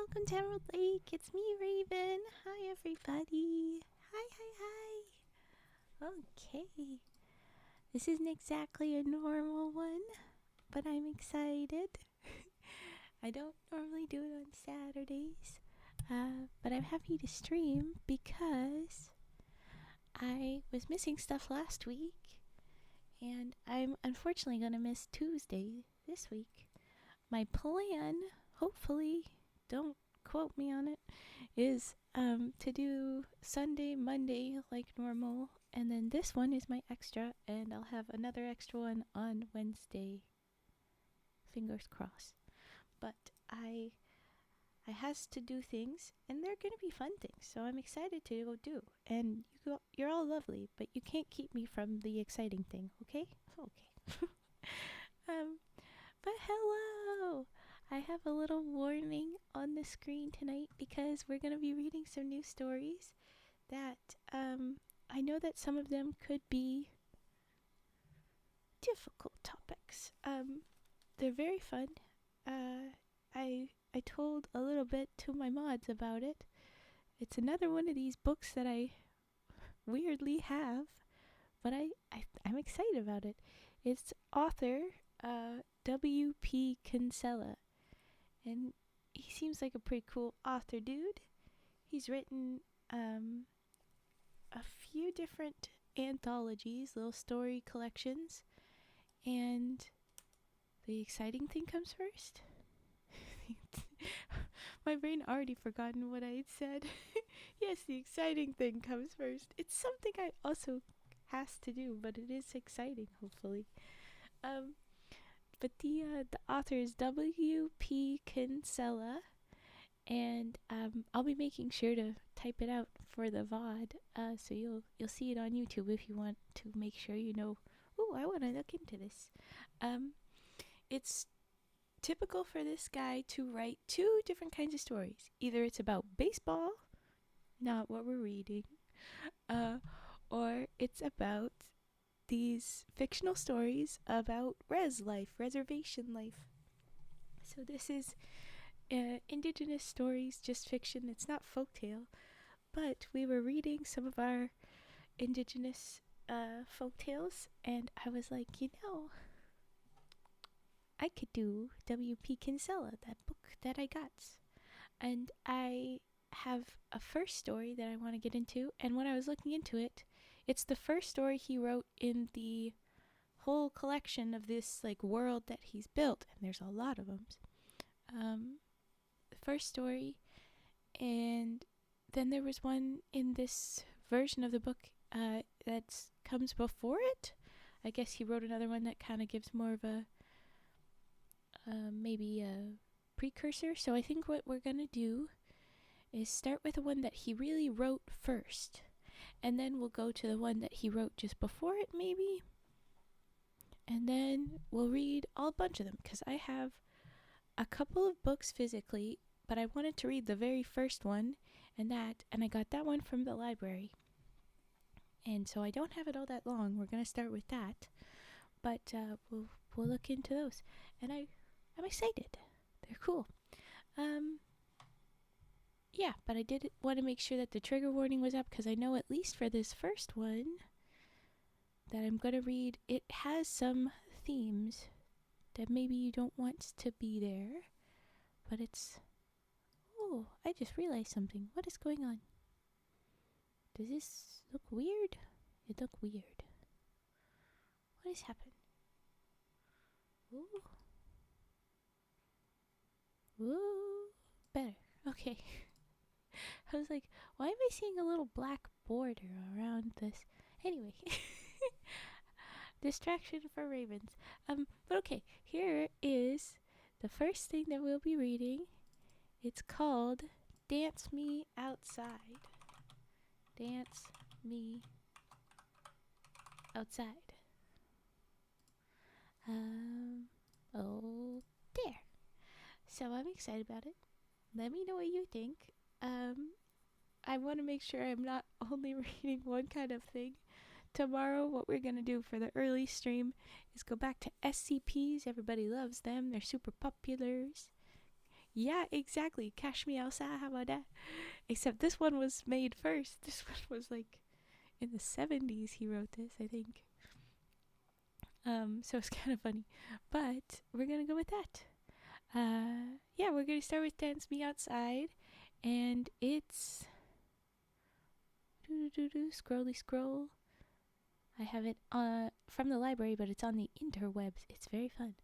welcome to Emerald Lake. It's me, Raven. Hi, everybody. Hi. Okay. This isn't exactly a normal one, but I'm excited. I don't normally do it on Saturdays, but I'm happy to stream because I was missing stuff last week, and I'm unfortunately going to miss Tuesday this week. My plan, hopefully, don't quote me on it, is to do Sunday, Monday like normal, and then this one is my extra, and I'll have another extra one on Wednesday. Fingers crossed. But I has to do things, and they're gonna be fun things, so I'm excited to go do. And you're all lovely, but you can't keep me from the exciting thing, okay? Okay. um, but hello! I have a little warning on the screen tonight because we're going to be reading some new stories that I know that some of them could be difficult topics. They're very fun. I told a little bit to my mods about it. It's another one of these books that I weirdly have, but I'm excited about it. It's author W.P. Kinsella. And he seems like a pretty cool author dude. He's written a few different anthologies, little story collections. And the exciting thing comes first. My brain already forgotten what I had said. Yes, the exciting thing comes first. It's something I also has to do, but it is exciting, hopefully. But the author is W.P. Kinsella, and I'll be making sure to type it out for the VOD, so you'll see it on YouTube if you want to make sure you know. Ooh, I want to look into this. It's typical for this guy to write two different kinds of stories. Either it's about baseball, not what we're reading, or it's about these fictional stories about reservation life. So this is indigenous stories, just fiction. It's not folktale, but we were reading some of our indigenous folktales, and I was like, I could do W.P. Kinsella, that book that I got. And I have a first story that I want to get into, and when I was looking into it, it's the first story he wrote in the whole collection of this like world that he's built, and there's a lot of them. The first story, and then there was one in this version of the book that comes before it. I guess he wrote another one that kind of gives more of a maybe a precursor. So I think what we're gonna do is start with the one that he really wrote first, and then we'll go to the one that he wrote just before it, maybe. And then we'll read a bunch of them, because I have a couple of books physically, but I wanted to read the very first one, and I got that one from the library. And so I don't have it all that long. We're going to start with that, but we'll look into those. And I'm excited. They're cool. Yeah, but I did want to make sure that the trigger warning was up, because I know at least for this first one that I'm going to read, it has some themes that maybe you don't want to be there, but it's... Oh, I just realized something. What is going on? Does this look weird? It look weird. What has happened? Ooh. Ooh. Better. Okay. I was like, why am I seeing a little black border around this? Anyway. Distraction for ravens. But okay, here is the first thing that we'll be reading. It's called Dance Me Outside. Dance Me Outside. Oh, there. So I'm excited about it. Let me know what you think. I want to make sure I'm not only reading one kind of thing. Tomorrow, what we're going to do for the early stream is go back to SCPs. Everybody loves them. They're super popular. Yeah, exactly. Cash Me Outside. How about that? Except this one was made first. This one was like in the 70s he wrote this, I think. So it's kind of funny. But we're going to go with that. Yeah, we're going to start with Dance Me Outside. And it's scrolly scroll. I have it from the library, but it's on the interwebs. It's very fun.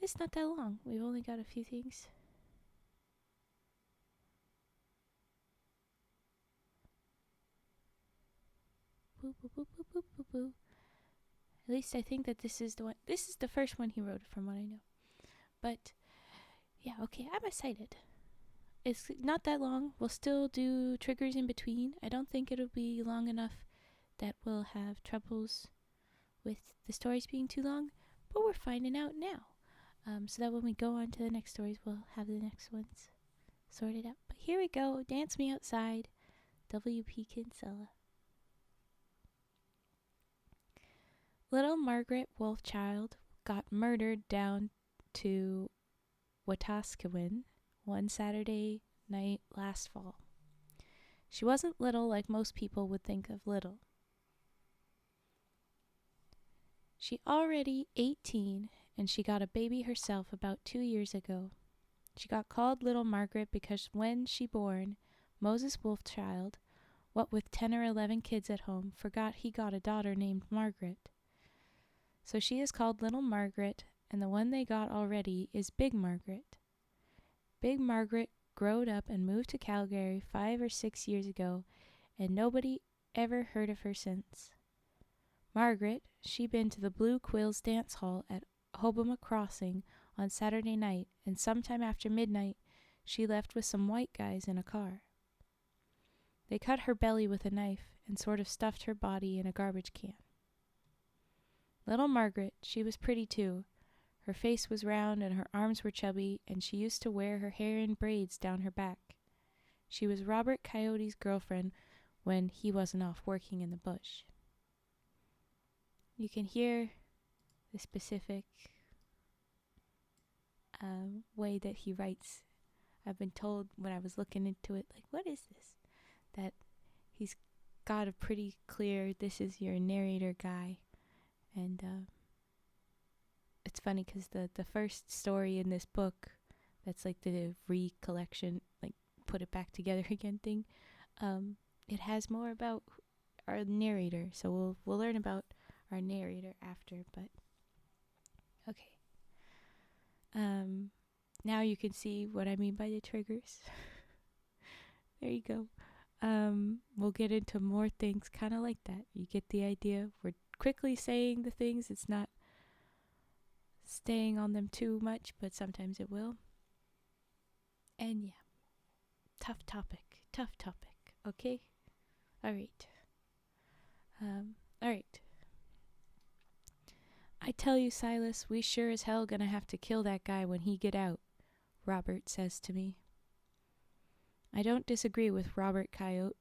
It's not that long. We've only got a few things. Boo, boo, boo, boo, boo, boo, boo. At least I think that this is the one. This is the first one he wrote, from what I know. But yeah, okay, I'm excited. It's not that long. We'll still do triggers in between. I don't think it'll be long enough that we'll have troubles with the stories being too long, but we're finding out now. So that when we go on to the next stories, we'll have the next ones sorted out. But here we go. Dance Me Outside, W.P. Kinsella. Little Margaret Wolfchild got murdered down to Wetaskiwin one Saturday night last fall. She wasn't little like most people would think of little. She already 18, and she got a baby herself about 2 years ago. She got called Little Margaret because when she born, Moses Wolfchild, what with 10 or 11 kids at home, forgot he got a daughter named Margaret. So she is called Little Margaret, and the one they got already is Big Margaret. Big Margaret growed up and moved to Calgary 5 or 6 years ago, and nobody ever heard of her since. Margaret, she been to the Blue Quills dance hall at Hoboma Crossing on Saturday night, and sometime after midnight she left with some white guys in a car. They cut her belly with a knife and sort of stuffed her body in a garbage can. Little Margaret, she was pretty too. Her face was round and her arms were chubby, and she used to wear her hair in braids down her back. She was Robert Coyote's girlfriend when he wasn't off working in the bush. You can hear the specific way that he writes. I've been told when I was looking into it, like, what is this? That he's got a pretty clear, this is your narrator guy. And it's funny because the first story in this book, that's like the recollection, like put it back together again thing, it has more about our narrator. So we'll learn about our narrator after, but okay. Now you can see what I mean by the triggers. There you go. We'll get into more things kind of like that. You get the idea. We're quickly saying the things. It's not staying on them too much, but sometimes it will. And yeah, tough topic. Okay? Alright. Alright. I tell you, Silas, we sure as hell gonna have to kill that guy when he get out, Robert says to me. I don't disagree with Robert Coyote,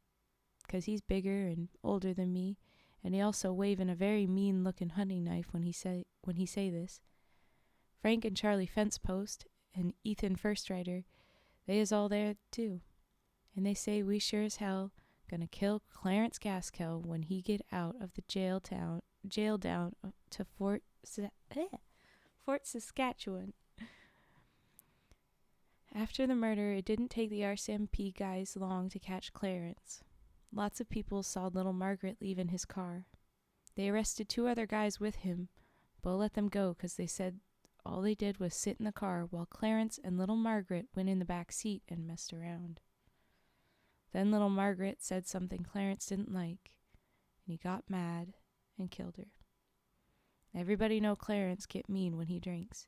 'cause he's bigger and older than me, and he also waving a very mean-looking hunting knife when he say this. Frank and Charlie Fence Post and Ethan First Rider, they is all there too, and they say we sure as hell gonna kill Clarence Gaskell when he get out of the jail down to Fort Saskatchewan. After the murder, it didn't take the RCMP guys long to catch Clarence. Lots of people saw little Margaret leaving his car. They arrested 2 other guys with him, but let them go because they said all they did was sit in the car while Clarence and little Margaret went in the back seat and messed around. Then little Margaret said something Clarence didn't like, and he got mad and killed her. Everybody know Clarence get mean when he drinks.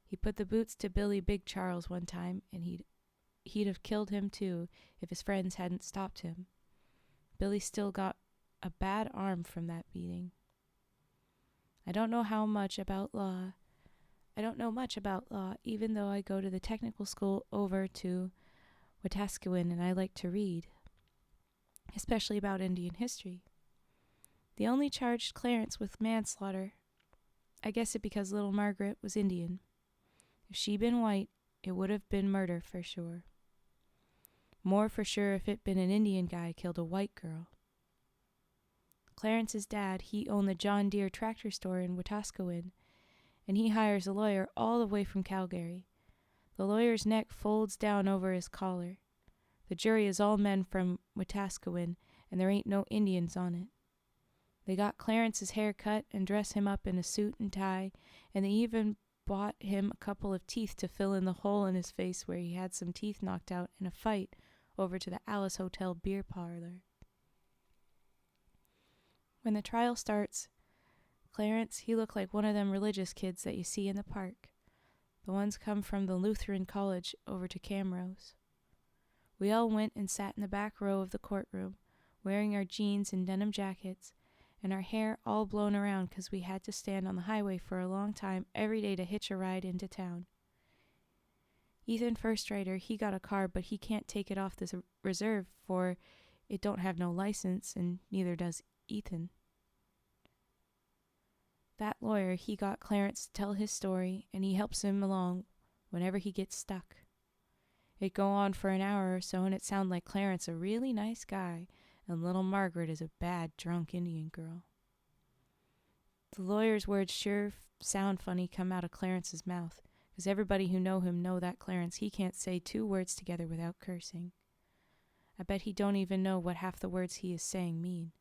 He put the boots to Billy Big Charles one time, and he'd have killed him too if his friends hadn't stopped him. Billy still got a bad arm from that beating. I don't know much about law, even though I go to the technical school over to Wetaskiwin, and I like to read, especially about Indian history. They only charged Clarence with manslaughter. I guess it because little Margaret was Indian. If she been white, it would have been murder for sure. More for sure if it been an Indian guy killed a white girl. Clarence's dad, he owned the John Deere tractor store in Wetaskiwin, and he hires a lawyer all the way from Calgary. The lawyer's neck folds down over his collar. The jury is all men from Wetaskiwin, and there ain't no Indians on it. They got Clarence's hair cut and dress him up in a suit and tie, and they even bought him a couple of teeth to fill in the hole in his face where he had some teeth knocked out in a fight over to the Alice Hotel beer parlor. When the trial starts, Clarence, he looked like one of them religious kids that you see in the park. The ones come from the Lutheran college over to Camrose. We all went and sat in the back row of the courtroom, wearing our jeans and denim jackets, and our hair all blown around because we had to stand on the highway for a long time every day to hitch a ride into town. Ethan Firstrider, he got a car, but he can't take it off the reserve for it don't have no license, and neither does Ethan. That lawyer, he got Clarence to tell his story, and he helps him along whenever he gets stuck. It'd go on for an hour or so, and it sounded like Clarence a really nice guy, and little Margaret is a bad, drunk Indian girl. The lawyer's words sure sound funny come out of Clarence's mouth, because everybody who know him know that Clarence, he can't say 2 words together without cursing. I bet he don't even know what half the words he is saying mean.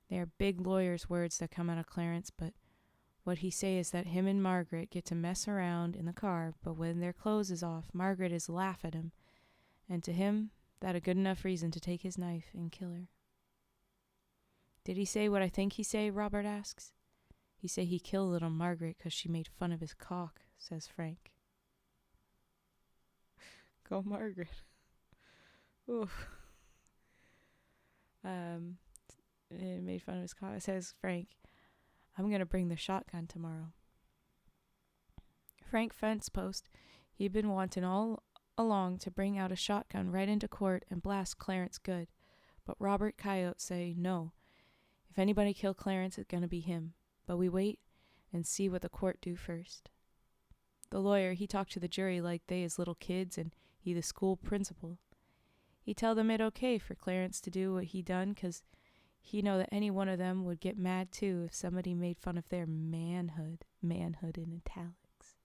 They are big lawyer's words that come out of Clarence, but what he say is that him and Margaret get to mess around in the car, but when their clothes is off, Margaret is laugh at him, and to him, that a good enough reason to take his knife and kill her. Did he say what I think he say, Robert asks. He say he killed little Margaret 'cause she made fun of his cock, says Frank. Go Margaret. Oof. It made fun of his cock, says Frank. I'm going to bring the shotgun tomorrow. Frank Fence Post, he'd been wanting all along to bring out a shotgun right into court and blast Clarence good, but Robert Coyote say no. If anybody kill Clarence, it's going to be him, but we wait and see what the court do first. The lawyer, he talked to the jury like they is little kids and he the school principal. He tell them it okay for Clarence to do what he done 'cause he know that any one of them would get mad too if somebody made fun of their manhood in italics.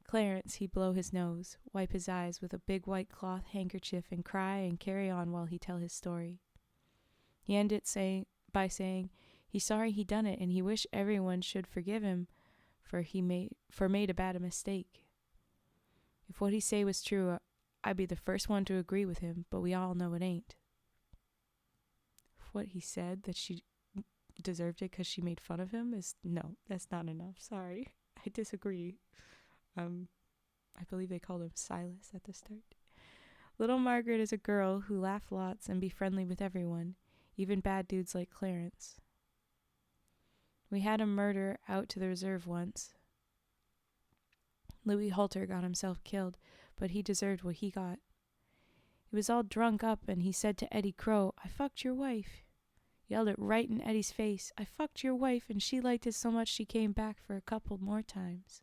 Clarence, he blow his nose, wipe his eyes with a big white cloth handkerchief and cry and carry on while he tell his story. He ended by saying he's sorry he done it and he wish everyone should forgive him for made a bad mistake. If what he say was true, I'd be the first one to agree with him, but we all know it ain't. What he said, that she deserved it because she made fun of him, is no, that's not enough. Sorry, I disagree. I believe they called him Silas at the start. Little Margaret is a girl who laugh lots and be friendly with everyone, even bad dudes like Clarence. We had a murder out to the reserve once. Louis Halter got himself killed, but he deserved what he got. He was all drunk up and he said to Eddie Crow, "I fucked your wife." Yelled it right in Eddie's face. "I fucked your wife and she liked it so much she came back for a couple more times."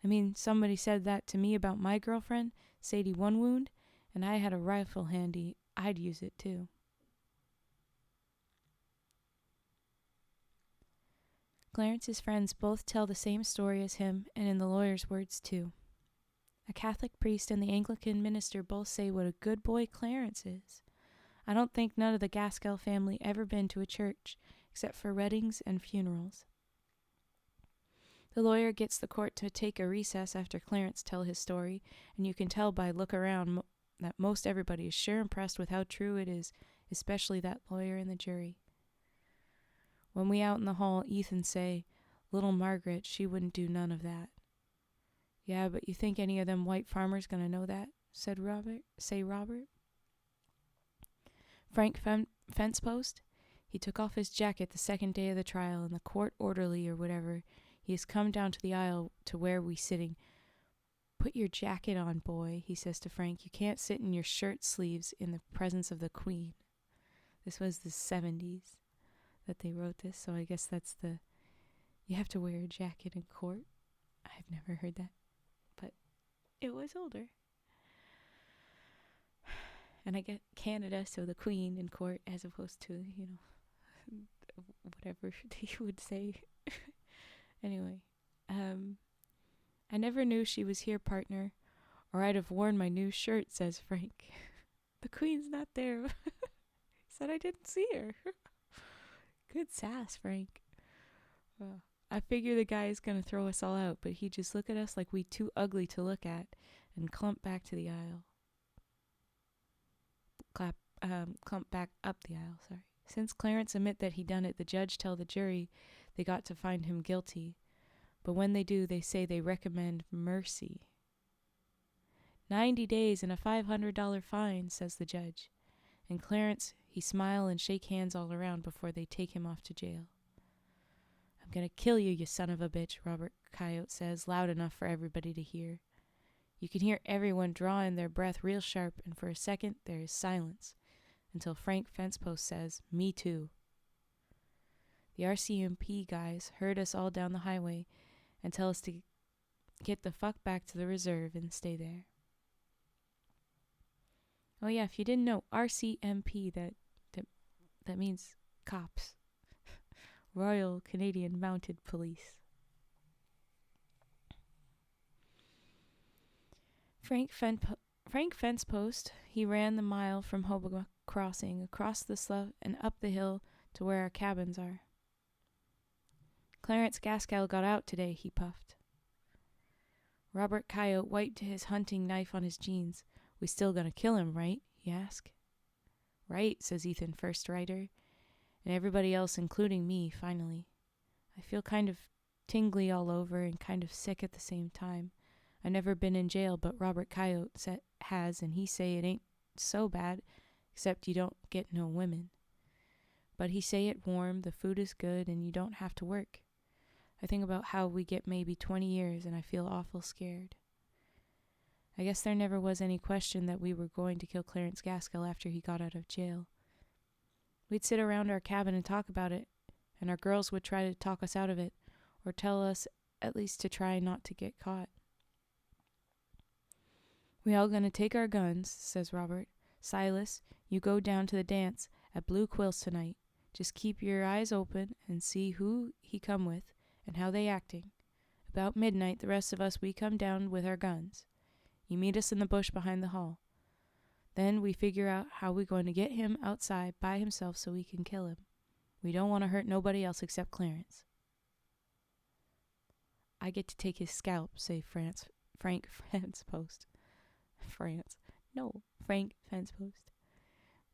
I mean, somebody said that to me about my girlfriend, Sadie One Wound, and I had a rifle handy. I'd use it too. Clarence's friends both tell the same story as him, and in the lawyer's words too. A Catholic priest and the Anglican minister both say what a good boy Clarence is. I don't think none of the Gaskell family ever been to a church, except for weddings and funerals. The lawyer gets the court to take a recess after Clarence tell his story, and you can tell by look around that most everybody is sure impressed with how true it is, especially that lawyer and the jury. When we out in the hall, Ethan say, "Little Margaret, she wouldn't do none of that." "Yeah, but you think any of them white farmers gonna know that?" said Robert. Frank Fence Post, he took off his jacket the second day of the trial, and the court orderly or whatever, he has come down to the aisle to where we sitting. "Put your jacket on, boy," he says to Frank. "You can't sit in your shirt sleeves in the presence of the Queen." This was the 70s that they wrote this, so I guess that's the You have to wear a jacket in court. I've never heard that, but it was older. And I get Canada, so the Queen in court, as opposed to, whatever they would say. Anyway, I never knew she was here, partner, or I'd have worn my new shirt, says Frank. The Queen's not there. Said I didn't see her. Good sass, Frank. I figure the guy is going to throw us all out, but he'd just look at us like we too ugly to look at and clump back to the aisle. Clump back up the aisle, sorry. Since Clarence admit that he done it, the judge tell the jury they got to find him guilty. But when they do, they say they recommend mercy. 90 days and a $500 fine, says the judge. And Clarence, he smile and shake hands all around before they take him off to jail. I'm gonna kill you, you son of a bitch, Robert Coyote says, loud enough for everybody to hear. You can hear everyone drawing their breath real sharp, and for a second there is silence, until Frank Fencepost says, me too. The RCMP guys herd us all down the highway and tell us to get the fuck back to the reserve and stay there. Oh yeah, if you didn't know, RCMP, that means cops. Royal Canadian Mounted Police. Frank Fencepost, he ran the mile from Hoboken Crossing, across the slough and up the hill to where our cabins are. Clarence Gaskell got out today, he puffed. Robert Coyote wiped his hunting knife on his jeans. We still gonna kill him, right? He asked. Right, says Ethan, first writer, and everybody else, including me, finally. I feel kind of tingly all over and kind of sick at the same time. I never been in jail, but Robert Coyote has, and he say it ain't so bad, except you don't get no women. But he say it warm, the food is good, and you don't have to work. I think about how we get maybe 20 years, and I feel awful scared. I guess there never was any question that we were going to kill Clarence Gaskell after he got out of jail. We'd sit around our cabin and talk about it, and our girls would try to talk us out of it, or tell us at least to try not to get caught. We all gonna take our guns, says Robert. Silas, you go down to the dance at Blue Quills tonight. Just keep your eyes open and see who he come with and how they acting. About midnight, the rest of us, we come down with our guns. You meet us in the bush behind the hall. Then we figure out how we're going to get him outside by himself so we can kill him. We don't want to hurt nobody else except Clarence. I get to take his scalp, say Frank Fencepost. Frank Fencepost.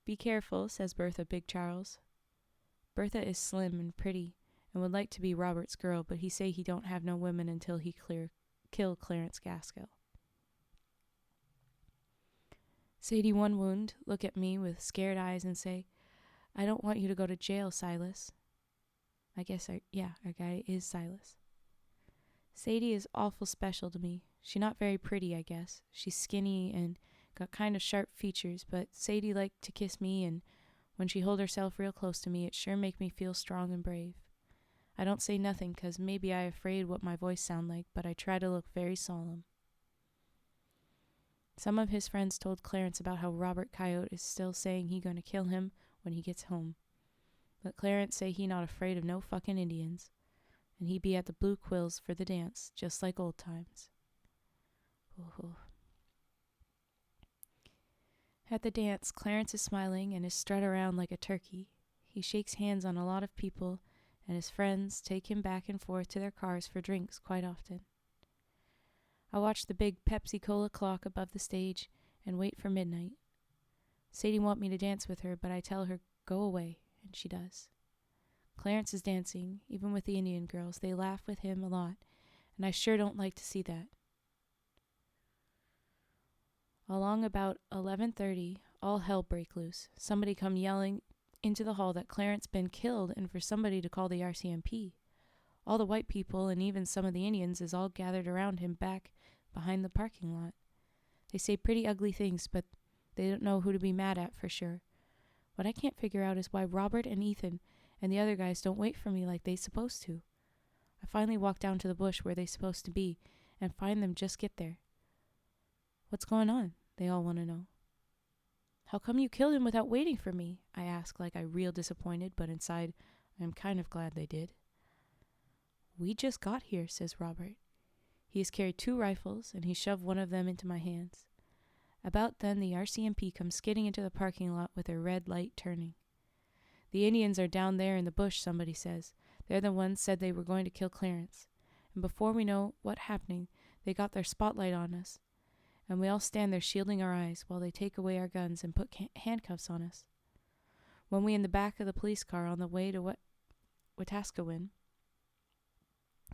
Be careful, says Bertha Big Charles. Bertha is slim and pretty and would like to be Robert's girl, but he say he don't have no women until he kill Clarence Gaskell. Sadie One Wound look at me with scared eyes and say, I don't want you to go to jail, Silas. I guess our guy is Silas. Sadie is awful special to me. She not very pretty, I guess. She's skinny and got kind of sharp features, but Sadie liked to kiss me, and when she hold herself real close to me, it sure make me feel strong and brave. I don't say nothing, 'cause maybe I afraid what my voice sound like, but I try to look very solemn. Some of his friends told Clarence about how Robert Coyote is still saying he gonna kill him when he gets home. But Clarence say he not afraid of no fucking Indians, and he be at the Blue Quills for the dance, just like old times. Oh. At the dance, Clarence is smiling and is strut around like a turkey. He shakes hands on a lot of people, and his friends take him back and forth to their cars for drinks quite often. I watch the big Pepsi-Cola clock above the stage and wait for midnight. Sadie want me to dance with her, but I tell her, go away, and she does. Clarence is dancing, even with the Indian girls. They laugh with him a lot, and I sure don't like to see that. Along about 11:30, all hell break loose. Somebody come yelling into the hall that Clarence been killed and for somebody to call the RCMP. All the white people and even some of the Indians is all gathered around him back behind the parking lot. They say pretty ugly things, but they don't know who to be mad at for sure. What I can't figure out is why Robert and Ethan and the other guys don't wait for me like they supposed to. I finally walk down to the bush where they're supposed to be and find them just get there. What's going on? They all want to know. How come you killed him without waiting for me? I ask like I real disappointed, but inside I'm kind of glad they did. We just got here, says Robert. He has carried 2 rifles, and he shoved one of them into my hands. About then, the RCMP comes skidding into the parking lot with their red light turning. The Indians are down there in the bush, somebody says. They're the ones said they were going to kill Clarence. And before we know what's happening, they got their spotlight on us. And we all stand there shielding our eyes while they take away our guns and put handcuffs on us. When we in the back of the police car on the way to Wetaskiwin,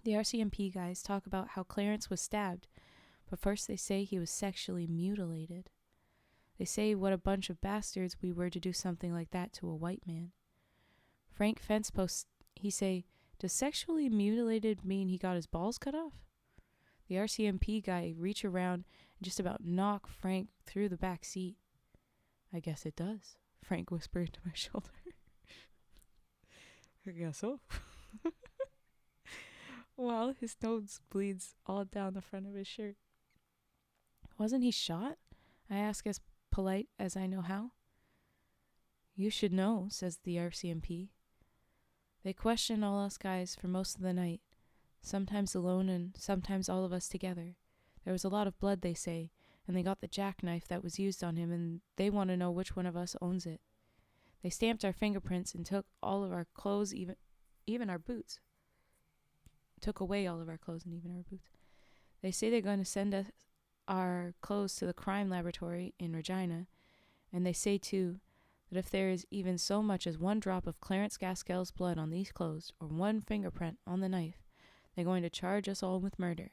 the RCMP guys talk about how Clarence was stabbed, but first they say he was sexually mutilated. They say what a bunch of bastards we were to do something like that to a white man. Frank Fencepost, he say, does sexually mutilated mean he got his balls cut off? The RCMP guy reach around and just about knock Frank through the back seat. I guess it does, Frank whispered to my shoulder. I guess so. Well, his nose bleeds all down the front of his shirt. Wasn't he shot? I ask as polite as I know how. You should know, says the RCMP. They question all us guys for most of the night, sometimes alone and sometimes all of us together. There was a lot of blood, they say, and they got the jackknife that was used on him, and they want to know which one of us owns it. They stamped our fingerprints and took all of our clothes, even our boots. Took away all of our clothes and even our boots. They say they're going to send us our clothes to the crime laboratory in Regina, and they say, too, that if there is even so much as 1 drop of Clarence Gaskell's blood on these clothes or 1 fingerprint on the knife, they're going to charge us all with murder.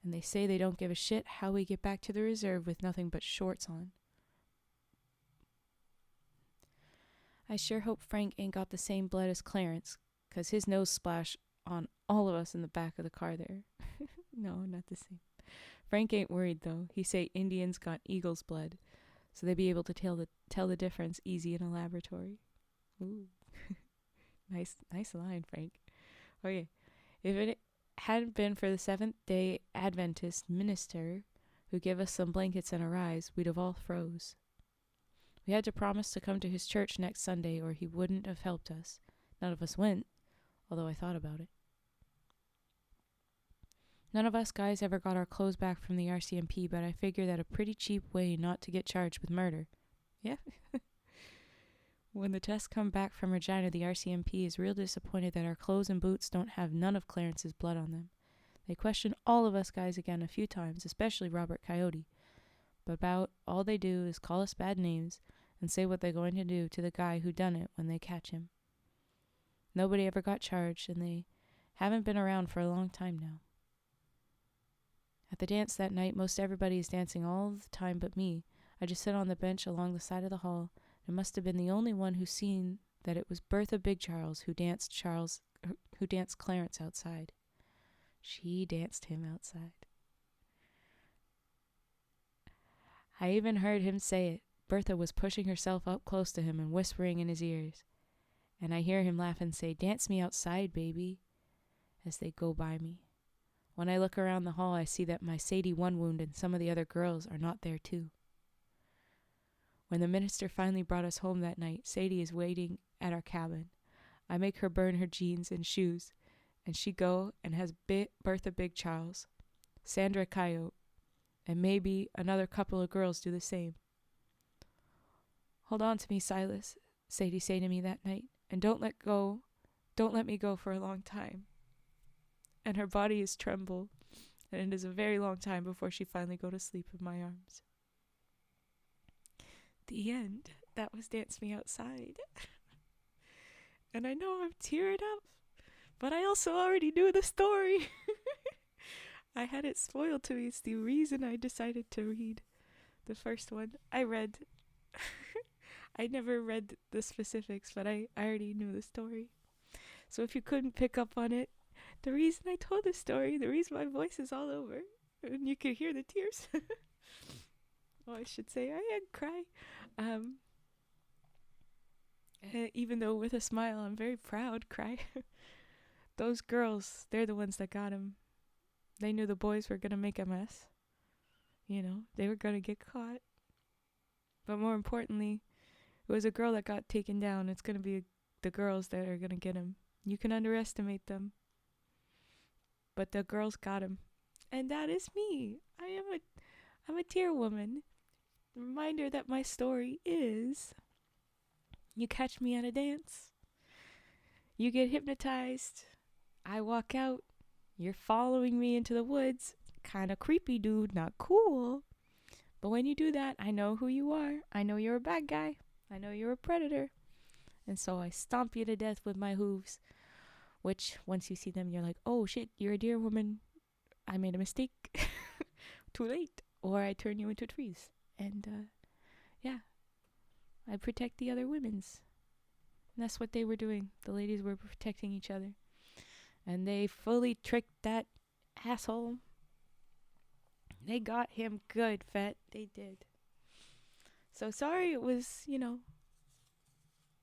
And they say they don't give a shit how we get back to the reserve with nothing but shorts on. I sure hope Frank ain't got the same blood as Clarence, 'cause his nose splashed on all of us in the back of the car there. No, not the same. Frank ain't worried, though. He say Indians got eagle's blood, so they be able to tell the difference easy in a laboratory. Ooh. Nice line, Frank. Okay. If it hadn't been for the Seventh-day Adventist minister who gave us some blankets and a rise, we'd have all froze. We had to promise to come to his church next Sunday or he wouldn't have helped us. None of us went, although I thought about it. None of us guys ever got our clothes back from the RCMP, but I figure that a pretty cheap way not to get charged with murder. Yeah. When the tests come back from Regina, the RCMP is real disappointed that our clothes and boots don't have none of Clarence's blood on them. They question all of us guys again a few times, especially Robert Coyote. But about all they do is call us bad names and say what they're going to do to the guy who done it when they catch him. Nobody ever got charged, and they haven't been around for a long time now. At the dance that night, most everybody is dancing all the time but me. I just sit on the bench along the side of the hall, and must have been the only one who's seen that it was Bertha Big Charles who danced Clarence outside. She danced him outside. I even heard him say it. Bertha was pushing herself up close to him and whispering in his ears. And I hear him laugh and say, "Dance me outside, baby," as they go by me. When I look around the hall, I see that my Sadie One Wound and some of the other girls are not there too. When the minister finally brought us home that night, Sadie is waiting at our cabin. I make her burn her jeans and shoes, and she go and has Bertha Big Charles, Sandra Coyote, and maybe another couple of girls do the same. "Hold on to me, Silas," Sadie say to me that night, "and don't let me go for a long time." And her body is tremble, and it is a very long time before she finally go to sleep in my arms. The end. That was Dance Me Outside. And I know I'm tearing up, but I also already knew the story. I had it spoiled to me. It's the reason I decided to read the first one. I never read the specifics, but I already knew the story. So if you couldn't pick up on it, the reason I told the story, the reason my voice is all over, and you can hear the tears. Well, I should say I had cry. Even though with a smile, I'm very proud, cry. those girls, they're the ones that got him. They knew the boys were going to make a mess. You know, they were going to get caught. But more importantly, it was a girl that got taken down. It's going to be the girls that are going to get him. You can underestimate them, but the girls got him. And that is me. I'm a dear woman. Reminder that my story is, you catch me at a dance, you get hypnotized, I walk out, you're following me into the woods. Kind of creepy, dude, not cool. But when you do that, I know who you are. I know you're a bad guy. I know you're a predator. And so I stomp you to death with my hooves, which once you see them, you're like, oh shit, you're a deer woman. I made a mistake. Too late. Or I turn you into trees. And yeah, I protect the other women's. And that's what they were doing. The ladies were protecting each other. And they fully tricked that asshole. They got him good, Fet. They did. So sorry it was,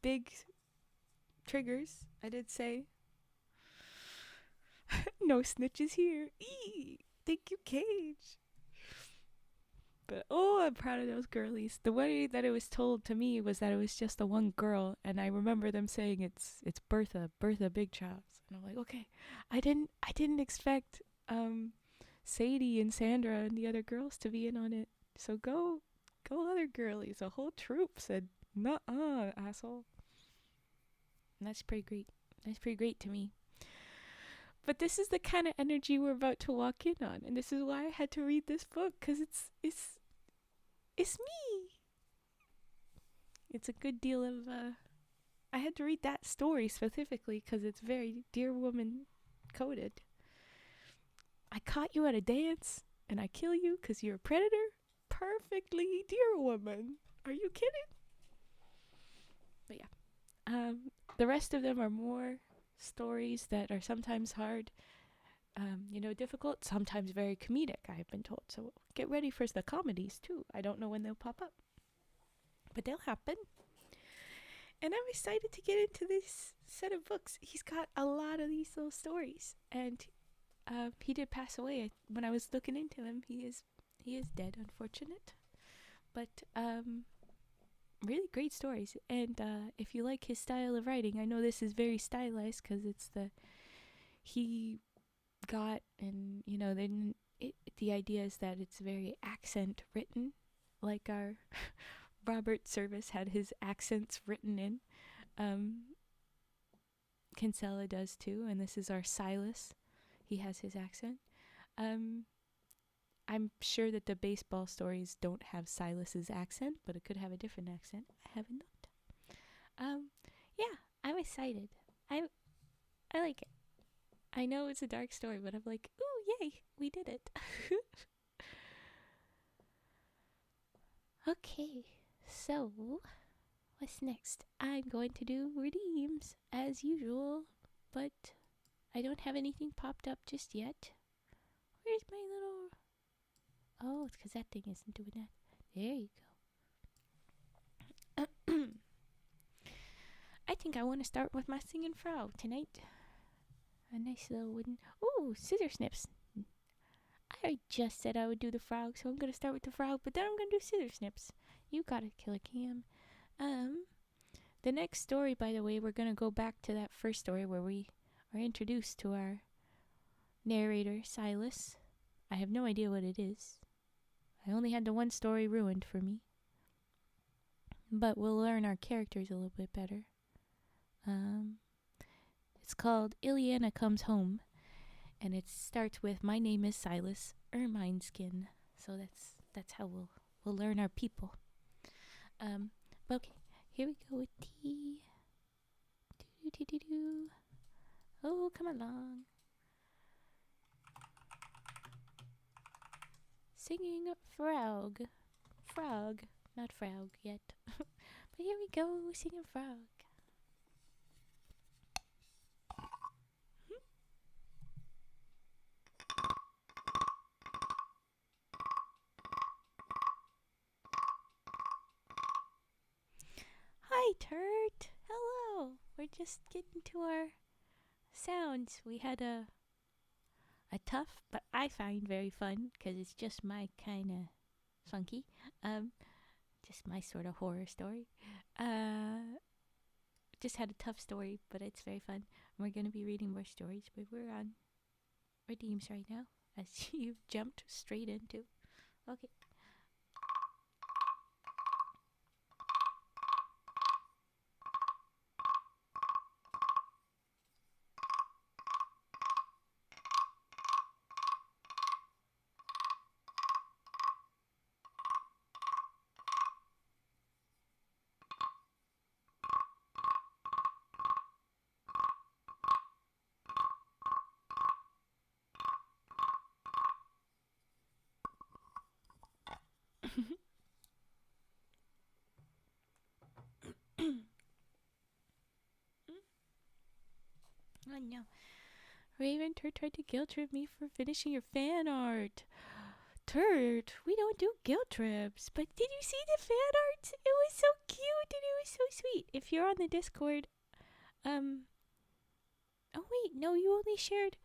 big triggers. I did say. No snitches here. Eee! Thank you, Cage. But I'm proud of those girlies. The way that it was told to me was that it was just the one girl, and I remember them saying it's Bertha Big Chops. And I'm like, okay. I didn't expect Sadie and Sandra and the other girls to be in on it. So go other girlies. A whole troop said, nuh-uh, asshole. And that's pretty great. That's pretty great to me. But this is the kind of energy we're about to walk in on, and this is why I had to read this book, because it's me. It's a good deal of I had to read that story specifically because it's very dear woman coded. I caught you at a dance and I kill you because you're a predator. Perfectly dear woman. Are you kidding? But yeah, the rest of them are more stories that are sometimes hard, difficult, sometimes very comedic, I've been told. So get ready for the comedies too. I don't know when they'll pop up, but they'll happen. And I'm excited to get into this set of books. He's got a lot of these little stories, and he did pass away when I was looking into him. He is dead, unfortunate, but really great stories. And if you like his style of writing, I know this is very stylized because it's he got, and the idea is that it's very accent written, like our Robert Service had his accents written in. Kinsella does too, and this is our Silas. He has his accent. I'm sure that the baseball stories don't have Silas's accent, but it could have a different accent. I haven't looked. Yeah, I'm excited. I like it. I know it's a dark story, but I'm like, ooh, yay, we did it. Okay, so what's next? I'm going to do redeems as usual, but I don't have anything popped up just yet. Where's my little... Oh, it's because that thing isn't doing that. There you go. I think I want to start with my singing frog tonight. A nice little wooden... Ooh, scissor snips. I just said I would do the frog, so I'm going to start with the frog, but then I'm going to do scissor snips. You got it, Killer Cam. The next story, by the way, we're going to go back to that first story where we are introduced to our narrator, Silas. I have no idea what it is. I only had the one story ruined for me. But we'll learn our characters a little bit better. It's called Illanna Comes Home. And it starts with, my name is Silas Emineskin. So that's how we'll learn our people. Okay, here we go with tea. Do. Oh, come along. Singing frog, not frog yet. But here we go, singing frog. Hi, Turt. Hello. We're just getting to our sounds. We had a tough, but I find very fun because it's just my kind of funky, um, just my sort of horror story. Just had a tough story, but it's very fun. We're gonna be reading more stories, but we're on redeems right now, as you jumped straight into. Okay. Oh no. Raven Turd tried to guilt trip me for finishing your fan art. Turd, we don't do guilt trips. But did you see the fan art? It was so cute and it was so sweet. If you're on the Discord, oh wait, no, you only shared.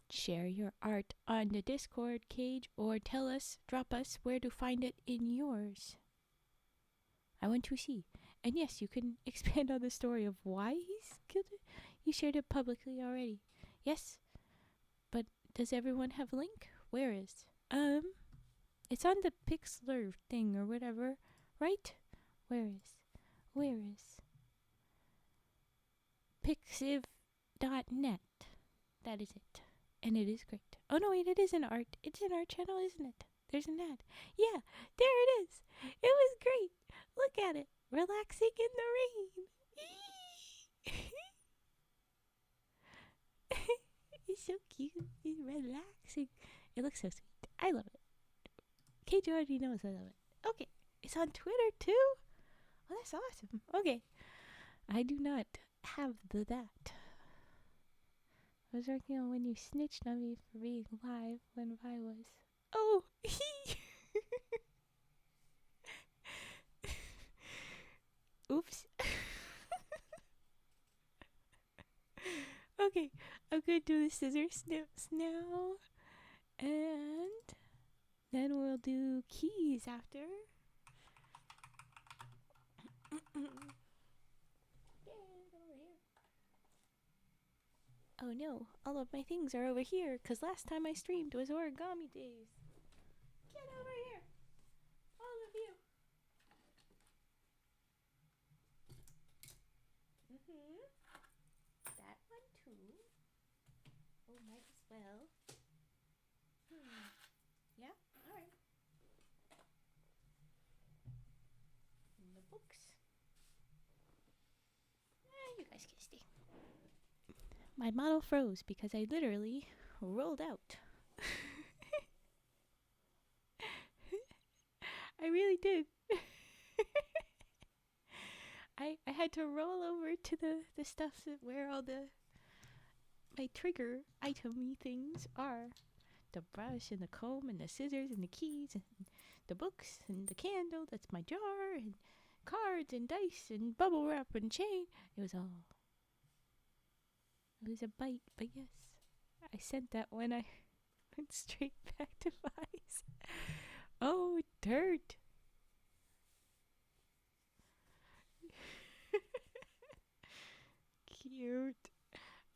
Share your art on the Discord cage or drop us where to find it in yours. I want to see. And yes, you can expand on the story of why he's killed it. You shared it publicly already. Yes. But does everyone have a link? Where is? It's on the Pixlr thing or whatever, right? Where is? Pixiv.net. That is it. And it is great. Oh no, wait, it is an art. It's an art channel, isn't it? There's an ad. Yeah, there it is. It was great. Look at it. Relaxing in the rain. It's so cute. It's relaxing. It looks so sweet. I love it. Kate already knows I love it. Okay. It's on Twitter too? Oh, that's awesome. Okay. I do not have that. I was working on when you snitched on me for being live when I was. Oh, oops. Okay, I'm gonna do the scissor snips now. And then we'll do keys after. Oh no, all of my things are over here, because last time I streamed was Origami Days. Get over here, all of you. That one too. Oh, might as well. Yeah, alright. And the books. You guys can stay. My model froze because I literally rolled out. I really did. I had to roll over to the stuff where all my trigger item-y things are. The brush and the comb and the scissors and the keys and the books and the candle. That's my jar and cards and dice and bubble wrap and chain. It was a bite, but yes. I sent that when I went straight back to Vice. Oh, dirt. Cute.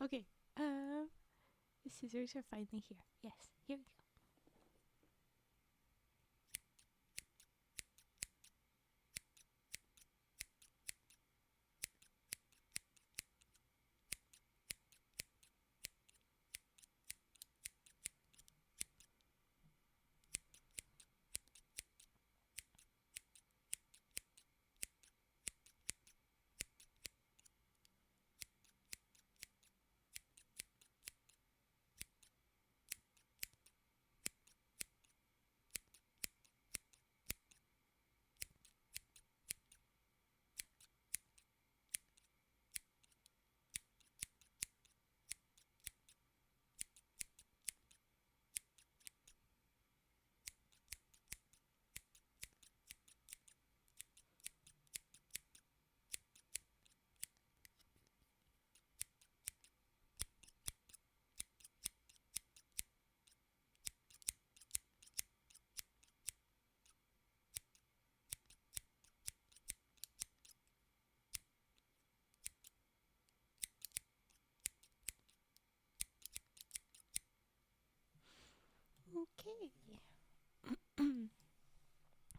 Okay, the scissors are finally here. Yes, here we go.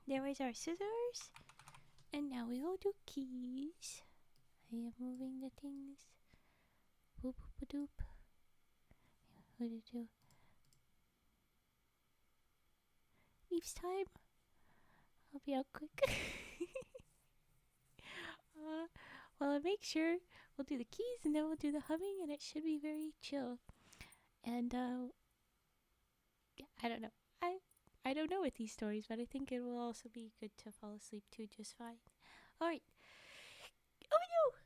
There is our scissors. And now we will do keys. I am moving the things. Boop boop doop. What did it do? Each time. I'll be out quick. Well, I'll make sure we'll do the keys and then we'll do the humming, and it should be very chill. And yeah, I don't know. I don't know with these stories, but I think it will also be good to fall asleep to just fine. All right. Oh no!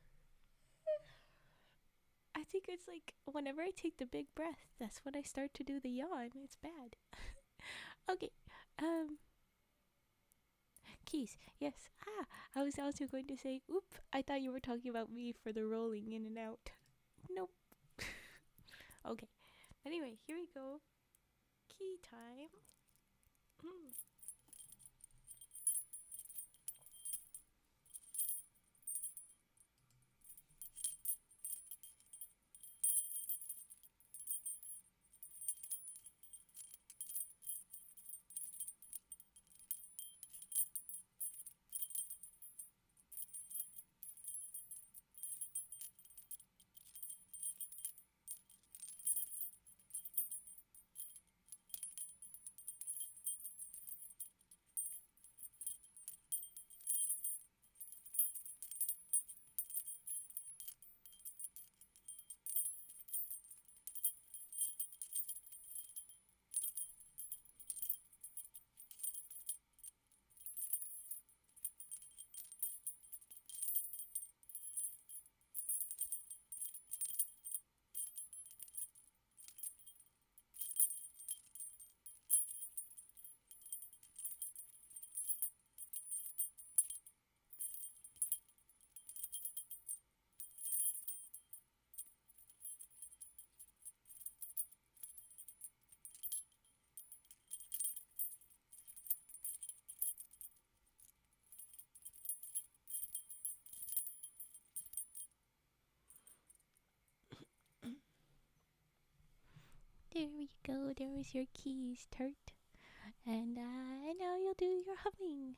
I think it's like whenever I take the big breath, that's when I start to do the yawn. It's bad. Okay. Keys. Yes. I was also going to say, oop, I thought you were talking about me for the rolling in and out. Nope. Okay. Anyway, here we go. Key time. There we go. There is your keys, Turt. And now you'll do your humming.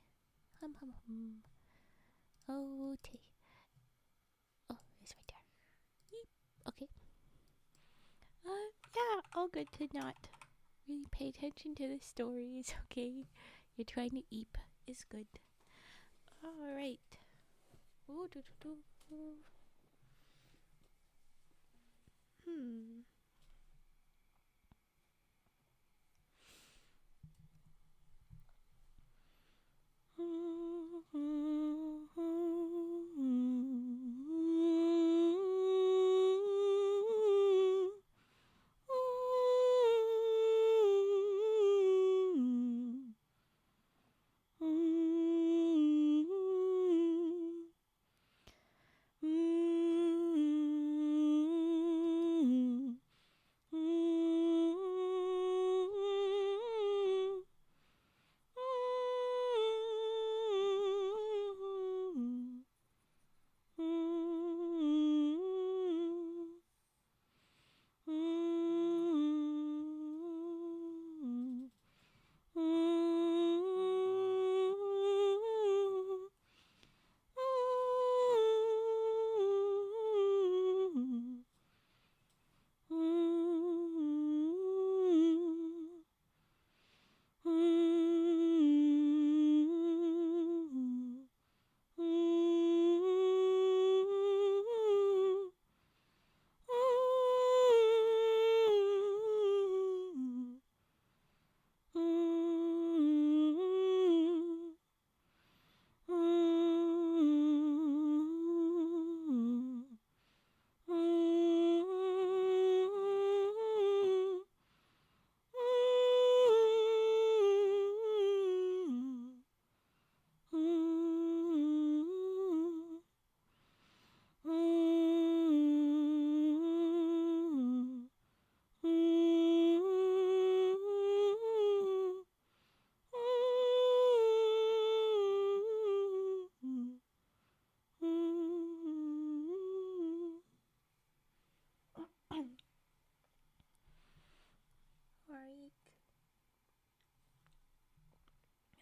Hum hum hum. Okay. Oh, it's right there. Yeep. Okay. Yeah, all good to not really pay attention to the stories, okay? You're trying to eep is good. Alright. Ooh, do, do, do. Hmm.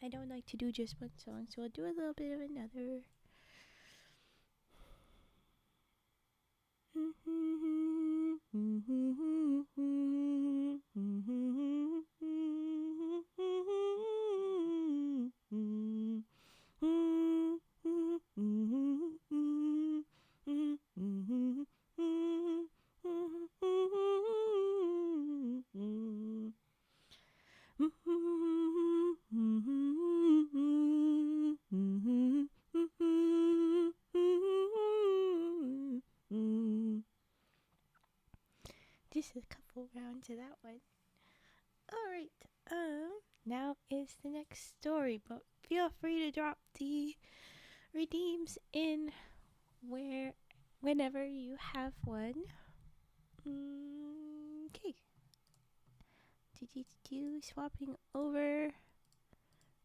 I don't like to do just one song, so I'll do a little bit of another. Just a couple rounds of that one. Alright, now is the next story, but feel free to drop the redeems in whenever you have one. Okay. Swapping over.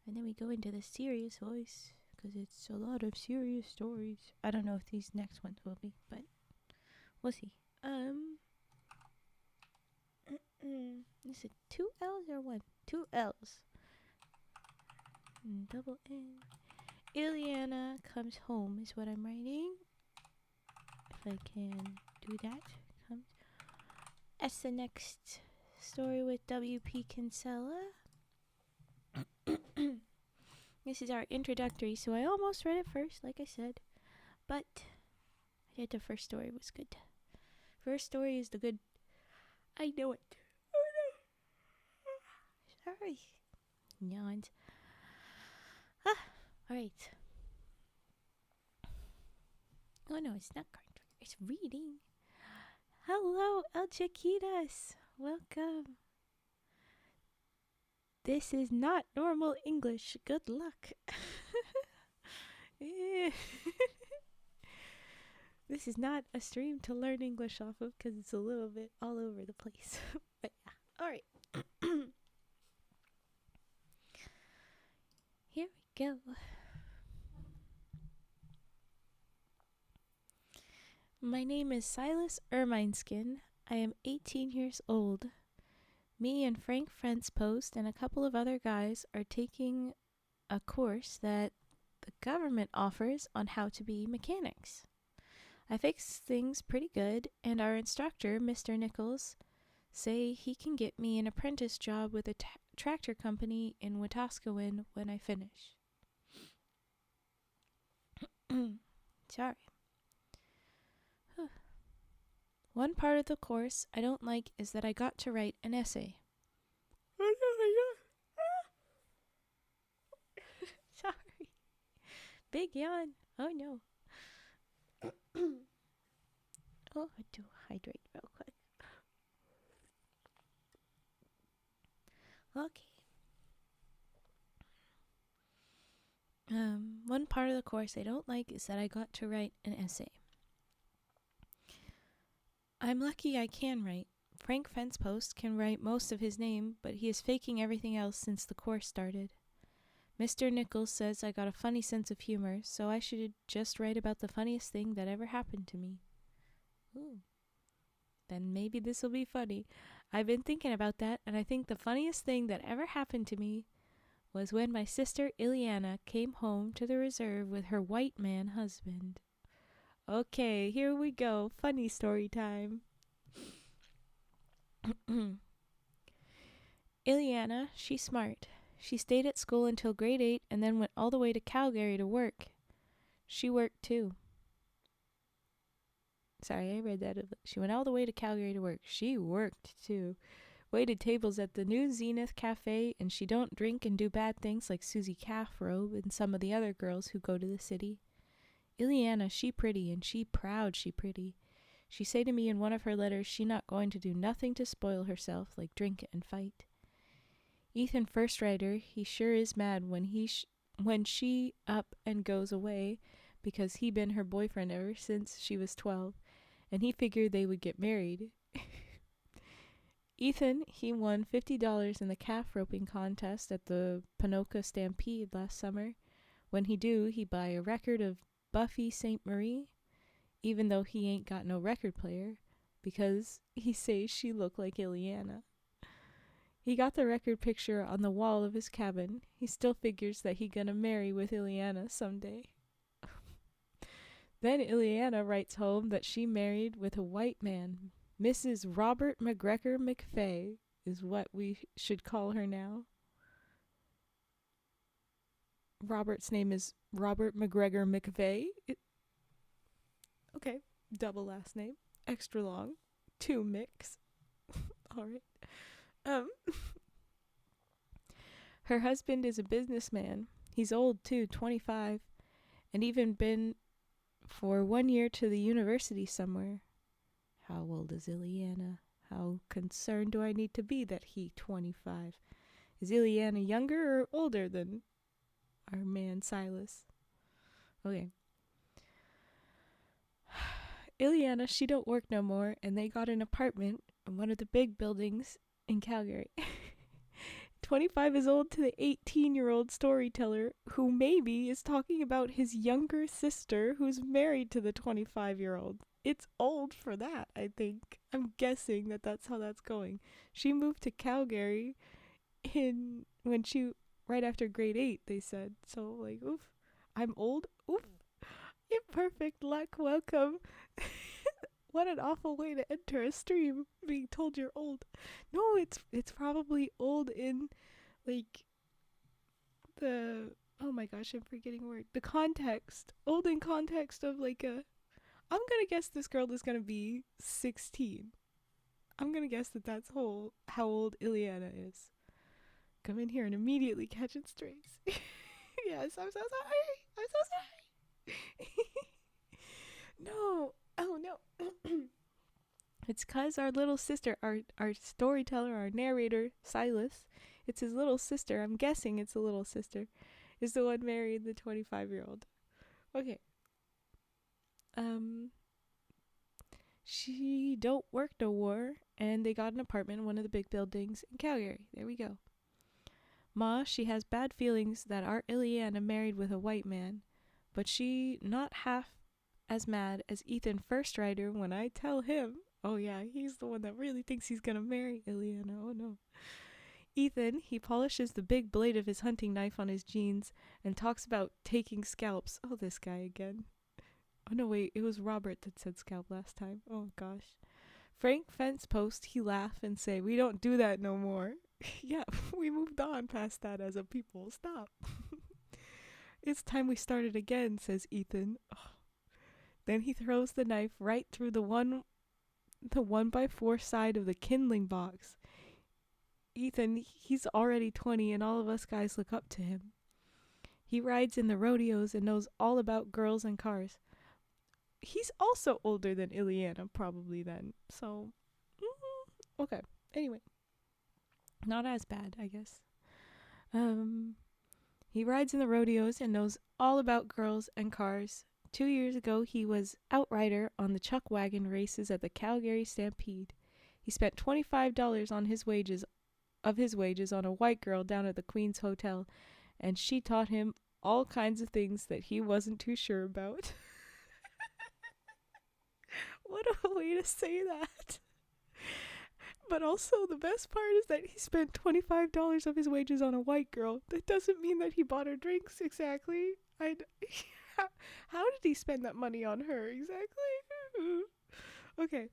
And then we go into the serious voice, because it's a lot of serious stories. I don't know if these next ones will be, but we'll see. Is it 2 L's or 1? 2 L's. Double N. Illanna comes home is what I'm writing. If I can do that. That's the next story with W.P. Kinsella. This is our introductory, so I almost read it first, like I said. But I did the first story was good. First story is the good. I know it. Oh no. Sorry. Yawns. Alright. Oh no, it's not card. It's reading. Hello, El Chiquitas. Welcome. This is not normal English. Good luck. This is not a stream to learn English off of because it's a little bit all over the place. But yeah. Alright. Here we go. My name is Silas Emineskin. I am 18 years old. Me and Frank Frentzpost and a couple of other guys are taking a course that the government offers on how to be mechanics. I fix things pretty good, and our instructor, Mr. Nichols, say he can get me an apprentice job with a tractor company in Wetaskiwin when I finish. Sorry. One part of the course I don't like is that I got to write an essay. Sorry. Big yawn. Oh no. Oh, I do hydrate real quick. Okay. One part of the course I don't like is that I got to write an essay. I'm lucky I can write. Frank Fencepost can write most of his name, but he is faking everything else since the course started. Mr. Nichols says I got a funny sense of humor, so I should just write about the funniest thing that ever happened to me. Ooh. Then maybe this will be funny. I've been thinking about that, and I think the funniest thing that ever happened to me was when my sister Illanna came home to the reserve with her white man husband. Okay, here we go. Funny story time. Illanna, she's smart. She stayed at school until grade 8 and then went all the way to Calgary to work. She worked too. Sorry, I read that. She went all the way to Calgary to work. She worked too. Waited tables at the New Zenith Cafe, and she don't drink and do bad things like Susie Calfrobe and some of the other girls who go to the city. Illanna, she pretty, and she proud she pretty. She say to me in one of her letters she not going to do nothing to spoil herself, like drink and fight. Ethan first writer, he sure is mad when she up and goes away, because he been her boyfriend ever since she was 12, and he figured they would get married. Ethan, he won $50 in the calf roping contest at the Panache Stampede last summer. When he do, he buy a record of Buffy St. Marie, even though he ain't got no record player, because he says she look like Illanna. He got the record picture on the wall of his cabin. He still figures that he gonna marry with Illanna someday. Then Illanna writes home that she married with a white man. Mrs. Robert McGregor McFay is what we should call her now. Robert's name is Robert McGregor McVeigh. Okay, double last name, extra long, 2 mix. All right. Her husband is a businessman. He's old too, 25, and even been for 1 year to the university somewhere. How old is Illanna? How concerned do I need to be that he 25? Is Illanna younger or older than our man Silas? Okay. Illanna, she don't work no more, and they got an apartment in one of the big buildings in Calgary. 25 is old to the 18-year-old storyteller who maybe is talking about his younger sister who's married to the 25-year-old. It's old for that, I think. I'm guessing that that's how that's going. She moved to Calgary right after grade 8, they said. So, like, oof, I'm old. Oof, imperfect luck, welcome. What an awful way to enter a stream, being told you're old. No, it's probably old in, like, oh my gosh, I'm forgetting a word. The context. Old in context of, like, I'm gonna guess this girl is gonna be 16. I'm gonna guess that's how old Illanna is. Come in here and immediately catch it strays. Yes, I'm so sorry. I'm so sorry. No. Oh, no. It's because our little sister, our storyteller, our narrator, Silas, it's his little sister. I'm guessing it's a little sister, is the one married the 25-year-old. Okay. She don't work no more, and they got an apartment in one of the big buildings in Calgary. There we go. Ma, she has bad feelings that our Illanna married with a white man, but she not half as mad as Ethan First Rider when I tell him, oh yeah, he's the one that really thinks he's gonna marry Illanna. Oh no. Ethan, he polishes the big blade of his hunting knife on his jeans and talks about taking scalps. Oh, this guy again. Oh no, wait, it was Robert that said scalp last time. Oh gosh. Frank Fence Post, he laugh and say, we don't do that no more. Yeah, we moved on past that as a people. Stop. It's time we started again, says Ethan. Oh. Then he throws the knife right through the 1x4 side of the kindling box. Ethan, he's already 20 and all of us guys look up to him. He rides in the rodeos and knows all about girls and cars. He's also older than Illanna, probably then. So, okay. Anyway. Not as bad, I guess. He rides in the rodeos and knows all about girls and cars. 2 years ago, he was outrider on the chuck wagon races at the Calgary Stampede. He spent $25 on his wages on a white girl down at the Queen's Hotel, and she taught him all kinds of things that he wasn't too sure about. What a way to say that. But also, the best part is that he spent $25 of his wages on a white girl. That doesn't mean that he bought her drinks exactly. How did he spend that money on her exactly? Okay.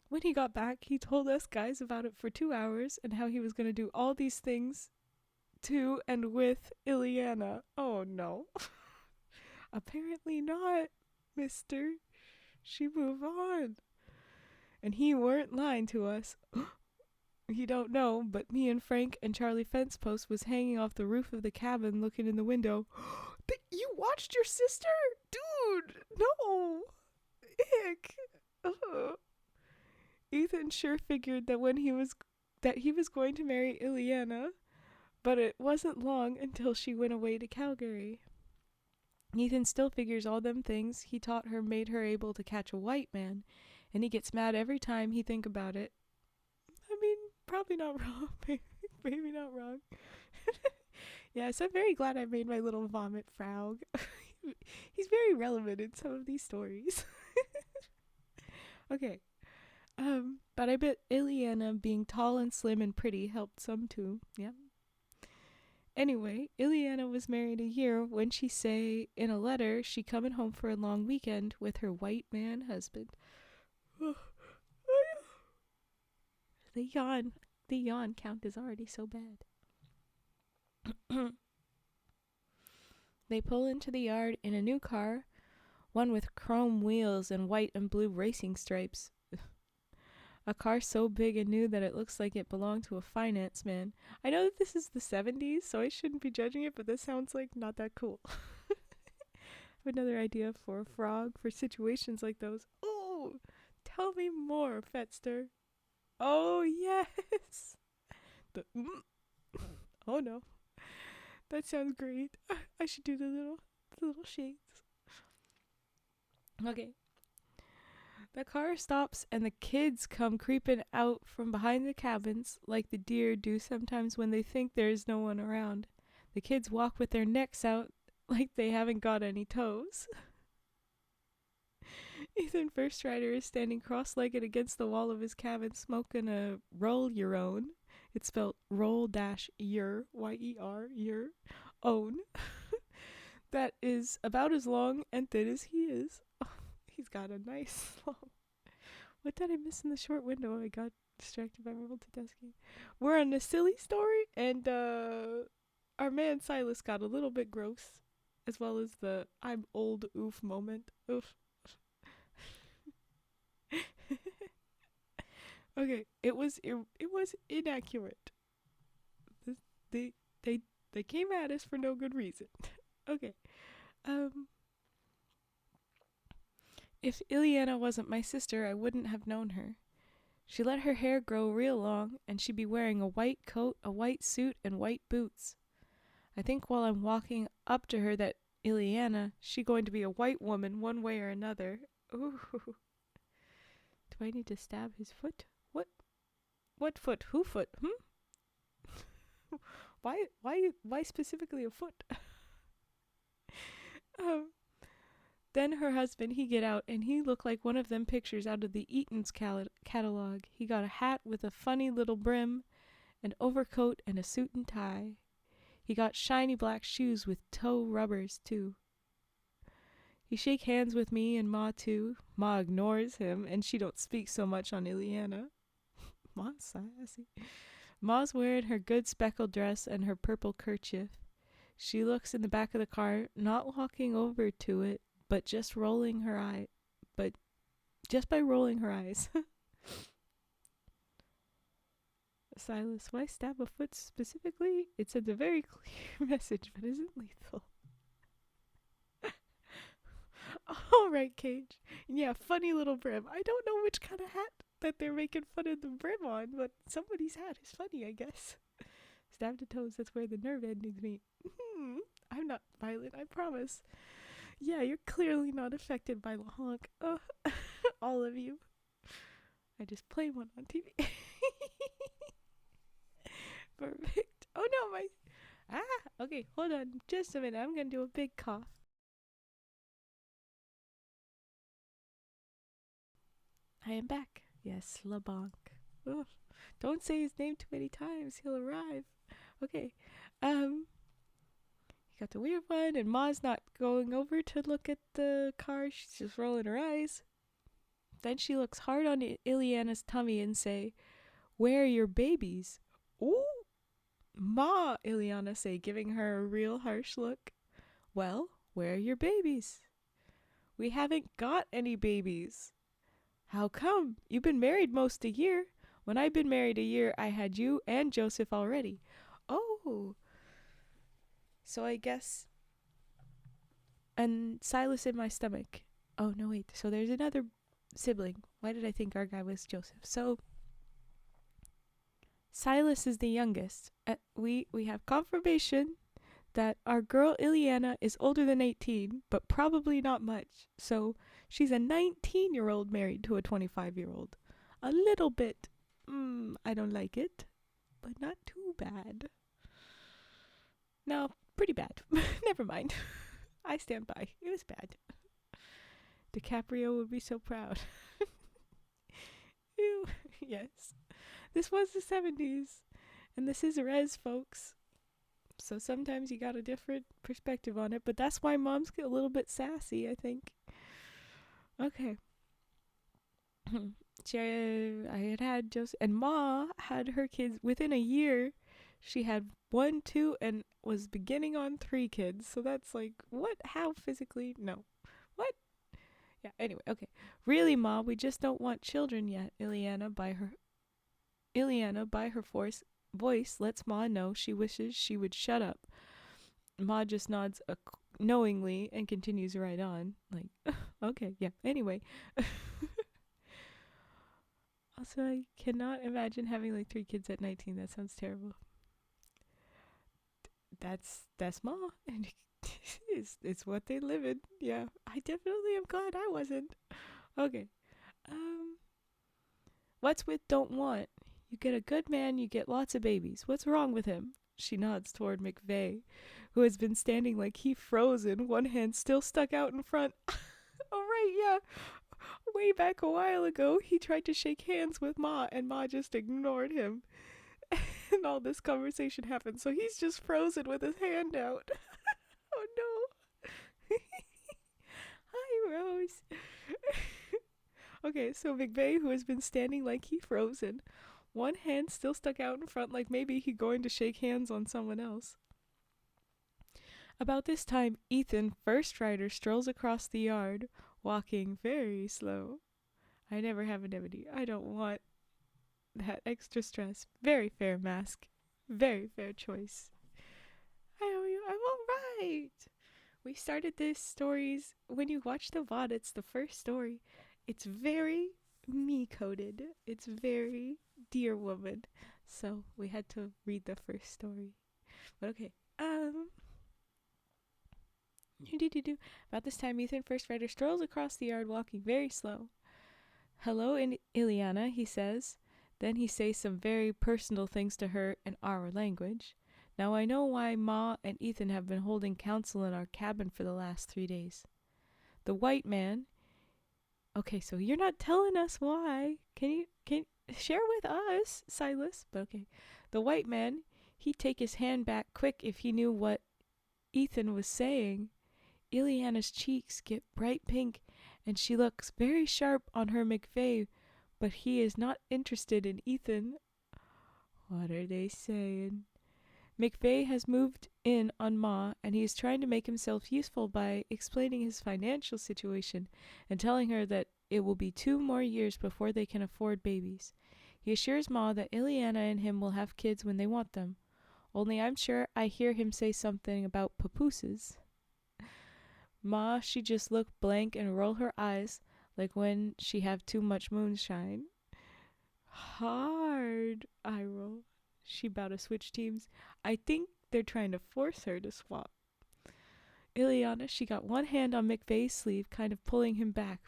When he got back, he told us guys about it for 2 hours and how he was going to do all these things to and with Illanna. Oh no. Apparently not, mister. She moved on. And he weren't lying to us. You don't know, but me and Frank and Charlie Fencepost was hanging off the roof of the cabin looking in the window. You watched your sister? Dude, no. Ick. Ugh. Ethan sure figured that he was going to marry Illanna, but it wasn't long until she went away to Calgary. Ethan still figures all them things he taught her made her able to catch a white man, and he gets mad every time he think about it. I mean, probably not wrong. Maybe not wrong. Yes, I'm very glad I made my little vomit frog. He's very relevant in some of these stories. Okay. But I bet Illanna being tall and slim and pretty helped some too. Yeah. Anyway, Illanna was married a year when she say in a letter she coming home for a long weekend with her white man husband. The yawn count is already so bad. They pull into the yard in a new car, one with chrome wheels and white and blue racing stripes. A car so big and new that it looks like it belonged to a finance man. I know that this is the 70s, so I shouldn't be judging it, but this sounds like not that cool. I have another idea for a frog for situations like those. Oh, tell me more, Fetster. Oh, yes. Oh, no. That sounds great. I should do the little shades. Okay. The car stops and the kids come creeping out from behind the cabins like the deer do sometimes when they think there is no one around. The kids walk with their necks out like they haven't got any toes. Ethan First Rider is standing cross-legged against the wall of his cabin smoking a roll your own. It's spelled roll-your, Y-E-R, your own. That is about as long and thin as he is. Oh, he's got a nice long... What did I miss in the short window? I got distracted by multitasking. We're on a silly story, and our man Silas got a little bit gross, as well as the I'm old oof moment. Oof. Okay, it was inaccurate. They came at us for no good reason. Okay. If Illanna wasn't my sister, I wouldn't have known her. She let her hair grow real long, and she'd be wearing a white coat, a white suit, and white boots. I think while I'm walking up to her that Illanna, she going to be a white woman one way or another. Ooh. Do I need to stab his foot? What foot? Who foot? Why specifically a foot? Then her husband, he get out, and he looked like one of them pictures out of the Eaton's catalog. He got a hat with a funny little brim, an overcoat, and a suit and tie. He got shiny black shoes with toe rubbers, too. He shake hands with me and Ma, too. Ma ignores him, and she don't speak so much on Illanna. Ma's sassy. Ma's wearing her good speckled dress and her purple kerchief. She looks in the back of the car, not walking over to it, but just by rolling her eyes. Silas, why stab a foot specifically? It sends a very clear message, but isn't lethal. All right, Cage. Yeah, funny little brim. I don't know which kind of hat that they're making fun of the brim on, but somebody's hat is funny, I guess. Stab to toes, that's where the nerve endings meet. I'm not violent, I promise. Yeah, you're clearly not affected by the honk. All of you. I just played one on TV. Perfect. Oh no, okay, hold on just a minute. I'm gonna do a big cough. I am back. Yes, LeBlanc. Ugh. Don't say his name too many times. He'll arrive. Okay. You got the weird one, and Ma's not going over to look at the car. She's just rolling her eyes. Then she looks hard on Illanna's tummy and say, "Where are your babies?" Ooh. Ma, Illanna say, giving her a real harsh look. Well, where are your babies? We haven't got any babies. How come? You've been married most a year. When I've been married a year, I had you and Joseph already. Oh. So I guess... And Silas in my stomach. Oh, no, wait. So there's another sibling. Why did I think our guy was Joseph? So... Silas is the youngest. We have confirmation that our girl Illanna is older than 18, but probably not much. So she's a 19-year-old married to a 25-year-old. A little bit. I don't like it, but not too bad. No, pretty bad. Never mind. I stand by. It was bad. DiCaprio would be so proud. Ew. Yes. This was the 70s. And this is res, folks. So sometimes you got a different perspective on it. But that's why moms get a little bit sassy, I think. Okay. I had Joseph. And Ma had her kids within a year. She had 1, 2, and was beginning on 3 kids. So that's like, what? How physically? No. What? Yeah, anyway, okay. Really, Ma, we just don't want children yet. Illanna, by her voice, lets Ma know she wishes she would shut up. Ma just nods knowingly and continues right on. Like, okay, yeah. Anyway. Also, I cannot imagine having like 3 kids at 19. That sounds terrible. That's Ma, and it's what they live in. Yeah, I definitely am glad I wasn't. Okay. Um, what's with don't want? You get a good man, you get lots of babies. What's wrong with him? She nods toward McVeigh, who has been standing like he frozen, one hand still stuck out in front. Oh, right, yeah. Way back a while ago, he tried to shake hands with Ma, and Ma just ignored him. And all this conversation happened, so he's just frozen with his hand out. Oh, no. Hi, Rose. Okay, so McVeigh, who has been standing like he frozen, one hand still stuck out in front like maybe he going to shake hands on someone else. About this time, Ethan, first rider, strolls across the yard, walking very slow. I never have an ebony. I don't want that extra stress. Very fair mask. Very fair choice. I'm all right. We started this stories. When you watch the VOD, it's the first story. It's very me-coded. It's very Dear Woman. So we had to read the first story. But okay. About this time, Ethan, first rider, strolls across the yard, walking very slow. Hello, Illanna, he says. Then he says some very personal things to her in our language. Now I know why Ma and Ethan have been holding council in our cabin for the last 3 days. The white man... Okay, so you're not telling us why. Can you share with us, Silas? But okay. The white man, he'd take his hand back quick if he knew what Ethan was saying. Illanna's cheeks get bright pink, and she looks very sharp on her McVeigh, but he is not interested in Ethan. What are they saying? McVeigh has moved in on Ma, and he is trying to make himself useful by explaining his financial situation and telling her that it will be 2 more years before they can afford babies. He assures Ma that Illanna and him will have kids when they want them. Only I'm sure I hear him say something about papooses. Ma, she just look blank and roll her eyes like when she have too much moonshine. Hard, I roll. She bout to switch teams. I think they're trying to force her to swap. Illanna, she got one hand on McVeigh's sleeve, kind of pulling him back,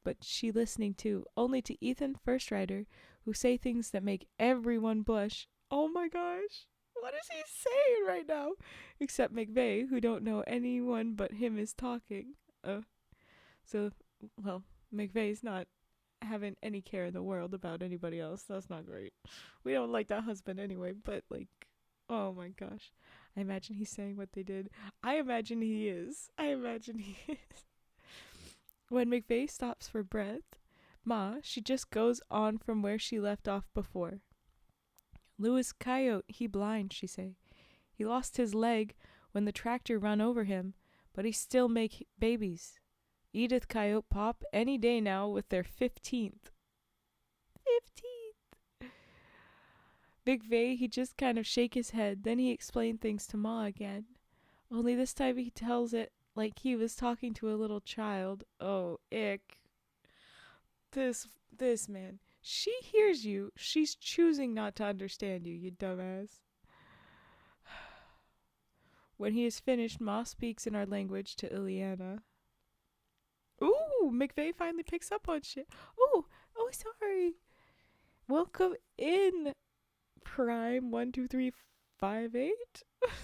but she listening too, only to Ethan, first rider, who say things that make everyone blush. Oh my gosh, what is he saying right now? Except McVeigh, who don't know anyone but him is talking. McVeigh's not having any care in the world about anybody else. That's not great. We don't like that husband anyway, but like, oh my gosh. I imagine he's saying what they did. I imagine he is. When McVeigh stops for breath, Ma, she just goes on from where she left off before. Louis Coyote, he blind, she say. He lost his leg when the tractor run over him, but he still make babies. Edith Coyote pop any day now with their 15th. 15th! McVeigh, he just kind of shake his head, then he explained things to Ma again. Only this time he tells it like he was talking to a little child. Oh, ick. This man. She hears you. She's choosing not to understand you, you dumbass. When he is finished, Ma speaks in our language to Illanna. Ooh, McVeigh finally picks up on shit. Oh, sorry. Welcome in, Prime 12358.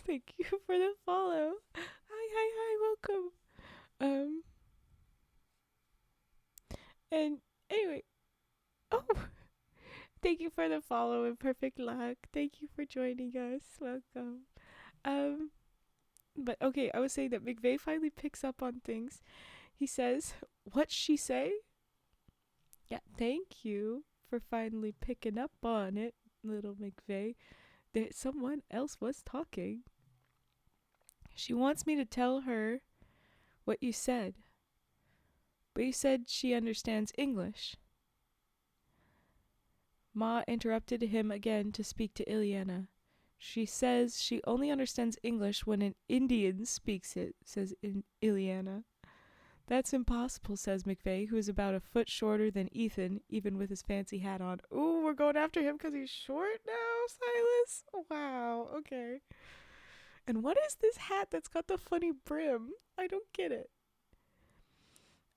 Thank you for the follow. Hi, welcome. And anyway, Thank you for the follow and perfect luck. Thank you for joining us. Welcome. Um, but okay, I was saying that McVeigh finally picks up on things. He says, "What'd she say?" Yeah, thank you for finally picking up on it, little McVeigh. That someone else was talking. She wants me to tell her what you said. But you said she understands English. Ma interrupted him again to speak to Illanna. She says she only understands English when an Indian speaks it, says Illanna. That's impossible, says McVeigh, who is about a foot shorter than Ethan, even with his fancy hat on. Ooh, we're going after him because he's short now, Silas? Wow, okay. And what is this hat that's got the funny brim? I don't get it.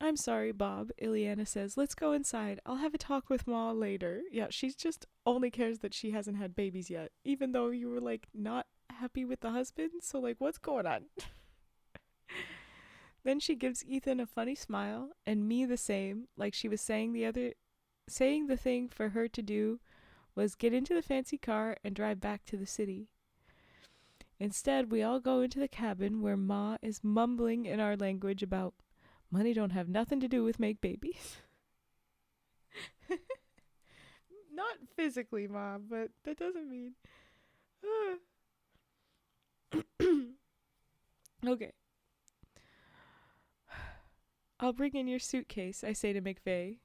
I'm sorry, Bob, Illanna says. Let's go inside. I'll have a talk with Ma later. Yeah, she just only cares that she hasn't had babies yet, even though you were, like, not happy with the husband. So, like, what's going on? Then she gives Ethan a funny smile, and me the same, like she was saying the thing for her to do was get into the fancy car and drive back to the city. Instead, we all go into the cabin where Ma is mumbling in our language about money don't have nothing to do with make babies. Not physically, Ma, but that doesn't mean... Okay. I'll bring in your suitcase, I say to McVeigh.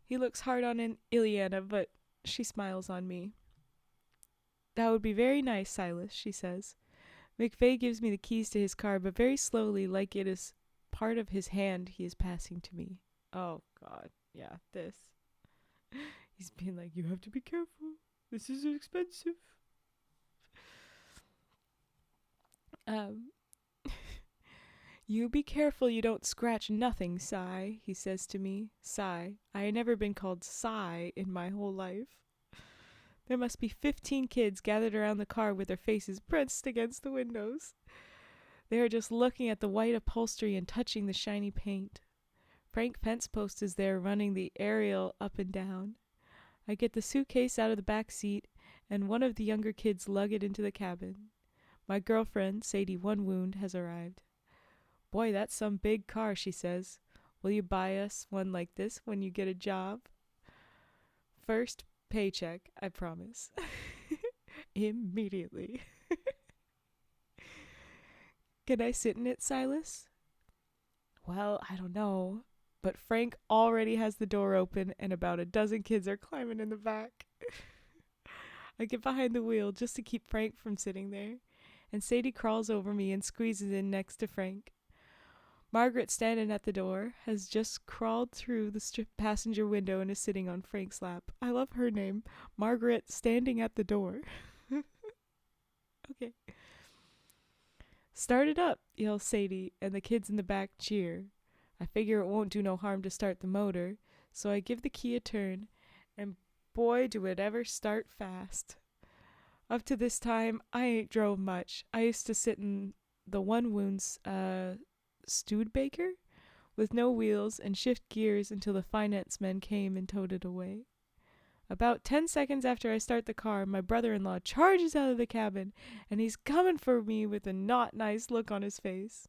He looks hard on Illanna, but she smiles on me. That would be very nice, Silas, she says. McVeigh gives me the keys to his car, but very slowly, like it is part of his hand he is passing to me. Oh, God. Yeah, this. He's being like, you have to be careful. This is expensive. You be careful you don't scratch nothing, Cy, he says to me. Cy. I had never been called Cy in my whole life. There must be 15 kids gathered around the car with their faces pressed against the windows. They are just looking at the white upholstery and touching the shiny paint. Frank Fencepost is there running the aerial up and down. I get the suitcase out of the back seat, and one of the younger kids lug it into the cabin. My girlfriend, Sadie One Wound, has arrived. Boy, that's some big car, she says. Will you buy us one like this when you get a job? First paycheck, I promise. Immediately. Can I sit in it, Silas? Well, I don't know. But Frank already has the door open and about a dozen kids are climbing in the back. I get behind the wheel just to keep Frank from sitting there, and Sadie crawls over me and squeezes in next to Frank. Margaret, standing at the door, has just crawled through the passenger window and is sitting on Frank's lap. I love her name, Margaret, standing at the door. Okay. Start it up, yells Sadie, and the kids in the back cheer. I figure it won't do no harm to start the motor, so I give the key a turn, and boy, do it ever start fast. Up to this time, I ain't drove much. I used to sit in the One Wound's, Studebaker with no wheels and shift gears until the finance men came and towed it away. About 10 seconds after I start the car, my brother-in-law charges out of the cabin, and he's coming for me with a not nice look on his face.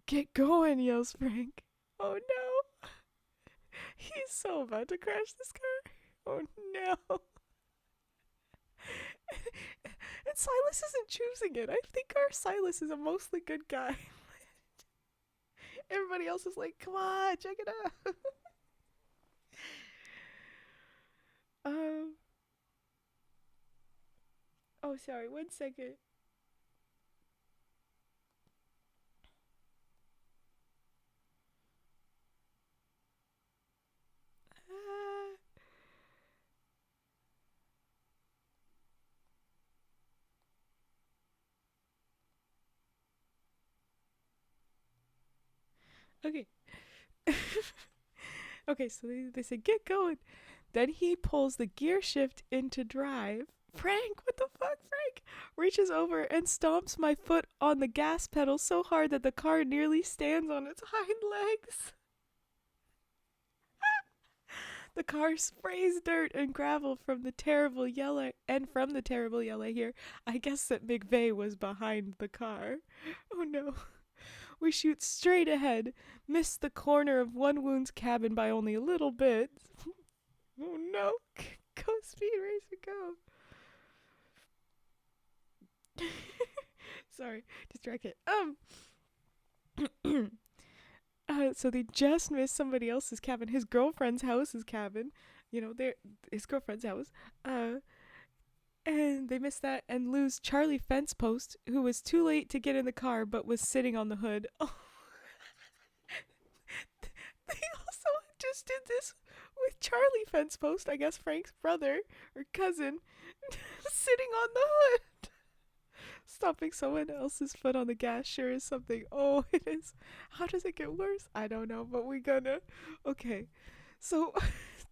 Get going, yells Frank. Oh no. He's so about to crash this car. Oh no. And Silas isn't choosing it. I think our Silas is a mostly good guy. Everybody else is like, come on, check it out. Oh, sorry, 1 second. Okay. Okay, so they say, get going. Then he pulls the gear shift into drive. Frank, what the fuck, Frank? Reaches over and stomps my foot on the gas pedal so hard that the car nearly stands on its hind legs. The car sprays dirt and gravel from the terrible yell, and from the terrible yell I hear, I guess that McVeigh was behind the car. Oh no. We shoot straight ahead, miss the corner of one wound's cabin by only a little bit. Oh no. Go Speed Racer, go. Sorry, distracted. So they just missed somebody else's cabin, his girlfriend's house's cabin. His girlfriend's house. And they missed that and lose Charlie Fence Post, who was too late to get in the car but was sitting on the hood. Oh. They also just did this with Charlie Fence Post, I guess Frank's brother or cousin, sitting on the hood. Stopping someone else's foot on the gas sure is something. Oh, it is. How does it get worse? I don't know, but we gonna. Okay. So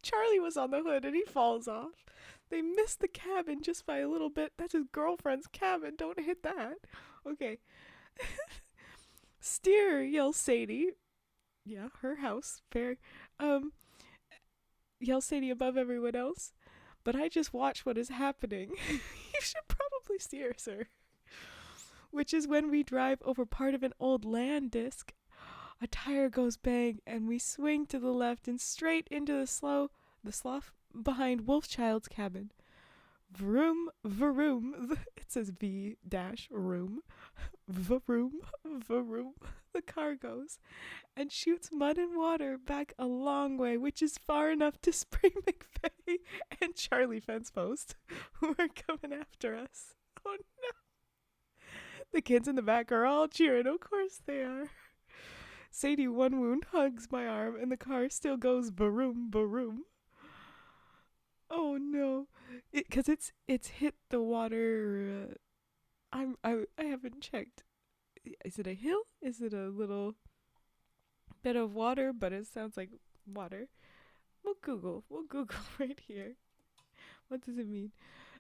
Charlie was on the hood and he falls off. They missed the cabin just by a little bit. That's his girlfriend's cabin. Don't hit that. Okay. Steer, yells Sadie. Yeah, her house. Fair. Yells Sadie above everyone else. But I just watch what is happening. You should probably steer, sir. Which is when we drive over part of an old land disc. A tire goes bang, and we swing to the left and straight into the slough behind Wolfchild's cabin. Vroom, vroom. It says V-room. Vroom, vroom. The car goes and shoots mud and water back a long way, which is far enough to spray McVeigh and Charlie Fence Post, who are coming after us. Oh no. The kids in the back are all cheering. Of course they are. Sadie, one wound, hugs my arm, and the car still goes baroom, baroom. Oh no, because it's hit the water. I haven't checked. Is it a hill? Is it a little bit of water? But it sounds like water. We'll Google right here. What does it mean?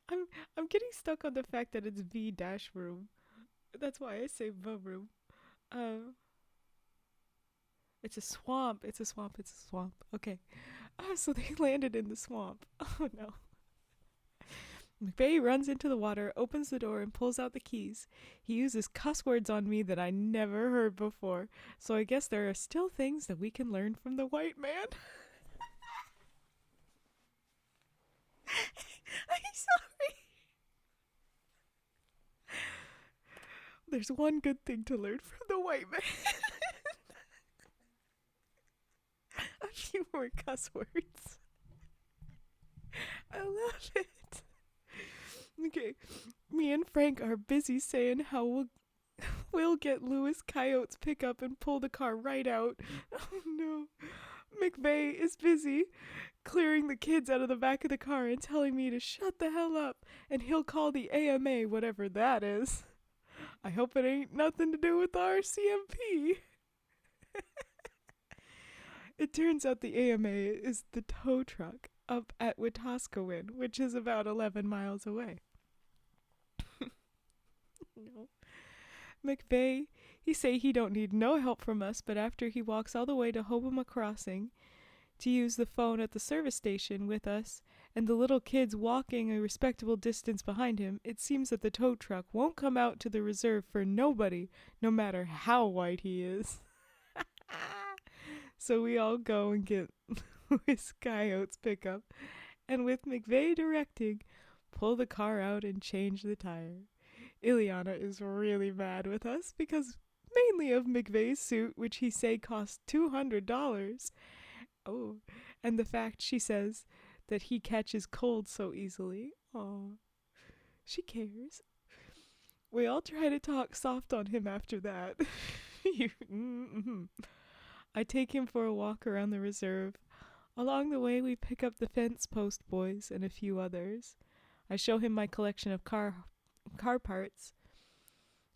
I'm getting stuck on the fact that it's V-room. That's why I say room. It's a swamp. It's a swamp. It's a swamp. Okay. So they landed in the swamp. Oh no. McVeigh runs into the water, opens the door, and pulls out the keys. He uses cuss words on me that I never heard before. So I guess there are still things that we can learn from the white man. I'm sorry. There's one good thing to learn from the white man. A few more cuss words. I love it. Okay, me and Frank are busy saying how we'll get Louis Coyote's pickup and pull the car right out. Oh no. McVeigh is busy clearing the kids out of the back of the car and telling me to shut the hell up, and he'll call the AMA, whatever that is. I hope it ain't nothing to do with the RCMP. It turns out the AMA is the tow truck up at Wetaskiwin, which is about 11 miles away. No. McVeigh, he say he don't need no help from us, but after he walks all the way to Hoboma Crossing to use the phone at the service station with us, and the little kids walking a respectable distance behind him, it seems that the tow truck won't come out to the reserve for nobody, no matter how white he is. So we all go and get Louis Coyote's pickup, and with McVeigh directing, pull the car out and change the tire. Illanna is really mad with us because mainly of McVeigh's suit, which he say cost $200. Oh, and the fact, she says, that he catches cold so easily. Aw, she cares. We all try to talk soft on him after that. I take him for a walk around the reserve. Along the way, we pick up the fence post boys and a few others. I show him my collection of car parts.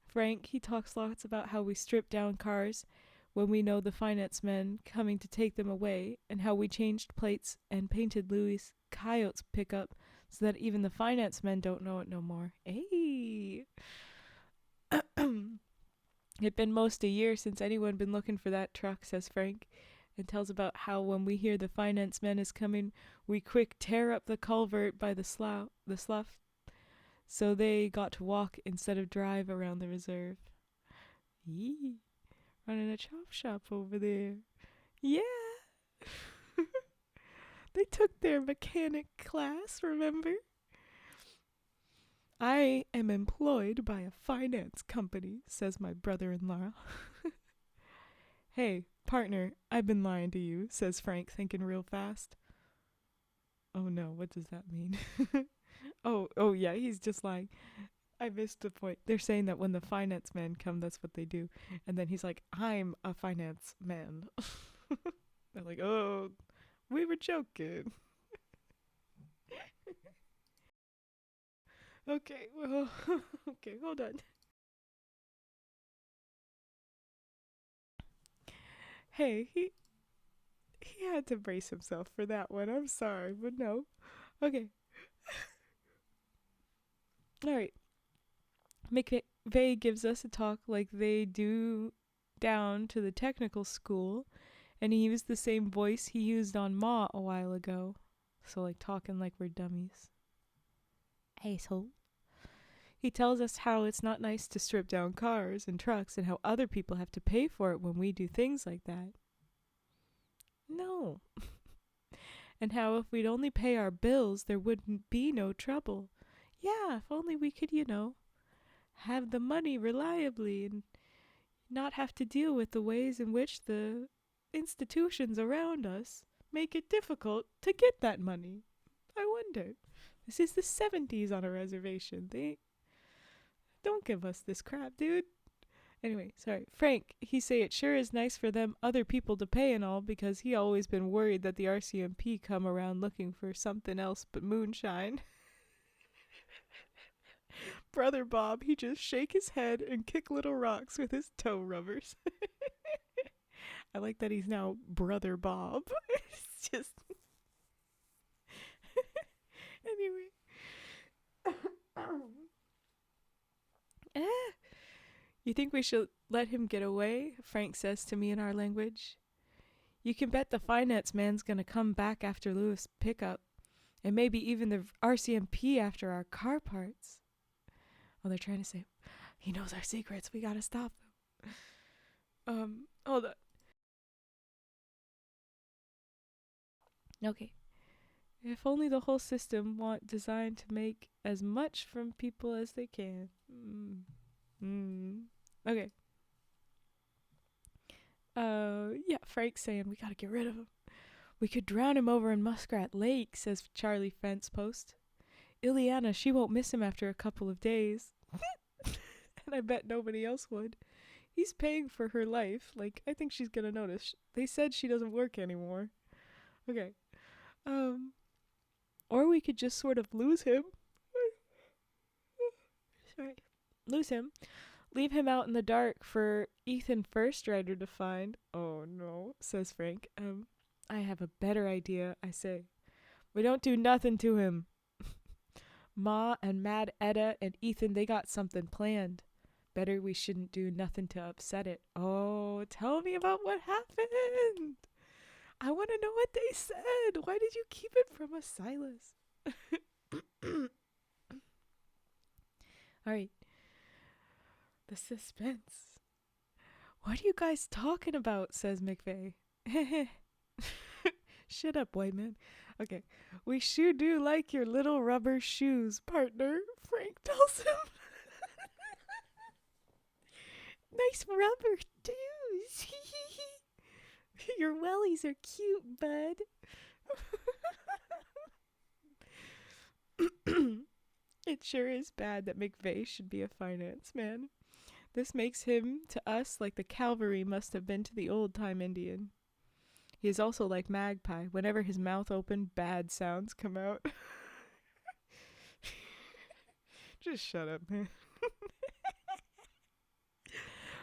Frank, he talks lots about how we strip down cars when we know the finance men coming to take them away, and how we changed plates and painted Louis Coyote's pickup so that even the finance men don't know it no more. Hey! It been most a year since anyone been looking for that truck, says Frank, and tells about how when we hear the finance man is coming, we quick tear up the culvert by the slough, so they got to walk instead of drive around the reserve. Yee, running a chop shop over there. Yeah. They took their mechanic class, remember? I am employed by a finance company, says my brother-in-law. Hey, partner, I've been lying to you, says Frank, thinking real fast. Oh no, what does that mean? Oh yeah, he's just lying. I missed the point. They're saying that when the finance men come, that's what they do. And then he's like, I'm a finance man. They're like, oh, we were joking. Okay, well, okay, hold on. Hey, he had to brace himself for that one. I'm sorry, but no. Okay. All right. McVeigh gives us a talk like they do down to the technical school, and he used the same voice he used on Ma a while ago. So, like, talking like we're dummies. Asshole. He tells us how it's not nice to strip down cars and trucks and how other people have to pay for it when we do things like that. No. And how if we'd only pay our bills, there wouldn't be no trouble. Yeah, if only we could, have the money reliably and not have to deal with the ways in which the institutions around us make it difficult to get that money. I wonder. This is the 70s on a reservation. They don't give us this crap, dude. Anyway, sorry. Frank, he say it sure is nice for them other people to pay and all because he always been worried that the RCMP come around looking for something else but moonshine. Brother Bob, he just shake his head and kick little rocks with his toe rubbers. I like that he's now Brother Bob. It's just... Anyway. You think we should let him get away? Frank says to me in our language. You can bet the finance man's gonna come back after Lewis' pickup, and maybe even the RCMP after our car parts. Oh, they're trying to say, he knows our secrets, we gotta stop him. Hold on. Okay. If only the whole system want designed to make as much from people as they can. Okay. Yeah, Frank's saying we gotta get rid of him. We could drown him over in Muskrat Lake, says Charlie Fence Post. Illanna, she won't miss him after a couple of days. And I bet nobody else would. He's paying for her life. Like, I think she's gonna notice. They said she doesn't work anymore. Okay. Or we could just sort of lose him. Sorry. Lose him. Leave him out in the dark for Ethan First Rider to find. Oh no, says Frank. I have a better idea, I say. We don't do nothing to him. Ma and Mad Etta and Ethan, they got something planned. Better we shouldn't do nothing to upset it. Oh, tell me about what happened. I want to know what they said. Why did you keep it from us, Silas? All right. The suspense. What are you guys talking about, says McVeigh. Shut up, white man. Okay. We sure do like your little rubber shoes, partner, Frank tells him. Nice rubber shoes. Your wellies are cute, bud. It sure is bad that McVeigh should be a finance man. This makes him to us like the cavalry must have been to the old-time Indian. He is also like Magpie. Whenever his mouth opened, bad sounds come out. Just shut up, man.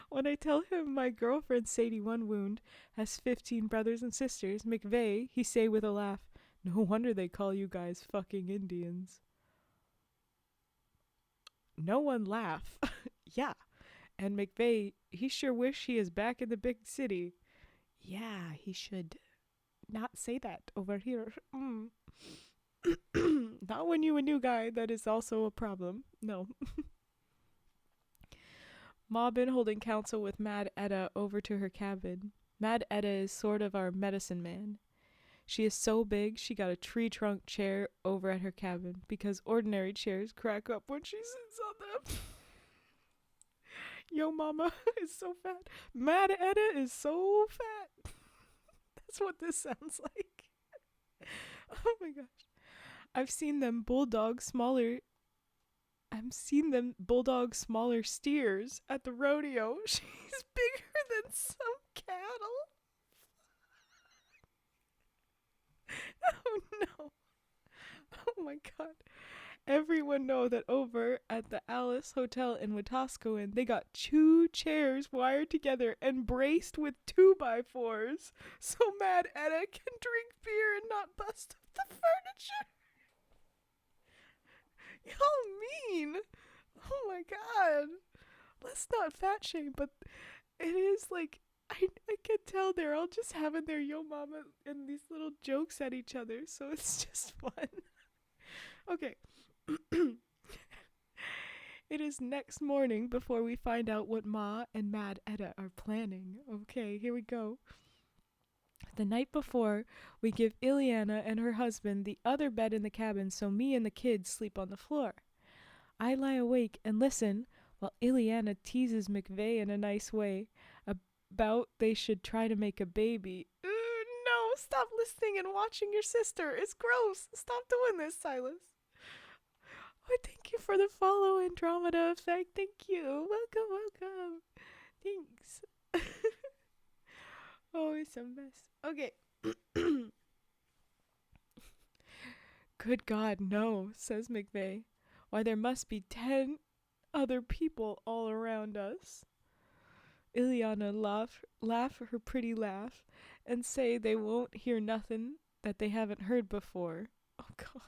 When I tell him my girlfriend Sadie One Wound has 15 brothers and sisters, McVeigh, he say with a laugh, no wonder they call you guys fucking Indians. No one laugh. Yeah. And McVeigh, he sure wish he is back in the big city. Yeah, he should not say that over here. Not when you a new guy, that is also a problem. No. Ma been holding counsel with Mad Etta over to her cabin. Mad Etta is sort of our medicine man. She is so big she got a tree trunk chair over at her cabin because ordinary chairs crack up when she sits on them. Yo mama is so fat. Mad Etta is so fat. That's what this sounds like. Oh my gosh. I've seen them bulldog smaller steers at the rodeo. She's bigger than some cattle. Oh no. Oh my god. Everyone know that over at the Alice Hotel in Wetaskiwin, they got 2 chairs wired together and braced with 2x4s, so Mad Etta can drink beer and not bust up the furniture. Y'all mean? Oh my god. Let's not fat shame, but it is like I can tell they're all just having their yo mama and these little jokes at each other, so it's just fun. Okay. It is next morning before we find out what Ma and Mad Etta are planning. Okay, here we go. The night before, we give Illanna and her husband the other bed in the cabin so me and the kids sleep on the floor. I lie awake and listen while Illanna teases McVeigh in a nice way about they should try to make a baby. No, stop listening and watching your sister. It's gross. Stop doing this, Silas. Oh, thank you for the follow, Andromeda Effect. Thank you. Welcome. Thanks. Oh, it's a mess. Okay. Good God, no, says McVeigh. Why, there must be 10 other people all around us. Illanna laugh her pretty laugh and say they won't hear nothing that they haven't heard before. Oh, God.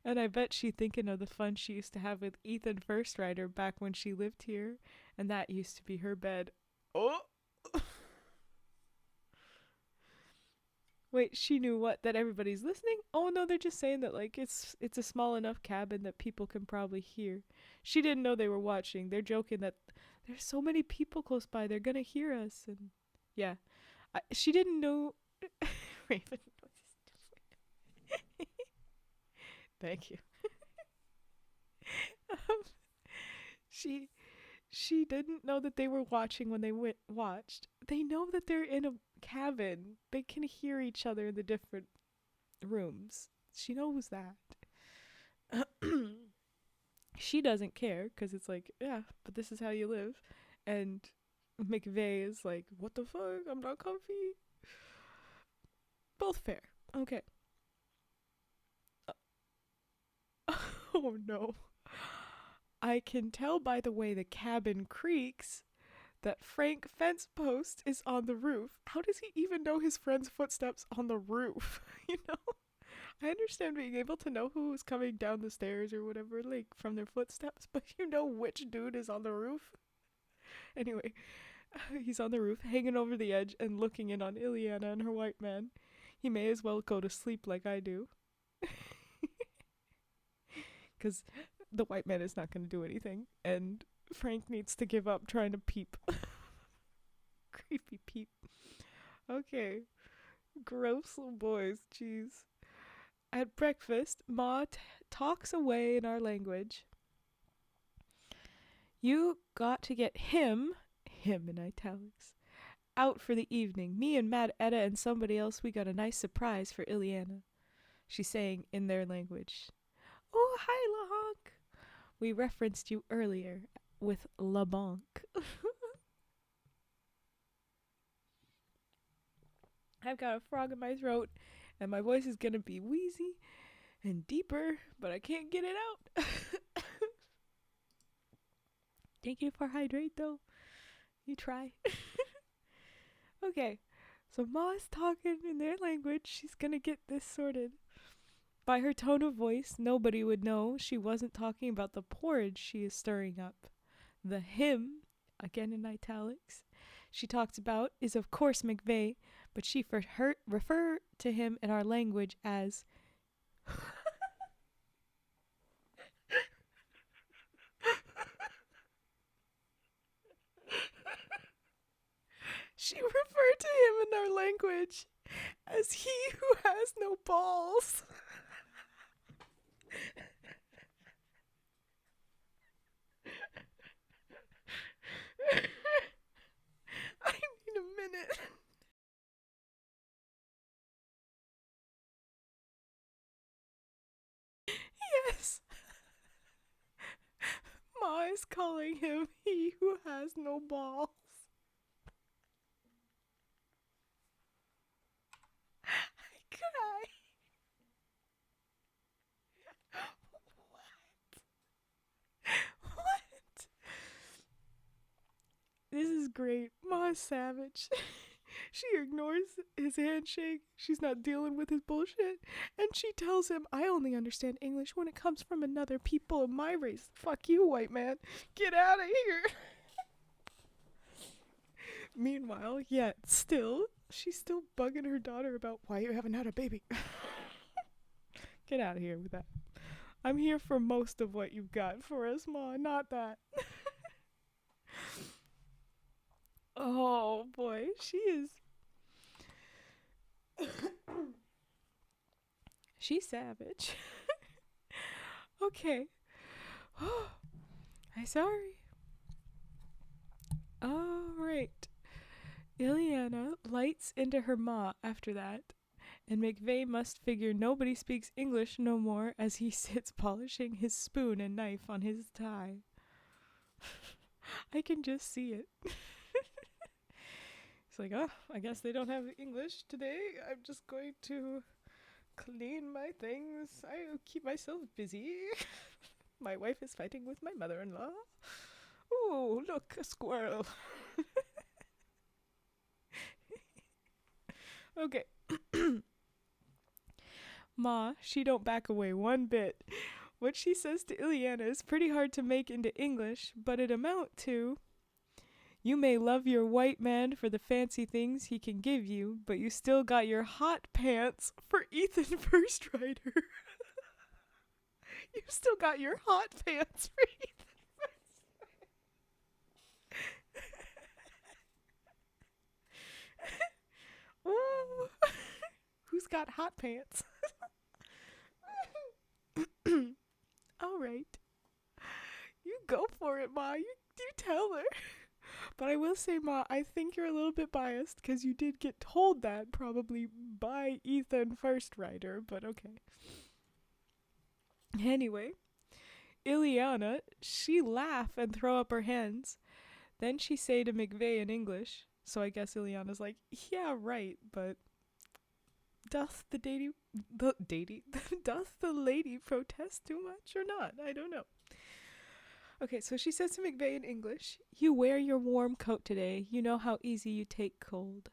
And I bet she thinking of the fun she used to have with Ethan First Rider back when she lived here, and that used to be her bed. Oh! Wait, she knew what? That everybody's listening? Oh no, they're just saying that like it's a small enough cabin that people can probably hear. She didn't know they were watching. They're joking that there's so many people close by, they're gonna hear us, and yeah, she didn't know. Raven. Thank you. um, she didn't know that they were watching when they watched. They know that they're in a cabin. They can hear each other in the different rooms. She knows that. She doesn't care because it's like, yeah, but this is how you live. And McVeigh is like, what the fuck? I'm not comfy. Both fair. Okay. Oh no. I can tell by the way the cabin creaks that Frank Fence Post is on the roof. How does he even know his friend's footsteps on the roof? You know? I understand being able to know who is coming down the stairs or whatever, like, from their footsteps, but you know which dude is on the roof? Anyway, he's on the roof, hanging over the edge and looking in on Illanna and her white man. He may as well go to sleep like I do. Because the white man is not going to do anything, and Frank needs to give up trying to peep. Creepy peep. Okay. Gross little boys, jeez. At breakfast, Ma talks away in our language. You got to get him in italics, out for the evening. Me and Mad Etta and somebody else, we got a nice surprise for Illanna. She's saying in their language. Oh, hi, LaHonk. We referenced you earlier with La Banque. I've got a frog in my throat, and my voice is gonna be wheezy and deeper, but I can't get it out. Thank you for hydrate, though. You try. Okay, so Ma's talking in their language. She's gonna get this sorted. By her tone of voice, nobody would know she wasn't talking about the porridge she is stirring up. The him, again in italics, she talks about is of course McVeigh, but she for her refer to him in our language as she referred to him in our language as he who has no balls. I need a minute. Yes. Ma is calling him he who has no balls. I cry. What? This is great. Ma is savage. She ignores his handshake. She's not dealing with his bullshit. And she tells him, I only understand English when it comes from another people of my race. Fuck you, white man. Get out of here. Meanwhile, yet still, she's still bugging her daughter about why you haven't had a baby. Get out of here with that. I'm here for most of what you've got for us, Ma, not that. Oh boy, she is. She's savage. Okay. I'm sorry. Alright. Illanna lights into her ma after that, and McVeigh must figure nobody speaks English no more as he sits polishing his spoon and knife on his tie. I can just see it. It's like, oh, I guess they don't have English today. I'm just going to clean my things. I'll keep myself busy. My wife is fighting with my mother-in-law. Oh, look, a squirrel. Okay. Ma, she don't back away one bit. What she says to Illanna is pretty hard to make into English, but it amount to, you may love your white man for the fancy things he can give you, but you still got your hot pants for Ethan First Rider. You still got your hot pants for Ethan First Rider. Ooh. Who's got hot pants? All right. You go for it, Ma. You tell her. But I will say, Ma, I think you're a little bit biased because you did get told that probably by Ethan First Rider, but okay. Anyway, Illanna, she laugh and throw up her hands. Then she say to McVeigh in English, so I guess Illanna's like, yeah, right, but doth the lady protest too much or not? I don't know. Okay, so she says to McVeigh in English, you wear your warm coat today. You know how easy you take cold.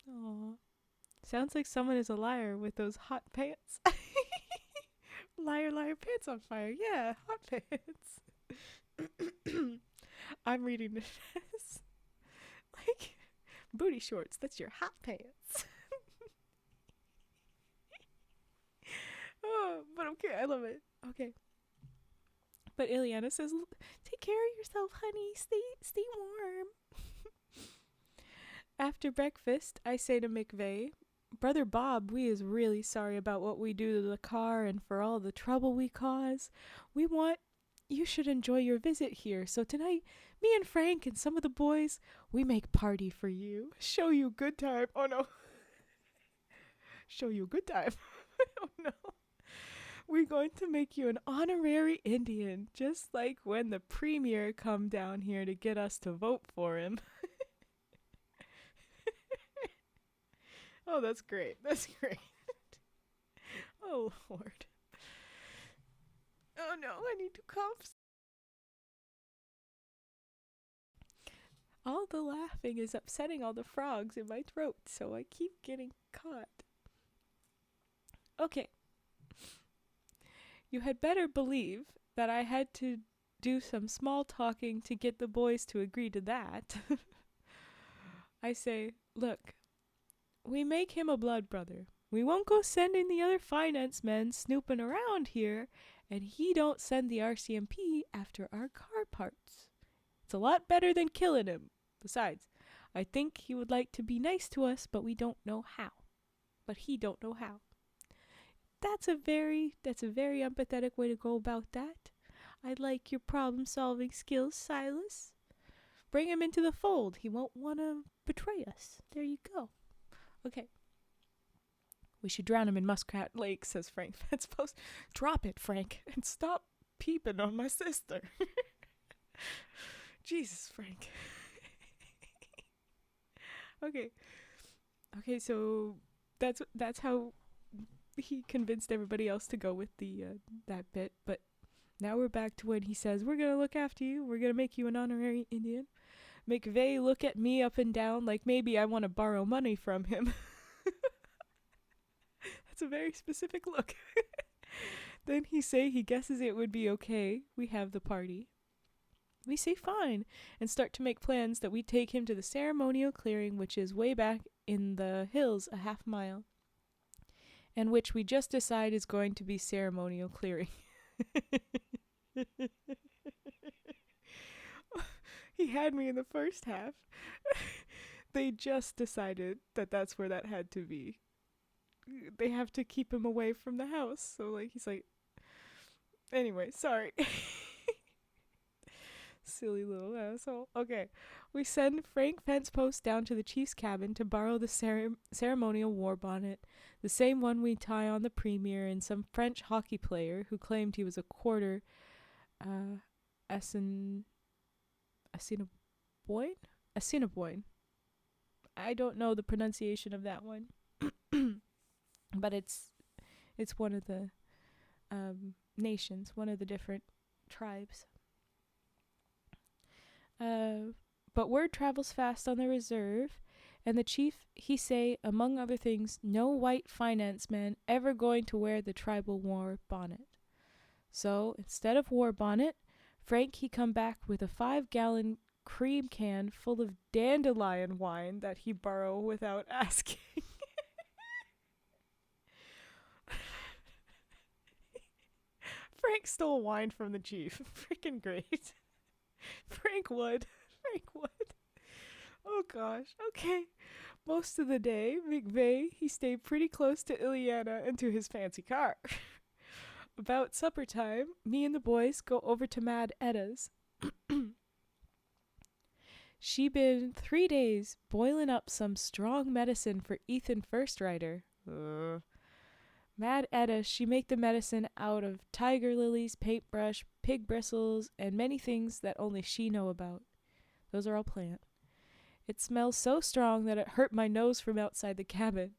Aw. Sounds like someone is a liar with those hot pants. Liar, liar, pants on fire. Yeah, hot pants. I'm reading this as, like, booty shorts. That's your hot pants. Oh, but okay, I love it. Okay. But Illanna says, take care of yourself, honey. Stay warm. After breakfast, I say to McVeigh, Brother Bob, we is really sorry about what we do to the car and for all the trouble we cause. We want you should enjoy your visit here. So tonight, me and Frank and some of the boys, we make party for you. Show you good time. Oh, no. Show you good time. Oh, no. We're going to make you an honorary Indian, just like when the premier come down here to get us to vote for him. Oh, that's great. That's great. Oh, Lord. Oh, no, I need to cough. All the laughing is upsetting all the frogs in my throat, so I keep getting caught. Okay. You had better believe that I had to do some small talking to get the boys to agree to that. I say, look, we make him a blood brother. We won't go sending the other finance men snooping around here, and he don't send the RCMP after our car parts. It's a lot better than killing him. Besides, I think he would like to be nice to us, but we don't know how. But he don't know how. That's a very empathetic way to go about that. I like your problem-solving skills, Silas. Bring him into the fold. He won't want to betray us. There you go. Okay. We should drown him in Muskrat Lake, says Frank. That's supposed. Drop it, Frank, and stop peeping on my sister. Jesus, Frank. Okay. Okay, so that's how he convinced everybody else to go with the that bit. But now we're back to when he says, "We're gonna look after you. We're gonna make you an honorary Indian." McVeigh look at me up and down like maybe I want to borrow money from him. That's a very specific look. Then he say he guesses it would be okay. We have the party. We say fine and start to make plans that we take him to the ceremonial clearing, which is way back in the hills a half mile, and which we just decide is going to be ceremonial clearing. He had me in the first half. They just decided that that's where that had to be. They have to keep him away from the house. So, like, he's like... Anyway, sorry. Silly little asshole. Okay. We send Frank Fencepost down to the chief's cabin to borrow the ceremonial war bonnet, the same one we tie on the premier and some French hockey player who claimed he was a quarter Assiniboine. I don't know the pronunciation of that one. But it's one of the nations, one of the different tribes. But word travels fast on the reserve, and the chief, he say, among other things, no white finance man ever going to wear the tribal war bonnet. So, instead of war bonnet, Frank he come back with a 5-gallon cream can full of dandelion wine that he borrow without asking. Frank stole wine from the chief. Freaking great. Frank would. Oh gosh. Okay. Most of the day, McVeigh, he stayed pretty close to Illanna and to his fancy car. About supper time, me and the boys go over to Mad Etta's. She been 3 days boiling up some strong medicine for Ethan Firstrider. Mad Etta, she make the medicine out of tiger lilies, paintbrush, pig bristles, and many things that only she know about. Those are all plant. It smells so strong that it hurt my nose from outside the cabin.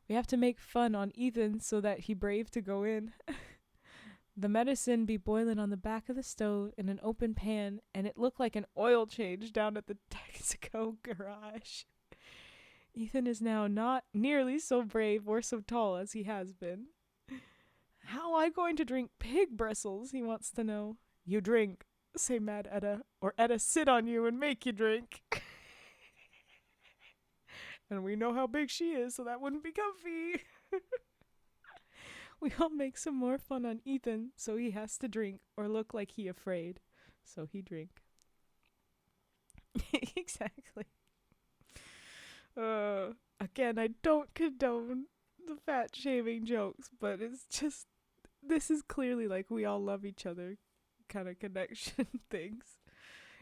We have to make fun on Ethan so that he brave to go in. The medicine be boiling on the back of the stove in an open pan, and it looked like an oil change down at the Texaco garage. Ethan is now not nearly so brave or so tall as he has been. How I going to drink pig bristles, he wants to know. You drink, say Mad Etta, or Etta sit on you and make you drink. And we know how big she is, so that wouldn't be comfy. We all make some more fun on Ethan, so he has to drink or look like he afraid. So he drink. Exactly. Again, I don't condone the fat shaming jokes, but it's just, this is clearly like we all love each other kind of connection things.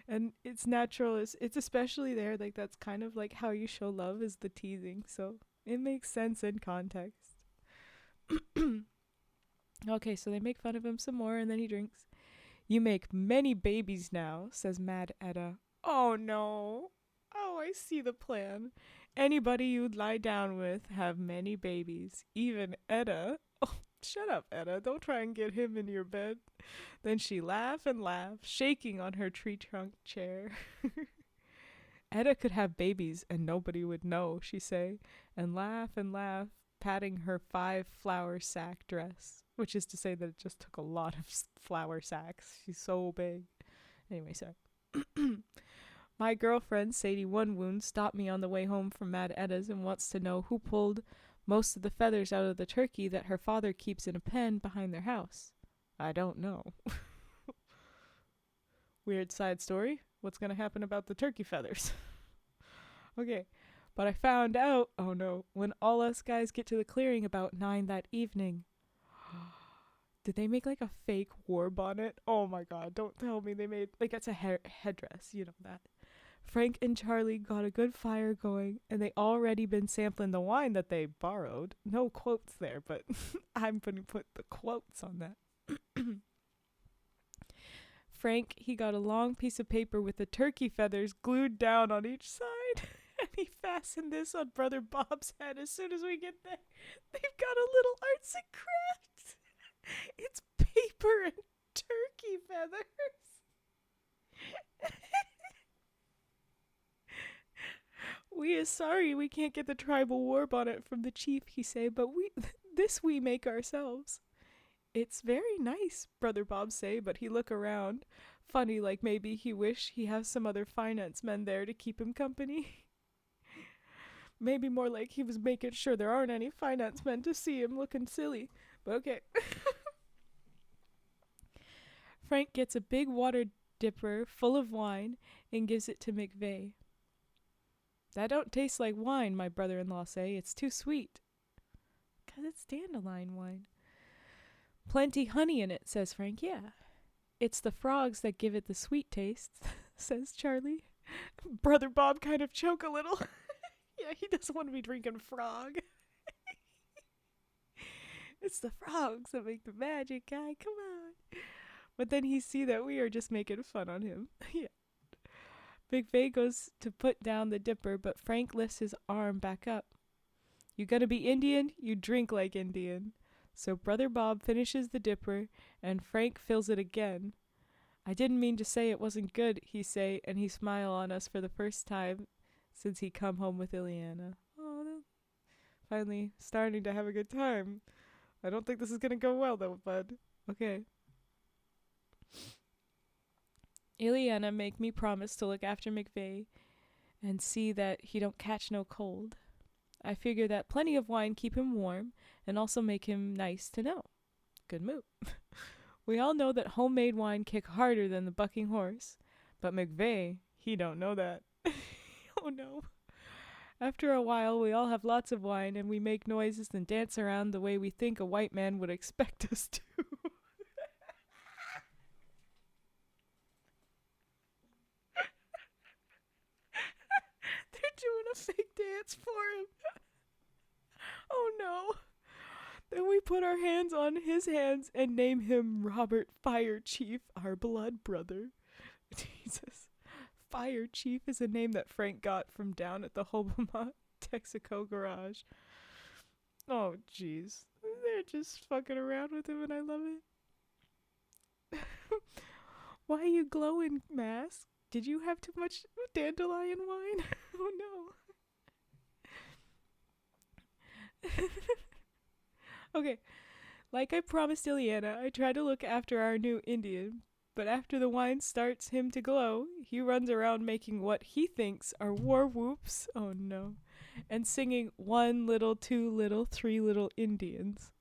And it's natural, it's especially there, like that's kind of like how you show love is the teasing, so it makes sense in context. Okay, so they make fun of him some more and then he drinks. You make many babies now, says Mad Etta. Oh no. Oh, I see the plan. Anybody you'd lie down with have many babies. Even Etta. Oh, shut up, Etta. Don't try and get him in your bed. Then she laugh and laugh, shaking on her tree trunk chair. Etta could have babies and nobody would know, she say, and laugh, patting her 5-flower sack dress, which is to say that it just took a lot of flower sacks. She's so big. Anyway, sorry. My girlfriend, Sadie One Wound, stopped me on the way home from Mad Etta's and wants to know who pulled most of the feathers out of the turkey that her father keeps in a pen behind their house. I don't know. Weird side story. What's going to happen about the turkey feathers? Okay. But I found out, oh no, when all us guys get to the clearing about 9 that evening. Did they make like a fake war bonnet? Oh my god, don't tell me they made, like, it's a headdress, you know that. Frank and Charlie got a good fire going, and they already been sampling the wine that they borrowed. No quotes there, but I'm going to put the quotes on that. Frank, he got a long piece of paper with the turkey feathers glued down on each side. And he fastened this on Brother Bob's head as soon as we get there. They've got a little arts and crafts. It's paper and turkey feathers. We is sorry we can't get the tribal war bonnet from the chief, he say, but we make ourselves. It's very nice, Brother Bob say, but he look around. Funny, like maybe he wish he have some other finance men there to keep him company. Maybe more like he was making sure there aren't any finance men to see him looking silly. But okay. Frank gets a big water dipper full of wine and gives it to McVeigh. That don't taste like wine, my brother-in-law say. It's too sweet. 'Cause it's dandelion wine. Plenty honey in it, says Frank. Yeah. It's the frogs that give it the sweet taste, says Charlie. Brother Bob kind of choke a little. Yeah, he doesn't want to be drinking frog. It's the frogs that make the magic, guy. Come on. But then he see that we are just making fun on him. Yeah. McVeigh goes to put down the dipper, but Frank lifts his arm back up. You gonna be Indian? You drink like Indian. So Brother Bob finishes the dipper, and Frank fills it again. I didn't mean to say it wasn't good, he say, and he smile on us for the first time since he come home with Illanna. Oh, finally starting to have a good time. I don't think this is gonna go well though, bud. Okay. Illanna make me promise to look after McVeigh and see that he don't catch no cold. I figure that plenty of wine keep him warm and also make him nice to know. Good move. We all know that homemade wine kick harder than the bucking horse, but McVeigh, he don't know that. Oh no. After a while, we all have lots of wine and we make noises and dance around the way we think a white man would expect us to. They're doing a fake dance for him. Oh no. Then we put our hands on his hands and name him Robert Fire Chief, our blood brother. Jesus. Fire Chief is a name that Frank got from down at the Hobomont, Texaco garage. Oh, jeez. They're just fucking around with him and I love it. Why are you glowing, Mask? Did you have too much dandelion wine? Oh no. Okay, like I promised Illanna, I try to look after our new Indian, but after the wine starts him to glow, he runs around making what he thinks are war whoops, oh no, and singing 1 little, 2 little, 3 little Indians,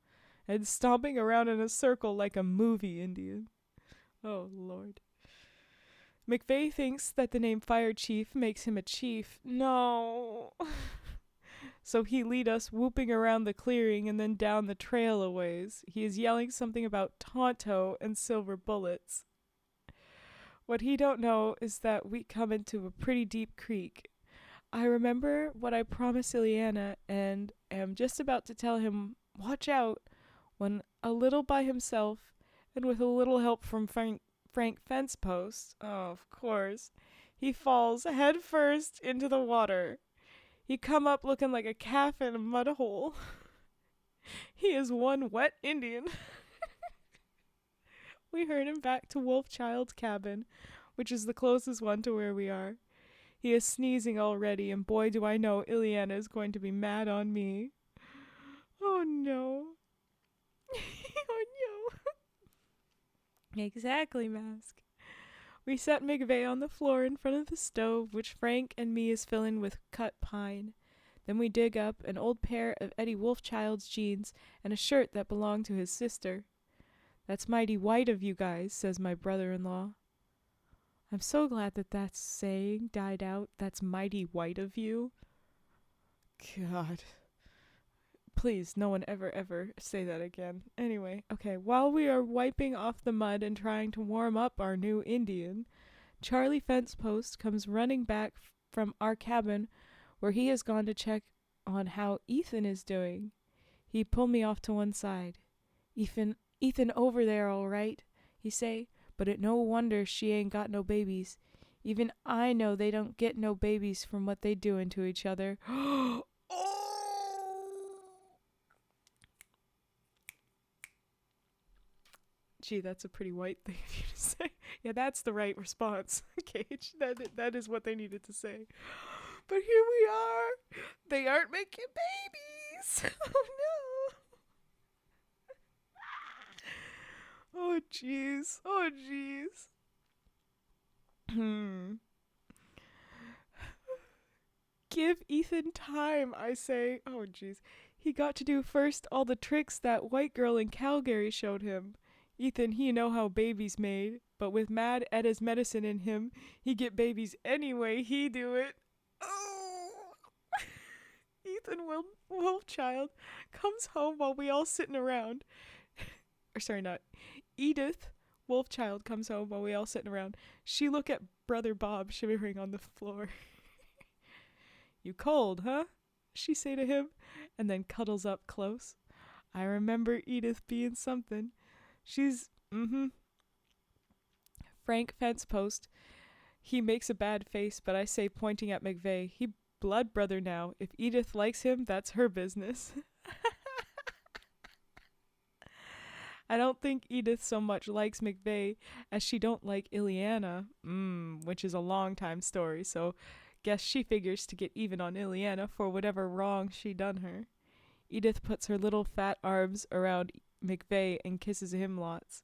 and stomping around in a circle like a movie Indian. Oh Lord. McVeigh thinks that the name Fire Chief makes him a chief. No. So he lead us whooping around the clearing and then down the trail a ways. He is yelling something about Tonto and silver bullets. What he don't know is that we come into a pretty deep creek. I remember what I promised Illanna and am just about to tell him, watch out, when a little by himself and with a little help from Frank fence post, oh, of course, he falls head first into the water. He come up looking like a calf in a mud hole. He is one wet Indian. We herd him back to Wolfchild's cabin, which is the closest one to where we are. He is sneezing already, and boy do I know Illanna is going to be mad on me. Oh no. Oh no. Exactly, Mask. We set McVeigh on the floor in front of the stove, which Frank and me is filling with cut pine. Then we dig up an old pair of Eddie Wolfchild's jeans and a shirt that belonged to his sister. "That's mighty white of you guys," says my brother-in-law. I'm so glad that saying died out. That's mighty white of you. God. Please, no one ever say that again. Anyway, okay, while we are wiping off the mud and trying to warm up our new Indian, Charlie Fencepost comes running back from our cabin where he has gone to check on how Ethan is doing. He pulled me off to one side. Ethan over there all right, he say, but it no wonder she ain't got no babies. Even I know they don't get no babies from what they doin' to each other. Gee, that's a pretty white thing of you to say. Yeah, that's the right response, Cage. That is what they needed to say. But here we are. They aren't making babies. Oh no. Oh jeez. Oh jeez. Give Ethan time, I say. Oh jeez. He got to do first all the tricks that white girl in Calgary showed him. Ethan, he know how babies made, but with Mad Etta's medicine in him, he get babies anyway he do it. Oh! Ethan Wolfchild comes home while we all sitting around. Or sorry, not. Edith Wolfchild comes home while we all sitting around. She look at Brother Bob shivering on the floor. "You cold, huh?" she say to him, and then cuddles up close. I remember Edith being something. She's, Frank Fencepost. He makes a bad face, but I say, pointing at McVeigh, he blood brother now. If Edith likes him, that's her business. I don't think Edith so much likes McVeigh as she don't like Illanna, which is a long time story, so guess she figures to get even on Illanna for whatever wrong she done her. Edith puts her little fat arms around McVeigh and kisses him lots.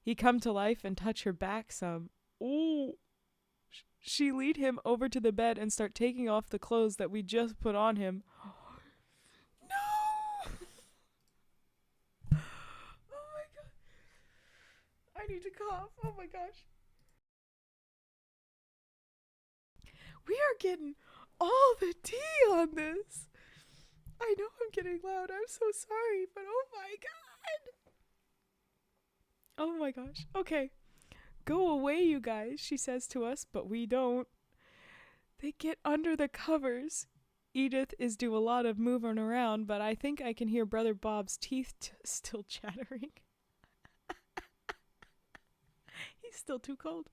He come to life and touch her back some. Ooh! She lead him over to the bed and start taking off the clothes that we just put on him. No! Oh my god. I need to cough. Oh my gosh. We are getting all the tea on this. I know I'm getting loud. I'm so sorry, but oh my god. Oh my gosh. Okay. Go away, you guys, she says to us, but we don't. They get under the covers. Edith is do a lot of moving around, but I think I can hear Brother Bob's teeth still chattering. He's still too cold.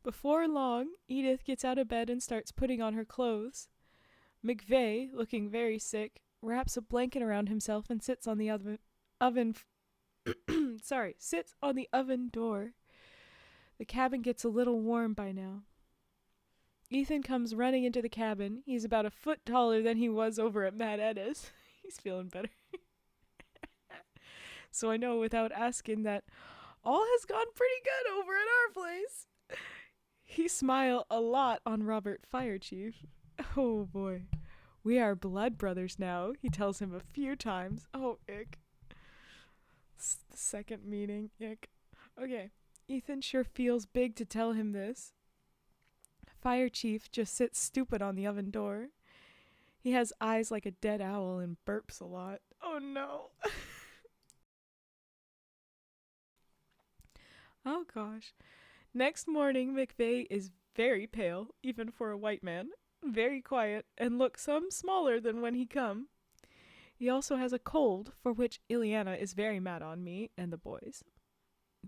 Before long, Edith gets out of bed and starts putting on her clothes. McVeigh, looking very sick, wraps a blanket around himself and sits on the sits on the oven door. The cabin gets a little warm by now. Ethan comes running into the cabin. He's about a foot taller than he was over at Mad Etta's. He's feeling better. So I know without asking that all has gone pretty good over at our place. He smile a lot on Robert Fire Chief. Oh boy. We are blood brothers now, he tells him a few times. Oh, ick. The second meaning, ick. Okay. Ethan sure feels big to tell him this. Fire Chief just sits stupid on the oven door. He has eyes like a dead owl and burps a lot. Oh no. Oh gosh. Next morning, McVeigh is very pale, even for a white man, very quiet, and looks some smaller than when he come. He also has a cold, for which Illanna is very mad on me and the boys.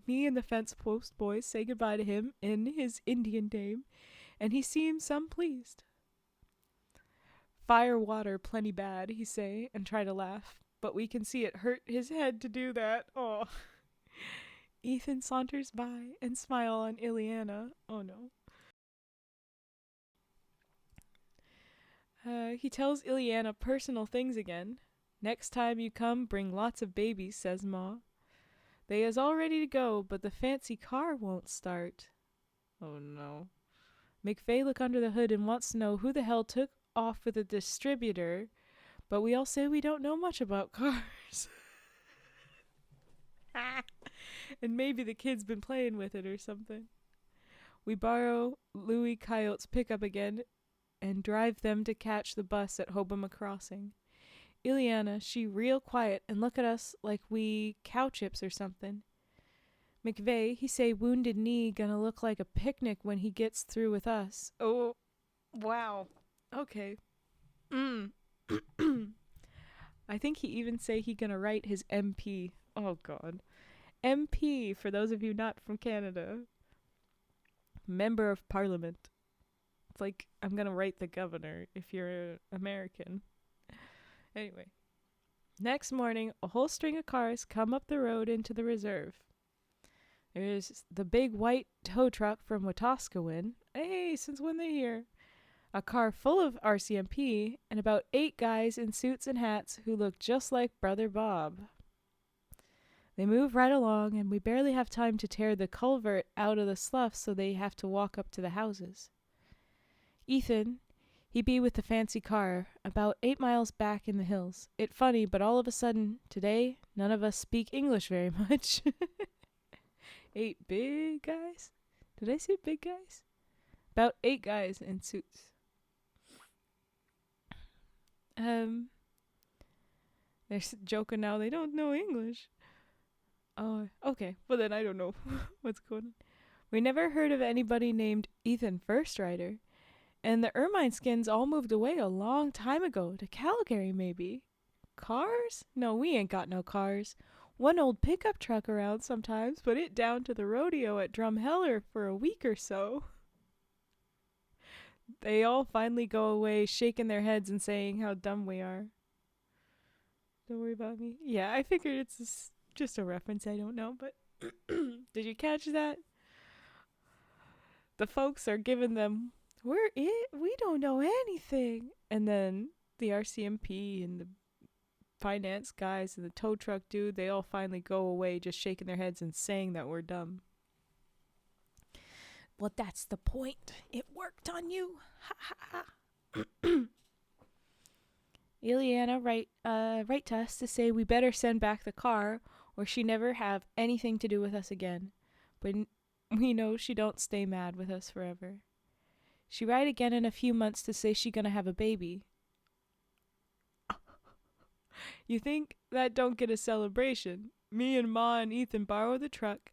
Me and the fence post boys say goodbye to him in his Indian name, and he seems some pleased. Fire water plenty bad, he say, and try to laugh, but we can see it hurt his head to do that. Oh. Ethan saunters by and smile on Illanna. Oh no. He tells Illanna personal things again. Next time you come, bring lots of babies, says Ma. They is all ready to go, but the fancy car won't start. Oh no. McVeigh look under the hood and wants to know who the hell took off with the distributor, but we all say we don't know much about cars. And maybe the kid's been playing with it or something. We borrow Louis Coyote's pickup again and drive them to catch the bus at Hobama Crossing. Illanna, she real quiet and look at us like we cow chips or something. McVeigh, he say wounded knee gonna look like a picnic when he gets through with us. Oh, wow. Okay. I think he even say he gonna write his MP. Oh, God. MP, for those of you not from Canada. Member of Parliament. It's like, I'm gonna write the governor if you're American. Anyway. Next morning, a whole string of cars come up the road into the reserve. There's the big white tow truck from Wetaskiwin. Hey, since when they here? A car full of RCMP and about 8 guys in suits and hats who look just like Brother Bob. They move right along, and we barely have time to tear the culvert out of the slough, so they have to walk up to the houses. Ethan, he be with the fancy car, about 8 miles back in the hills. It funny, but all of a sudden, today, none of us speak English very much. 8 big guys? Did I say big guys? About 8 guys in suits. They're joking now. They don't know English. Oh, okay. Well, then I don't know what's going on. We never heard of anybody named Ethan Firstrider. And the ermine skins all moved away a long time ago. To Calgary, maybe. Cars? No, we ain't got no cars. One old pickup truck around sometimes, but it down to the rodeo at Drumheller for a week or so. They all finally go away, shaking their heads and saying how dumb we are. Don't worry about me. Yeah, I figured it's just a reference. I don't know, but did you catch that? The folks are giving them, we don't know anything. And then the RCMP and the finance guys and the tow truck dude, they all finally go away just shaking their heads and saying that we're dumb. Well, that's the point. It worked on you. Ha ha ha. Illanna write to us to say we better send back the car or she never have anything to do with us again. But we know she don't stay mad with us forever. She write again in a few months to say she gonna have a baby. You think that don't get a celebration? Me and Ma and Ethan borrow the truck,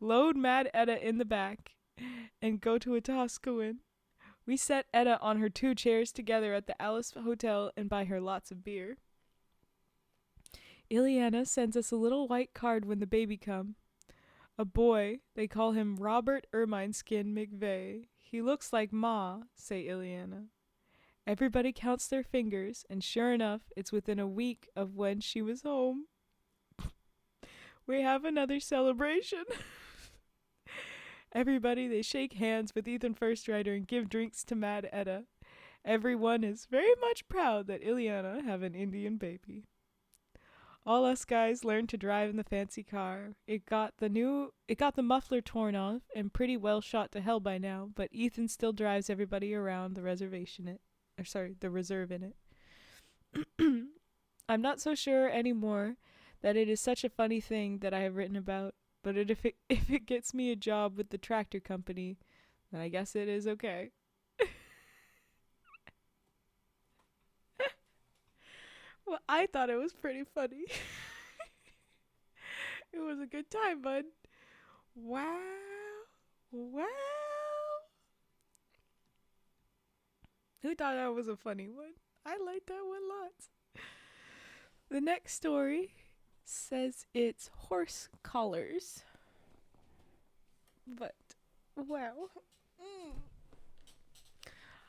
load Mad Etta in the back, and go to Wetaskiwin. We set Etta on her 2 chairs together at the Alice Hotel and buy her lots of beer. Illanna sends us a little white card when the baby come. A boy, they call him Robert Emineskin McVeigh. He looks like Ma, say Illanna. Everybody counts their fingers, and sure enough, it's within a week of when she was home. We have another celebration. Everybody, they shake hands with Ethan Firstrider and give drinks to Mad Etta. Everyone is very much proud that Illanna have an Indian baby. All us guys learned to drive in the fancy car. It got the muffler torn off and pretty well shot to hell by now, but Ethan still drives everybody around the the reserve in it. I'm not so sure anymore that it is such a funny thing that I have written about, but if it gets me a job with the tractor company, then I guess it is okay. Well, I thought it was pretty funny. It was a good time, bud. Wow. Wow. Who thought that was a funny one? I like that one lots. The next story says it's horse collars. But, wow.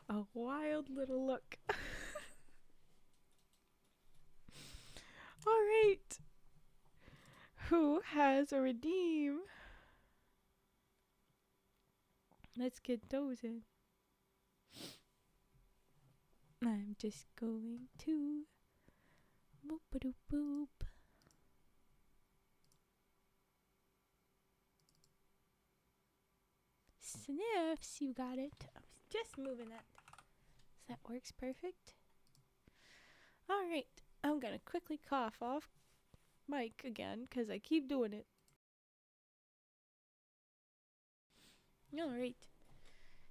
A wild little look. All right. Who has a redeem? Let's get those in. I'm just going to boop-a-doop-boop. Sniffs, you got it. I was just moving that. So that works perfect. Alright, I'm gonna quickly cough off mic again, because I keep doing it. Alright,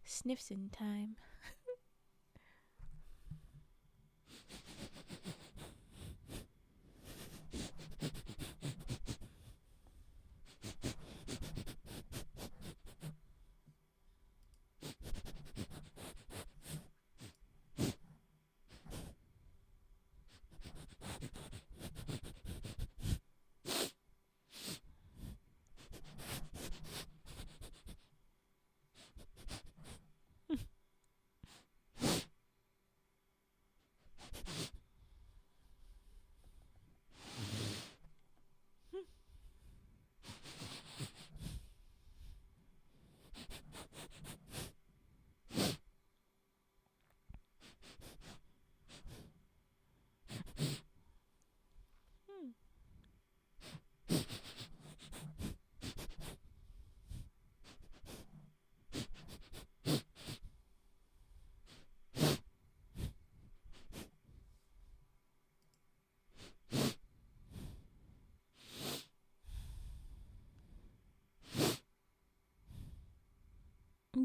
sniffs in time.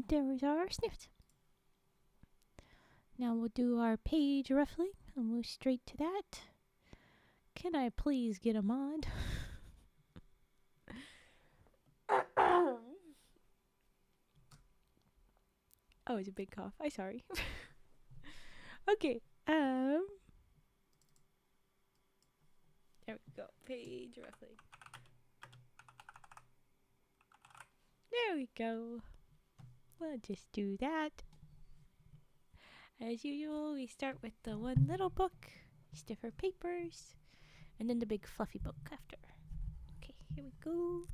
There was our sniffs. Now we'll do our page ruffling and move straight to that. Can I please get a mod? Oh, it's a big cough. I'm sorry. Okay. There we go. Page ruffling. There we go. We'll just do that. As usual, we start with the one little book, stiffer papers, and then the big fluffy book after. Okay, here we go.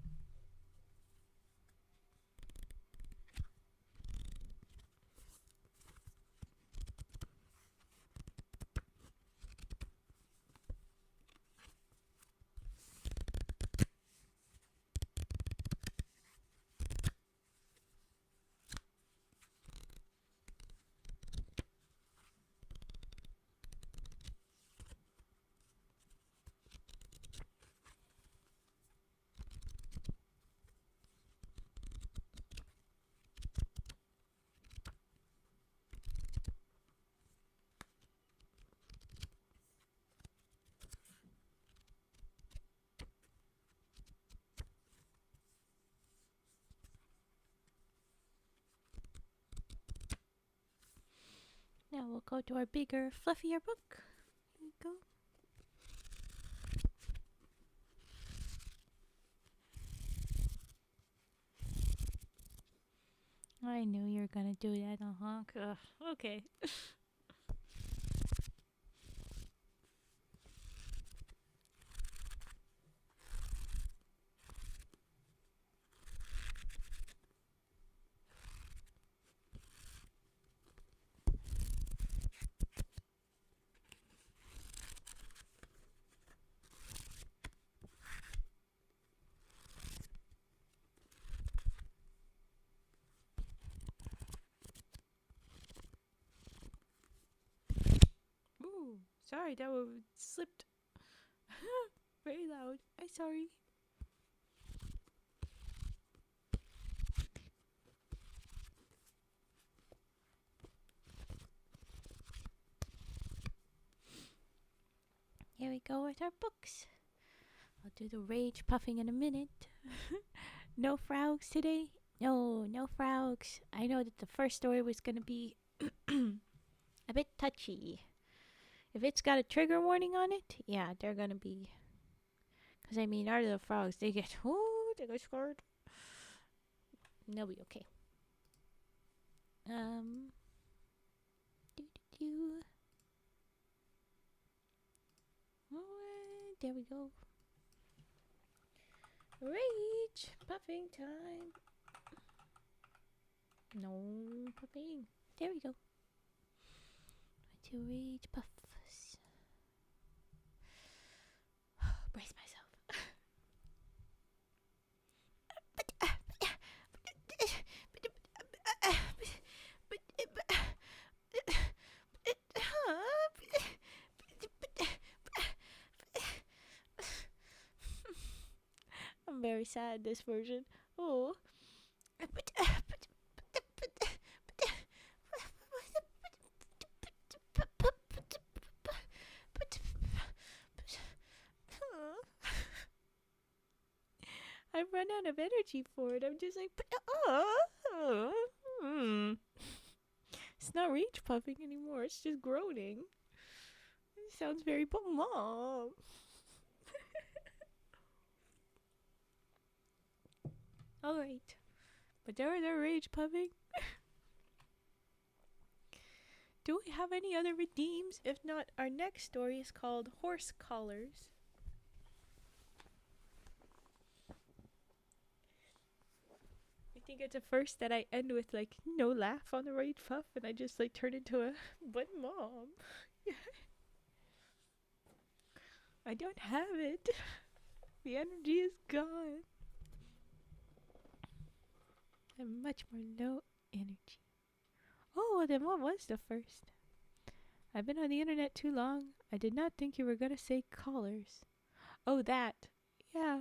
Now we'll go to our bigger, fluffier book. Here we go. I knew you were gonna do that, okay. Ooh, sorry, that one slipped. Very loud. I'm sorry. Here we go with our books. I'll do the rage puffing in a minute. No frogs today? No frogs. I know that the first story was going to be a bit touchy. If it's got a trigger warning on it, yeah, they're going to be. Because, I mean, are the frogs, they get scared. And they'll be okay. Alright, there we go. Rage puffing time. No puffing. There we go. To rage puffs. Brace myself. very sad, this version. Oh. I've run out of energy for it. I'm just like, it's not rage puffing anymore. It's just groaning. It sounds very mom. All right, but they're rage puffing. Do we have any other redeems? If not, our next story is called Horse Collars. I think it's a first that I end with like no laugh on the rage puff, and I just like turn into a but mom. I don't have it. The energy is gone. I'm much more low energy. Oh, then what was the first? I've been on the internet too long. I did not think you were gonna say collars. Oh, that. Yeah.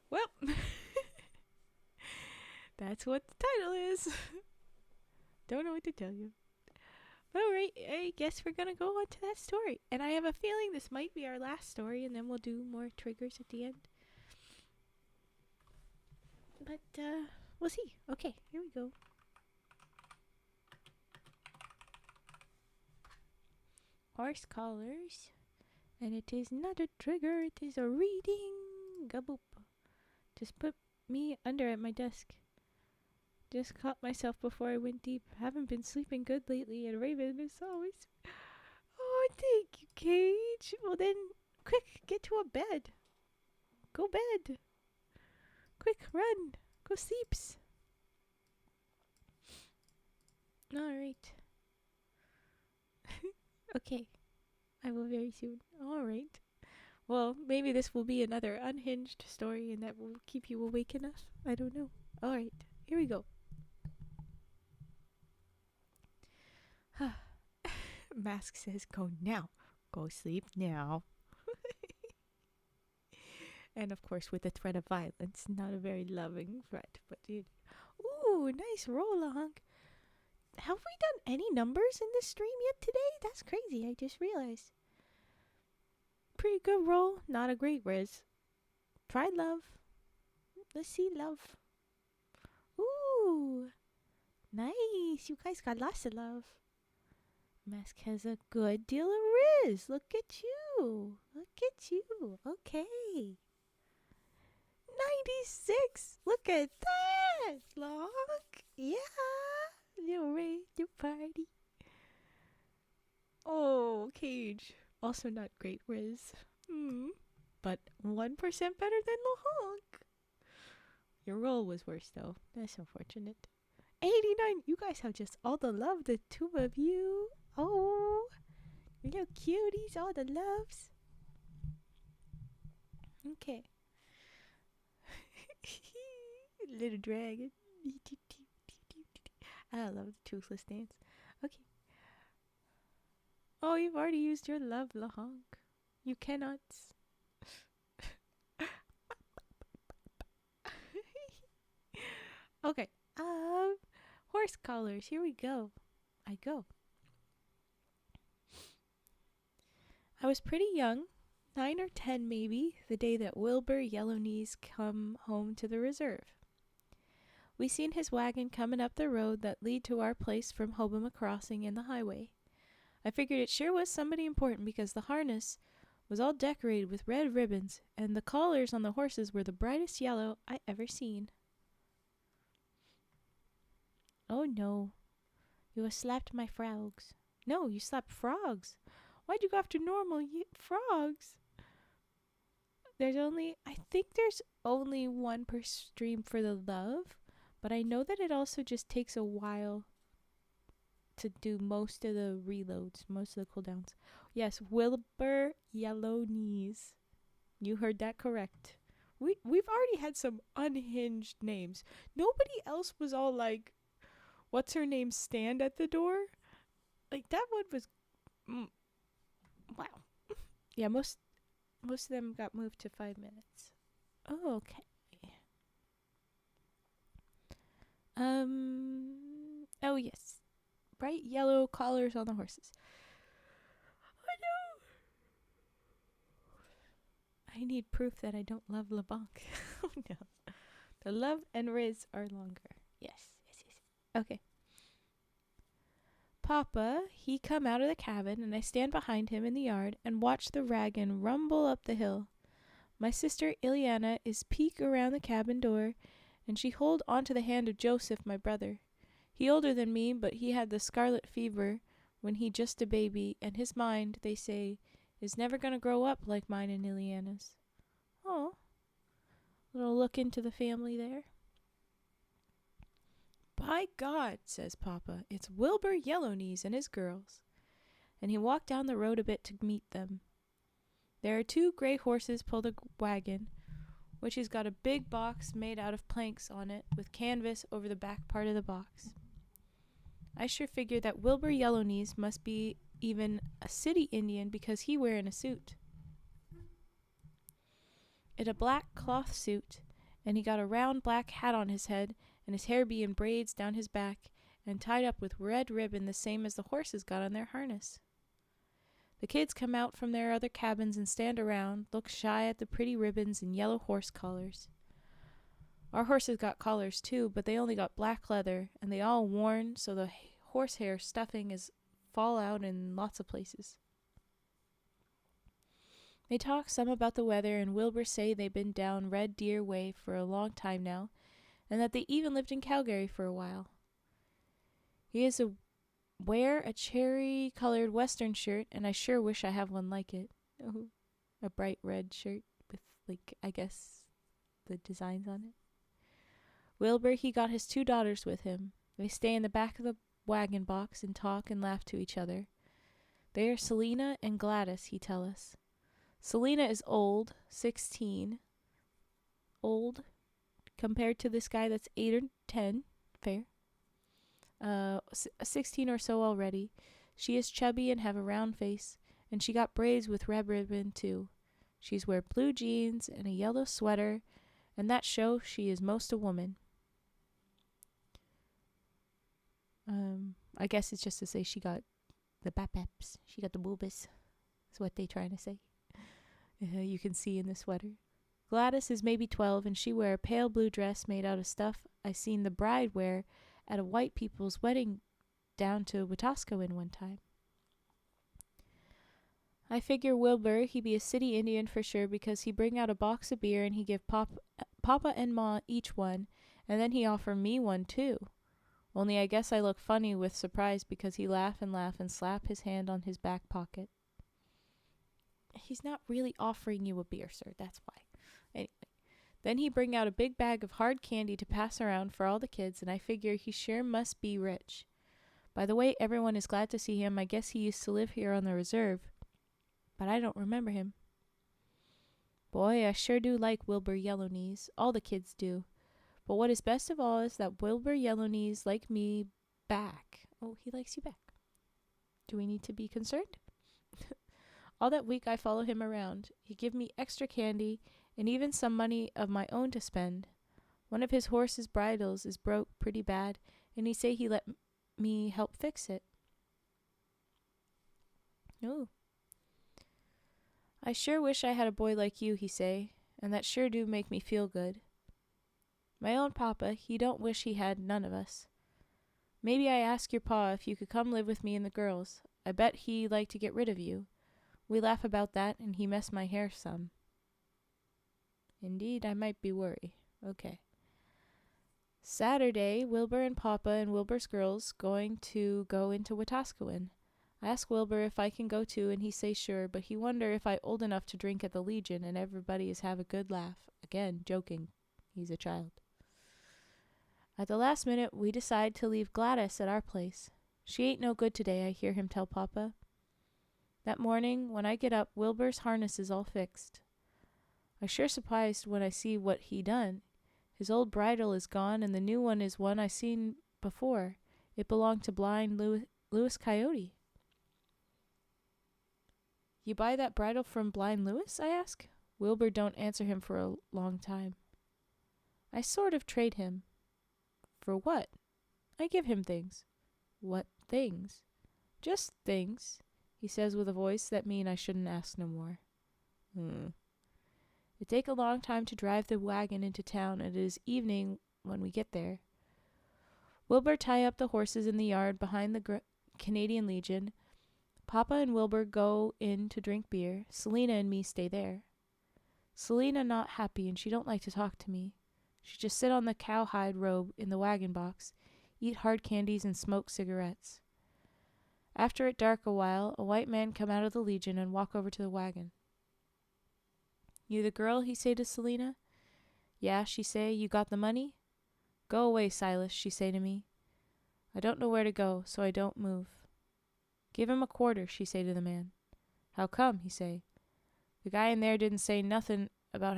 Well, that's what the title is. Don't know what to tell you. But alright, I guess we're gonna go on to that story. And I have a feeling this might be our last story, and then we'll do more triggers at the end. But, we'll see. Okay, here we go. Horse collars. And it is not a trigger, it is a reading. Gaboop. Just put me under at my desk. Just caught myself before I went deep. Haven't been sleeping good lately, and Raven is always... Oh, thank you, Cage. Well then, quick, get to a bed. Go bed. Quick, run. Go sleeps. Alright. Okay. I will very soon. Alright. Well, maybe this will be another unhinged story and that will keep you awake enough. I don't know. Alright. Here we go. Mask says, go now. Go sleep now. And of course with the threat of violence. Not a very loving threat, but it... Ooh, nice roll along. Have we done any numbers in this stream yet today? That's crazy, I just realized. Pretty good roll, not a great riz. Try love. Let's see love. Ooh, nice. You guys got lots of love. Mask has a good deal of riz. Look at you. Look at you. Okay. 96. Look at that. Long. Yeah. Little radio party. Oh, Cage. Also not great riz. But 1% better than Lahonk. Your roll was worse though. That's unfortunate. 89. You guys have just all the love, the two of you. Oh, little cuties, all the loves. Okay. Little dragon. I love the toothless dance. Okay. Oh, you've already used your love, Lahonk. You cannot. Okay. Horse collars. Here we go. I go. I was pretty young, 9 or 10 maybe, the day that Wilbur Yellowknees come home to the reserve. We seen his wagon coming up the road that lead to our place from Hobama Crossing in the highway. I figured it sure was somebody important because the harness was all decorated with red ribbons, and the collars on the horses were the brightest yellow I ever seen. Oh no, you have slapped my frogs. No, you slapped frogs. Why'd you go after normal frogs? I think there's only one per stream for the love, but I know that it also just takes a while to do most of the reloads, most of the cooldowns. Yes, Wilbur Yellowknees. You heard that correct. We've already had some unhinged names. Nobody else was all like, what's her name, stand at the door? Like, that one was... wow. Yeah, most of them got moved to 5 minutes. Oh, okay. Oh, yes. Bright yellow collars on the horses. I need proof that I don't love LeBlanc. Oh, no. The love and Riz are longer. Yes. Okay. Papa, he come out of the cabin, and I stand behind him in the yard and watch the wagon rumble up the hill. My sister Illanna is peek around the cabin door, and she hold onto the hand of Joseph, my brother. He older than me, but he had the scarlet fever when he just a baby, and his mind, they say, is never gonna grow up like mine and Illanna's. Oh, little look into the family there. By God, says Papa, it's Wilbur Yellowknees and his girls. And he walked down the road a bit to meet them. There are 2 gray horses pull the wagon, which has got a big box made out of planks on it with canvas over the back part of the box. I sure figure that Wilbur Yellowknees must be even a city Indian because he wearing a suit. It a black cloth suit, and he got a round black hat on his head, and his hair be in braids down his back, and tied up with red ribbon the same as the horses got on their harness. The kids come out from their other cabins and stand around, look shy at the pretty ribbons and yellow horse collars. Our horses got collars too, but they only got black leather, and they all worn so the horsehair stuffing is fall out in lots of places. They talk some about the weather, and Wilbur say they been down Red Deer way for a long time now, and that they even lived in Calgary for a while. He is wear a cherry-colored western shirt, and I sure wish I have one like it. Oh, a bright red shirt with, I guess, the designs on it. Wilbur, he got his 2 daughters with him. They stay in the back of the wagon box and talk and laugh to each other. They are Selena and Gladys, he tell us. Selena is old, 16. Old compared to this guy that's 8 or 10. Fair. 16 or so already. She is chubby and have a round face, and she got braids with red ribbon too. She's wear blue jeans and a yellow sweater, and that show she is most a woman. I guess it's just to say she got the baps. She got the boobas. That's what they trying to say. You can see in the sweater. Gladys is maybe 12, and she wear a pale blue dress made out of stuff I seen the bride wear at a white people's wedding down to Wetaskiwin one time. I figure Wilbur, he be a city Indian for sure because he bring out a box of beer and he give Papa and Ma each one, and then he offer me one too. Only I guess I look funny with surprise because he laugh and slap his hand on his back pocket. He's not really offering you a beer, sir, that's why. Anyway. Then he bring out a big bag of hard candy to pass around for all the kids, and I figure he sure must be rich. By the way, everyone is glad to see him. I guess he used to live here on the reserve, but I don't remember him. Boy, I sure do like Wilbur Yellowknees. All the kids do. But what is best of all is that Wilbur Yellowknees like me back. Oh, he likes you back. Do we need to be concerned? All that week I follow him around. He give me extra candy, and even some money of my own to spend. One of his horse's bridles is broke pretty bad, and he say he let me help fix it. Oh. I sure wish I had a boy like you, he say, and that sure do make me feel good. My own papa, he don't wish he had none of us. Maybe I ask your pa if you could come live with me and the girls. I bet he like to get rid of you. We laugh about that, and he mess my hair some. Indeed, I might be worried. Okay. Saturday, Wilbur and Papa and Wilbur's girls going to go into Wetaskiwin. I ask Wilbur if I can go too, and he say sure, but he wonder if I old enough to drink at the Legion, and everybody is have a good laugh. Again, joking. He's a child. At the last minute, we decide to leave Gladys at our place. She ain't no good today, I hear him tell Papa. That morning, when I get up, Wilbur's harness is all fixed. I sure surprised when I see what he done. His old bridle is gone, and the new one is one I seen before. It belonged to blind Louis Coyote. You buy that bridle from Blind Louis? I ask. Wilbur don't answer him for a long time. I sort of trade him. For what? I give him things. What things? Just things, he says with a voice that mean I shouldn't ask no more. It take a long time to drive the wagon into town, and it is evening when we get there. Wilbur tie up the horses in the yard behind the Canadian Legion. Papa and Wilbur go in to drink beer. Selina and me stay there. Selina not happy, and she don't like to talk to me. She just sit on the cowhide robe in the wagon box, eat hard candies and smoke cigarettes. After it dark a while, a white man come out of the Legion and walk over to the wagon. You the girl, he say to Selina. Yeah, she say, you got the money? Go away, Silas, she say to me. I don't know where to go, so I don't move. Give him a quarter, she say to the man. How come, he say. The guy in there didn't say nothing about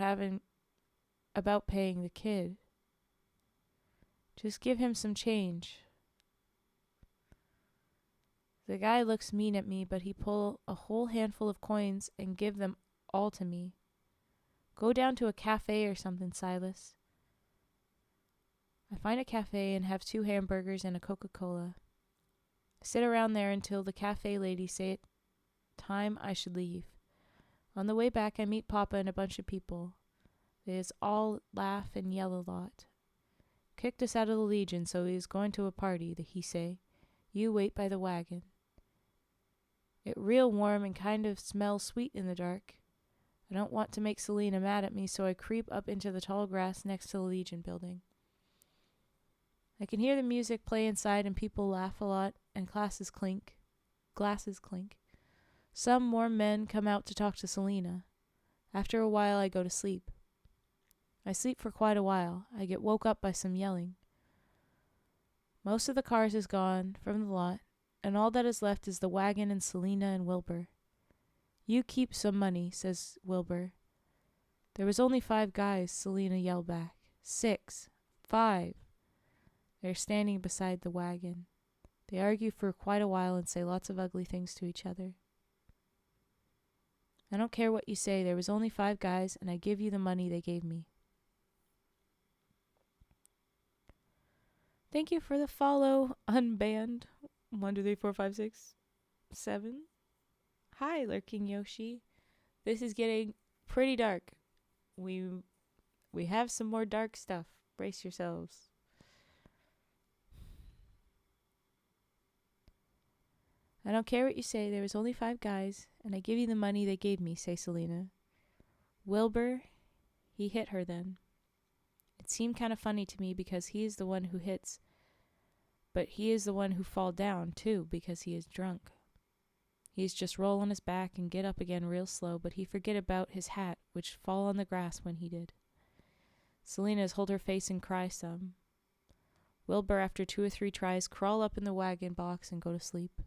paying the kid. Just give him some change. The guy looks mean at me, but he pull a whole handful of coins and give them all to me. Go down to a cafe or something, Silas. I find a cafe and have 2 hamburgers and a Coca-Cola. I sit around there until the cafe lady say it time I should leave. On the way back, I meet Papa and a bunch of people. They is all laugh and yell a lot. Kicked us out of the Legion, so he is going to a party, he say. You wait by the wagon. It real warm and kind of smells sweet in the dark. I don't want to make Selina mad at me, so I creep up into the tall grass next to the Legion building. I can hear the music play inside and people laugh a lot and glasses clink. Some more men come out to talk to Selina. After a while I go to sleep. I sleep for quite a while. I get woke up by some yelling. Most of the cars is gone from the lot, and all that is left is the wagon and Selina and Wilbur. You keep some money, says Wilbur. There was only 5 guys, Selina yelled back. 6. 5. They're standing beside the wagon. They argue for quite a while and say lots of ugly things to each other. I don't care what you say. There was only 5 guys, and I give you the money they gave me. Thank you for the follow, unbanned. 1, 2, 3, 4, 5, 6, 7. Hi, Lurking Yoshi. This is getting pretty dark. We have some more dark stuff. Brace yourselves. I don't care what you say. There was only 5 guys, and I give you the money they gave me, say Selina. Wilbur, he hit her then. It seemed kind of funny to me because he is the one who hits, but he is the one who fall down, too, because he is drunk. He's just roll on his back and get up again real slow, but he forget about his hat, which fall on the grass when he did. Selina's hold her face and cry some. Wilbur, after 2 or 3 tries, crawl up in the wagon box and go to sleep.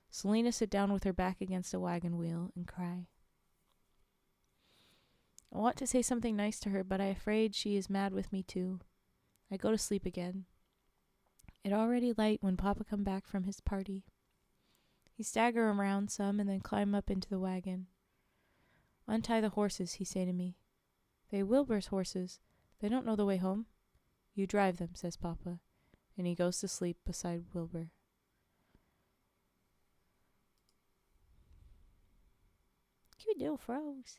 Selina sit down with her back against a wagon wheel and cry. I want to say something nice to her, but I'm afraid she is mad with me too. I go to sleep again. It already light when Papa come back from his party. He stagger around some and then climb up into the wagon. Untie the horses, he say to me. They Wilbur's horses. They don't know the way home. You drive them, says Papa, and he goes to sleep beside Wilbur. Cute little frogs.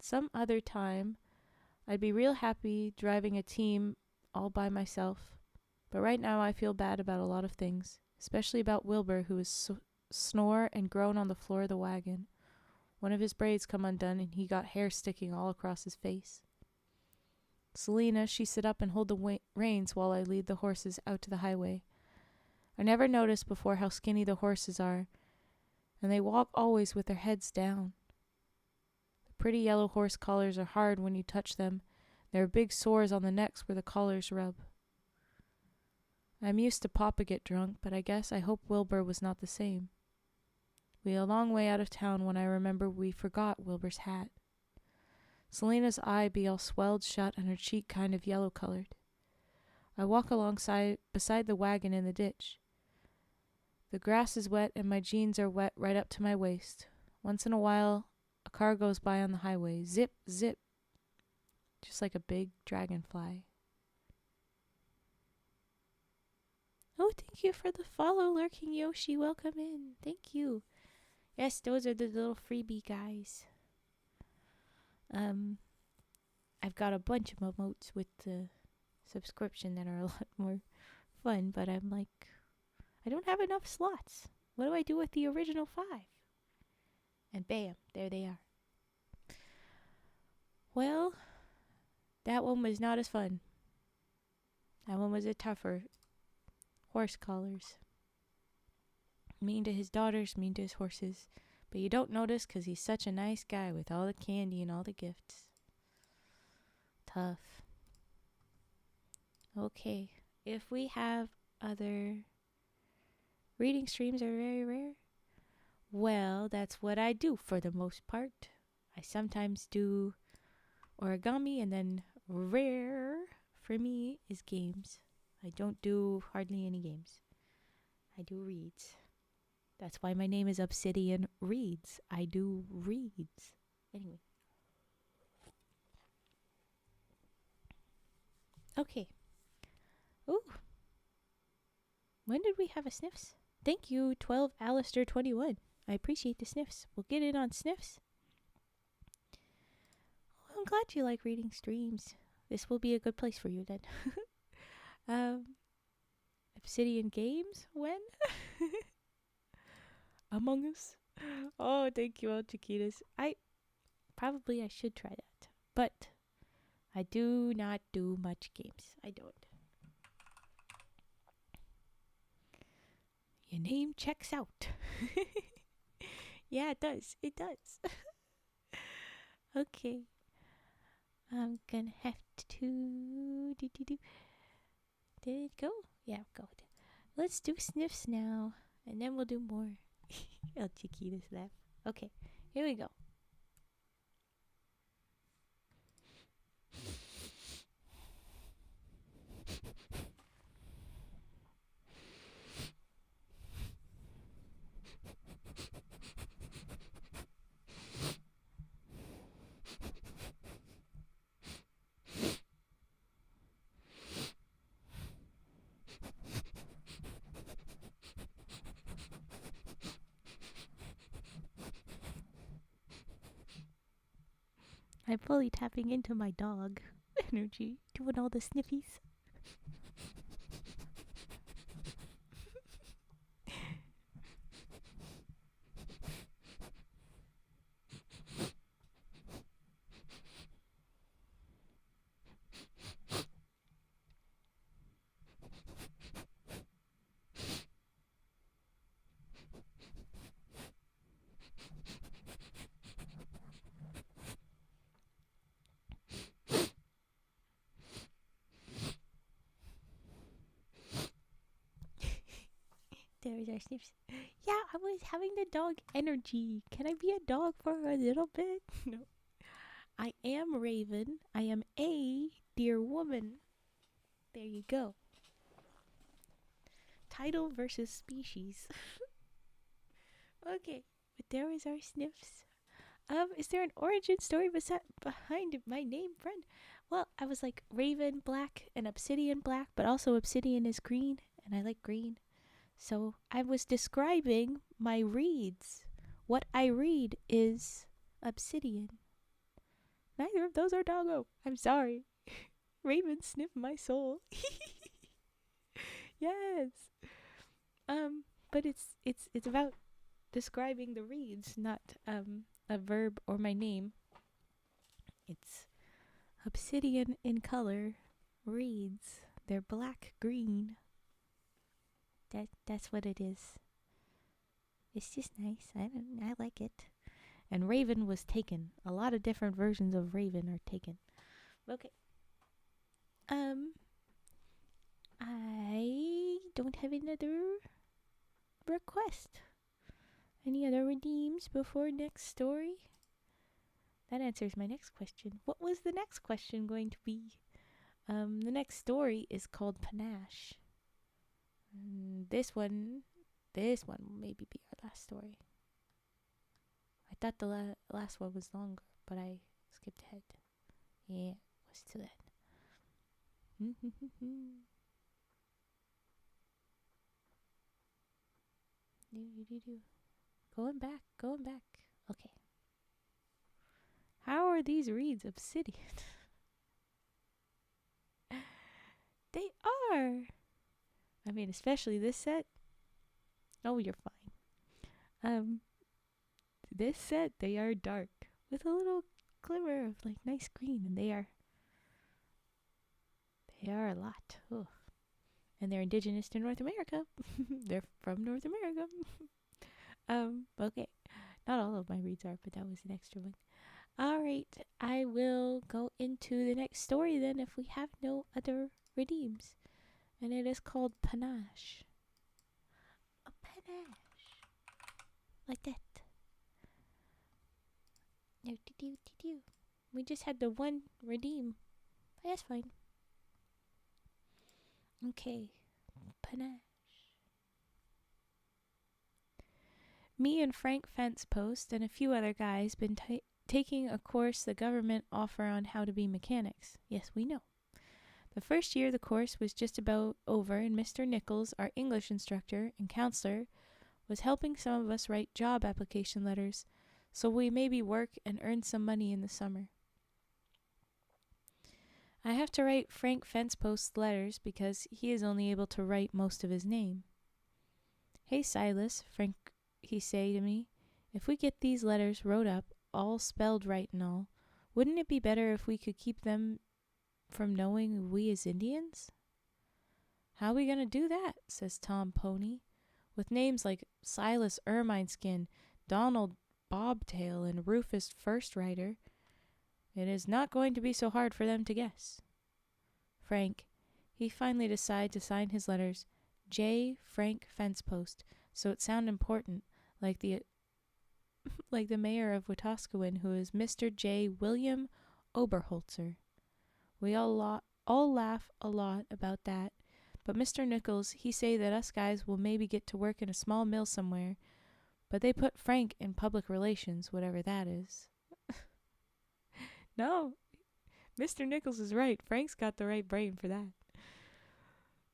Some other time, I'd be real happy driving a team all by myself. But right now I feel bad about a lot of things, especially about Wilbur, who is snore and groan on the floor of the wagon. One of his braids come undone and he got hair sticking all across his face. Selina, she sit up and hold the reins while I lead the horses out to the highway. I never noticed before how skinny the horses are, and they walk always with their heads down. The pretty yellow horse collars are hard when you touch them. There are big sores on the necks where the collars rub. I'm used to Papa get drunk, but I hope Wilbur was not the same. We a long way out of town when I remember we forgot Wilbur's hat. Selina's eye be all swelled shut and her cheek kind of yellow-colored. I walk beside the wagon in the ditch. The grass is wet and my jeans are wet right up to my waist. Once in a while, a car goes by on the highway. Zip, zip. Just like a big dragonfly. Oh, thank you for the follow, Lurking Yoshi. Welcome in. Thank you. Yes, those are the little freebie guys. I've got a bunch of emotes with the subscription that are a lot more fun, but I'm like, I don't have enough slots. What do I do with the original 5? And bam, there they are. Well, that one was not as fun. That one was a tougher. Horse collars. Mean to his daughters, mean to his horses. But you don't notice because he's such a nice guy with all the candy and all the gifts. Tough. Okay, if we have other reading streams are very rare. Well, that's what I do for the most part. I sometimes do origami, and then rare for me is games. I don't do hardly any games. I do reads. That's why my name is Obsidian Reads. I do reads. Anyway. Okay. Ooh. When did we have a sniffs? Thank you, 12 Alistair 21. I appreciate the sniffs. We'll get in on sniffs. Oh, I'm glad you like reading streams. This will be a good place for you then. Obsidian Games? When? Among Us? Oh, thank you, Chiquitas. I should try that. But I do not do much games. I don't. Your name checks out. Yeah, it does. It does. Okay. I'm gonna have to Did it go? Yeah, go. Let's do sniffs now, and then we'll do more. El Chiquita's laugh. Okay, here we go. I'm fully tapping into my dog energy, doing all the sniffies. There's our sniffs. Yeah, I was having the dog energy. Can I be a dog for a little bit? No. I am Raven. I am a dear woman. There you go. Title versus species. Okay, but there is our sniffs. Is there an origin story behind my name, friend? Well, I was like Raven black and Obsidian black, but also Obsidian is green, and I like green. So I was describing my reads. What I read is Obsidian. Neither of those are doggo. I'm sorry. Raven sniffed my soul. Yes. But it's about describing the reads, not a verb or my name. It's Obsidian in color reads. They're black green. That's what it is. It's just nice. I like it. And Raven was taken. A lot of different versions of Raven are taken. Okay. I don't have another request. Any other redeems before next story? That answers my next question. What was the next question going to be? The next story is called Panache. This one This one will maybe be our last story. I thought the last one was longer, but I skipped ahead. Yeah, it was to that. Going back. Okay. How are these reeds obsidian? They are. I mean, especially this set. Oh, you're fine. This set, they are dark with a little glimmer of like nice green, and they are a lot. Ugh. And they're indigenous to North America. They're from North America. Okay. Not all of my reads are, but that was an extra one. All right, I will go into the next story then if we have no other redeems. And it is called Panache. A panache. Like that. No, do. We just had the one redeem. But that's fine. Okay. Panache. Me and Frank Fencepost and a few other guys been taking a course the government offer on how to be mechanics. Yes, we know. The first year the course was just about over, and Mr. Nichols, our English instructor and counselor, was helping some of us write job application letters, so we maybe work and earn some money in the summer. I have to write Frank Fencepost's letters because he is only able to write most of his name. Hey Silas, Frank, he say to me, if we get these letters wrote up, all spelled right and all, wouldn't it be better if we could keep them from knowing we is Indians? How we gonna do that, says Tom Pony, with names like Silas Ermineskin, Donald Bobtail, and Rufus First Rider. It is not going to be so hard for them to guess. Frank, he finally decide to sign his letters J. Frank Fencepost, so it sound important, like the mayor of Wetaskiwin, who is Mr. J. William Oberholzer. We all laugh a lot about that, but Mr. Nichols, he say that us guys will maybe get to work in a small mill somewhere, but they put Frank in public relations, whatever that is. No, Mr. Nichols is right. Frank's got the right brain for that.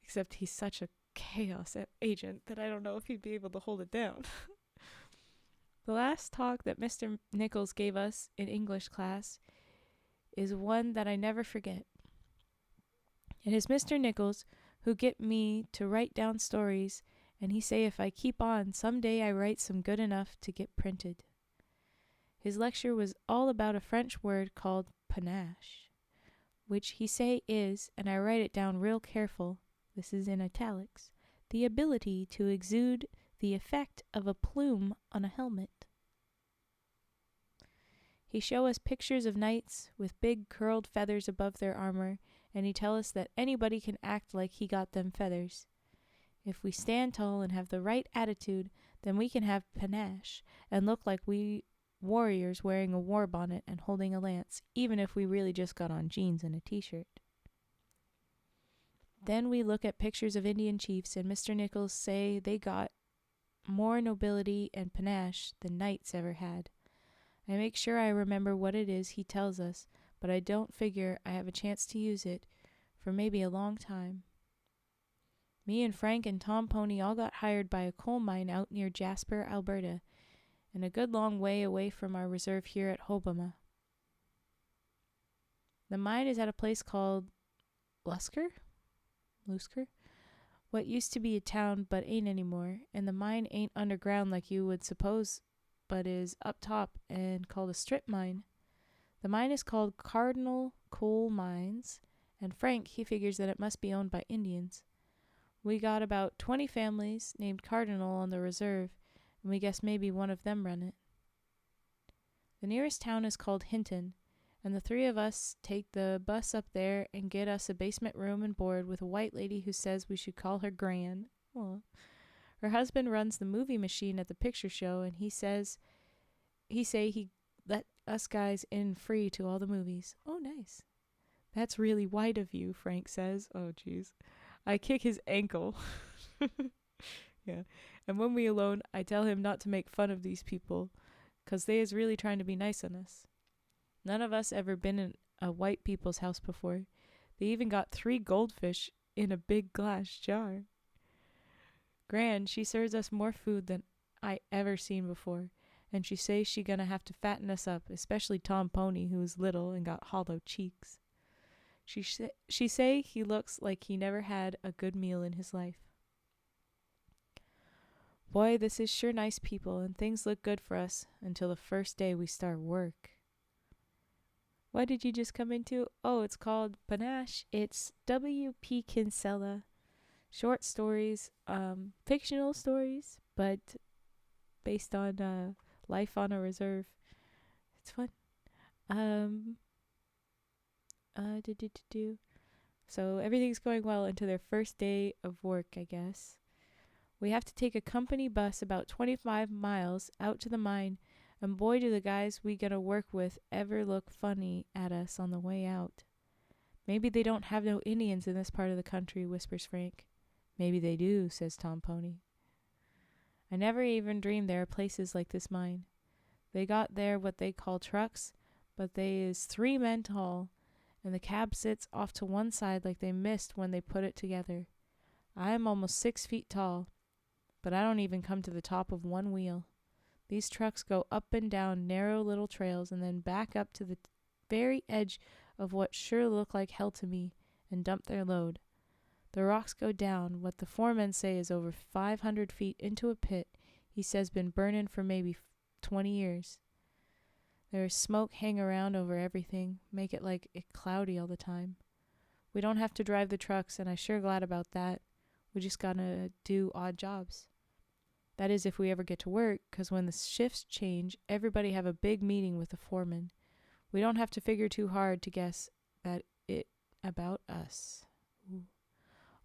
Except he's such a chaos agent that I don't know if he'd be able to hold it down. The last talk that Mr. Nichols gave us in English class is one that I never forget. It is Mr. Nichols who get me to write down stories, and he say if I keep on, someday I write some good enough to get printed. His lecture was all about a French word called panache, which he say is, and I write it down real careful, this is in italics, the ability to exude the effect of a plume on a helmet. He show us pictures of knights with big curled feathers above their armor, and he tell us that anybody can act like he got them feathers. If we stand tall and have the right attitude, then we can have panache and look like we warriors wearing a war bonnet and holding a lance, even if we really just got on jeans and a t-shirt. Then we look at pictures of Indian chiefs, and Mr. Nichols say they got more nobility and panache than knights ever had. I make sure I remember what it is he tells us, but I don't figure I have a chance to use it for maybe a long time. Me and Frank and Tom Pony all got hired by a coal mine out near Jasper, Alberta, and a good long way away from our reserve here at Hobama. The mine is at a place called Lusker, what used to be a town but ain't anymore, and the mine ain't underground like you would suppose, but is up top and called a strip mine. The mine is called Cardinal Coal Mines, and Frank, he figures that it must be owned by Indians. We got about 20 families named Cardinal on the reserve, and we guess maybe one of them run it. The nearest town is called Hinton, and the three of us take the bus up there and get us a basement room and board with a white lady who says we should call her Gran. Aww. Her husband runs the movie machine at the picture show, and he say he let us guys in free to all the movies. Oh, nice. That's really white of you, Frank says. Oh, jeez. I kick his ankle. Yeah. And when we alone, I tell him not to make fun of these people, 'cause they is really trying to be nice on us. None of us ever been in a white people's house before. They even got 3 goldfish in a big glass jar. Gran, she serves us more food than I ever seen before, and she says she gonna have to fatten us up, especially Tom Pony, who's little and got hollow cheeks. She say he looks like he never had a good meal in his life. Boy, this is sure nice people, and things look good for us until the first day we start work. What did you just come into? Oh, it's called Panache. It's W.P. Kinsella. Short stories, fictional stories, but based on life on a reserve. It's fun. So everything's going well into their first day of work, I guess. We have to take a company bus about 25 miles out to the mine, and boy do the guys we gonna work with ever look funny at us on the way out. Maybe they don't have no Indians in this part of the country, whispers Frank. Maybe they do, says Tom Pony. I never even dreamed there are places like this mine. They got there what they call trucks, but they is 3 men tall, and the cab sits off to one side like they missed when they put it together. I am almost 6 feet tall, but I don't even come to the top of one wheel. These trucks go up and down narrow little trails and then back up to the very edge of what sure look like hell to me and dump their load. The rocks go down what the foremen say is over 500 feet into a pit he says been burning for maybe 20 years. There is smoke hang around over everything, make it like it cloudy all the time. We don't have to drive the trucks, and I'm sure glad about that. We just gotta do odd jobs. That is if we ever get to work, 'cause when the shifts change, everybody have a big meeting with the foreman. We don't have to figure too hard to guess that it about us. Ooh.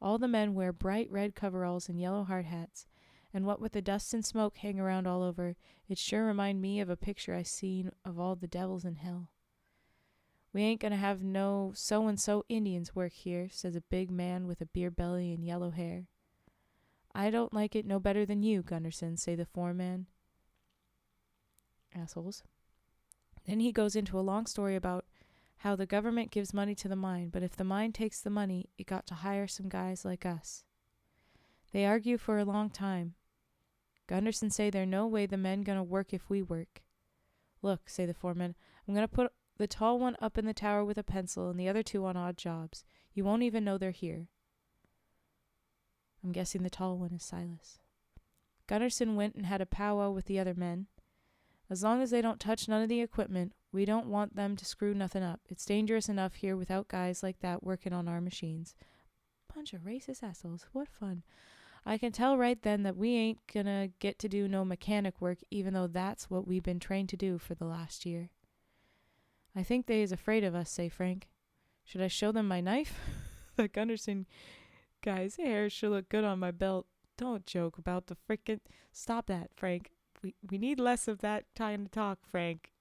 All the men wear bright red coveralls and yellow hard hats, and what with the dust and smoke hang around all over, it sure remind me of a picture I seen of all the devils in hell. We ain't gonna have no so-and-so Indians work here, says a big man with a beer belly and yellow hair. I don't like it no better than you, Gunderson, say the foreman. Assholes. Then he goes into a long story about how the government gives money to the mine, but if the mine takes the money, it got to hire some guys like us. They argue for a long time. Gunderson say there no way the men gonna work if we work. Look, say the foreman, I'm gonna put the tall one up in the tower with a pencil and the other 2 on odd jobs. You won't even know they're here. I'm guessing the tall one is Silas. Gunderson went and had a powwow with the other men. As long as they don't touch none of the equipment, we don't want them to screw nothing up. It's dangerous enough here without guys like that working on our machines. Bunch of racist assholes. What fun. I can tell right then that we ain't gonna get to do no mechanic work, even though that's what we've been trained to do for the last year. I think they is afraid of us, say Frank. Should I show them my knife? The Gunderson guy's hair should look good on my belt. Don't joke about the frickin'... Stop that, Frank. We need less of that kind of talk, Frank.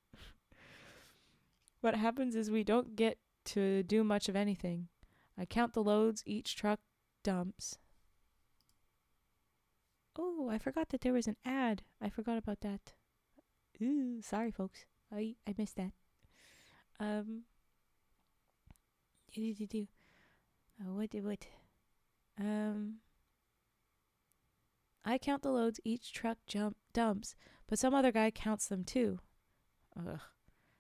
What happens is we don't get to do much of anything. I count the loads each truck dumps. Oh, I forgot that there was an ad. I forgot about that. Ooh, sorry, folks. I missed that. I count the loads each truck dumps, but some other guy counts them too. Ugh.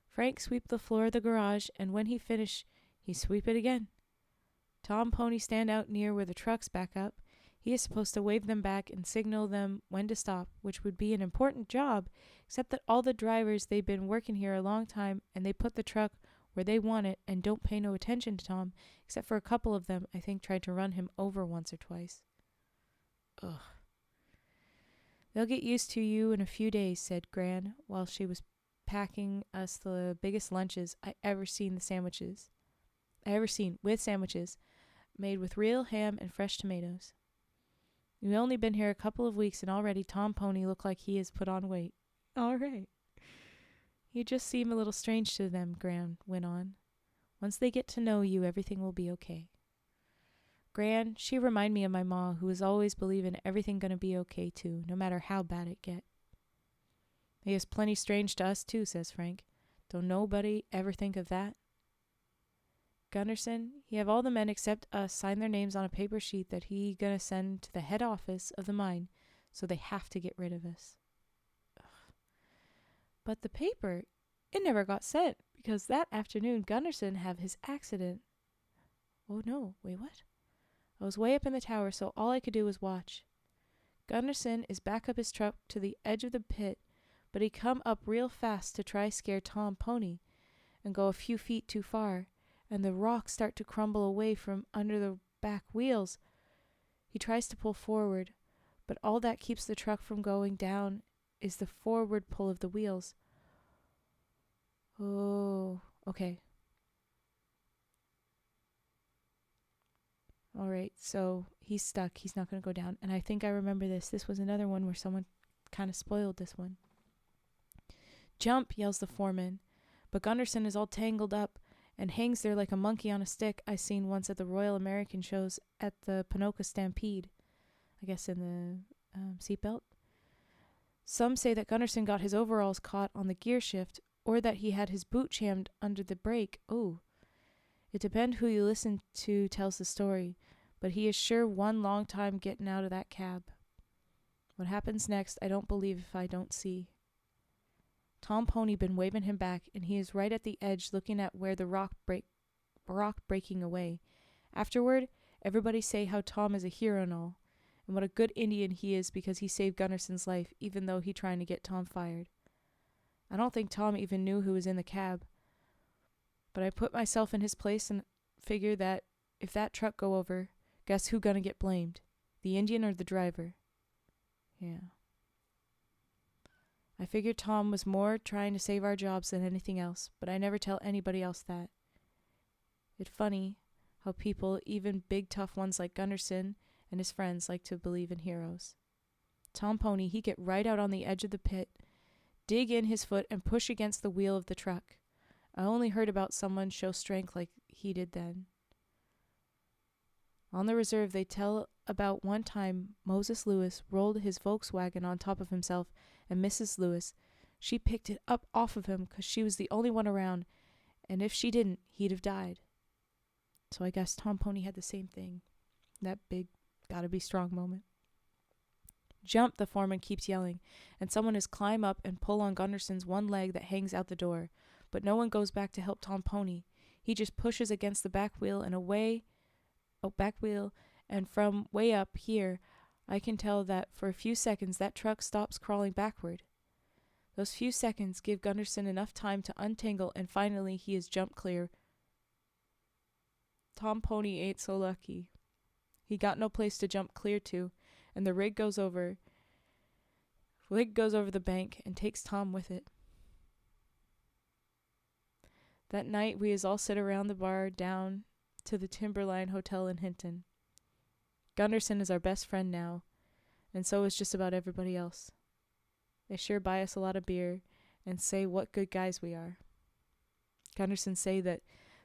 Frank sweep the floor of the garage, and when he finish, he sweep it again. Tom Pony stand out near where the trucks back up. He is supposed to wave them back and signal them when to stop, which would be an important job, except that all the drivers, they've been working here a long time, and they put the truck where they want it and don't pay no attention to Tom, except for a couple of them, I think, tried to run him over once or twice. Ugh. They'll get used to you in a few days, said Gran, while she was packing us the biggest lunches I ever seen with sandwiches, made with real ham and fresh tomatoes. We've only been here a couple of weeks, and already Tom Pony looked like he has put on weight. All right. You just seem a little strange to them, Gran went on. Once they get to know you, everything will be okay. Gran, she remind me of my ma, who was always believing everything gonna be okay too, no matter how bad it get. He is plenty strange to us too, says Frank. Don't nobody ever think of that? Gunderson, he have all the men except us sign their names on a paper sheet that he gonna send to the head office of the mine, so they have to get rid of us. Ugh. But the paper, it never got sent, because that afternoon Gunderson have his accident. Oh no, wait, what? I was way up in the tower, so all I could do was watch. Gunderson is back up his truck to the edge of the pit, but he come up real fast to try scare Tom Pony and go a few feet too far, and the rocks start to crumble away from under the back wheels. He tries to pull forward, but all that keeps the truck from going down is the forward pull of the wheels. Oh, okay. All right, so he's stuck. He's not going to go down. And I think I remember this. This was another one where someone kind of spoiled this one. Jump, yells the foreman. But Gunderson is all tangled up and hangs there like a monkey on a stick I seen once at the Royal American shows at the Panache Stampede. I guess in the seatbelt. Some say that Gunderson got his overalls caught on the gear shift, or that he had his boot jammed under the brake. Oh. It depends who you listen to tells the story, but he is sure one long time getting out of that cab. What happens next, I don't believe if I don't see. Tom Pony been waving him back, and he is right at the edge looking at where the rock breaking away. Afterward, everybody say how Tom is a hero and all, and what a good Indian he is because he saved Gunderson's life, even though he trying to get Tom fired. I don't think Tom even knew who was in the cab. But I put myself in his place and figure that if that truck go over, guess who gonna get blamed? The Indian or the driver? Yeah. I figured Tom was more trying to save our jobs than anything else, but I never tell anybody else that. It's funny how people, even big tough ones like Gunderson and his friends, like to believe in heroes. Tom Pony, he get right out on the edge of the pit, dig in his foot and push against the wheel of the truck. I only heard about someone show strength like he did then. On the reserve, they tell about one time Moses Lewis rolled his Volkswagen on top of himself, and Mrs. Lewis, she picked it up off of him 'cause she was the only one around, and if she didn't, he'd have died. So I guess Tom Pony had the same thing. That big, gotta be strong moment. Jump, the foreman keeps yelling, and someone is climb up and pull on Gunderson's one leg that hangs out the door. But no one goes back to help Tom Pony. He just pushes against the back wheel and from way up here, I can tell that for a few seconds that truck stops crawling backward. Those few seconds give Gunderson enough time to untangle, and finally he is jumped clear. Tom Pony ain't so lucky. He got no place to jump clear to, and the rig goes over the bank and takes Tom with it. That night we is all sit around the bar down to the Timberline Hotel in Hinton. Gunderson is our best friend now, and so is just about everybody else. They sure buy us a lot of beer and say what good guys we are. Gunderson say that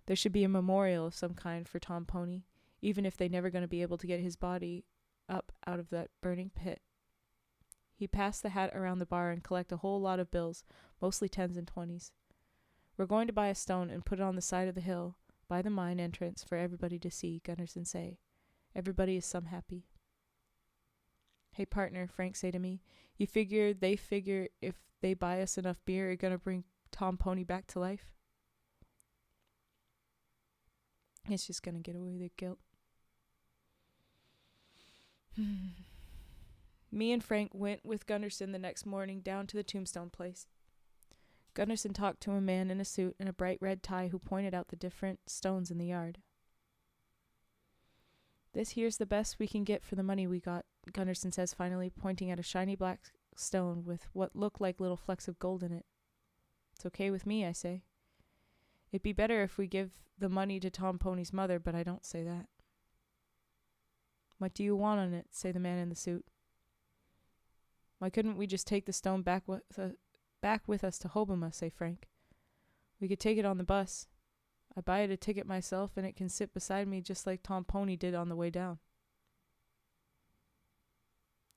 there should be a memorial of some kind for Tom Pony, even if they never going to be able to get his body up out of that burning pit. He passed the hat around the bar and collect a whole lot of bills, mostly 10s and 20s. We're going to buy a stone and put it on the side of the hill by the mine entrance for everybody to see, Gunderson say. Everybody is some happy. Hey partner, Frank say to me, you figure they figure if they buy us enough beer, it's gonna bring Tom Pony back to life? It's just gonna get away with the guilt. Me and Frank went with Gunderson the next morning down to the tombstone place. Gunderson talked to a man in a suit and a bright red tie who pointed out the different stones in the yard. This here's the best we can get for the money we got, Gunderson says finally, pointing at a shiny black stone with what looked like little flecks of gold in it. It's okay with me, I say. It'd be better if we give the money to Tom Pony's mother, but I don't say that. What do you want on it? Say the man in the suit. Why couldn't we just take the stone back with us to Hobama, say Frank. We could take it on the bus. I buy it a ticket myself and it can sit beside me just like Tom Pony did on the way down.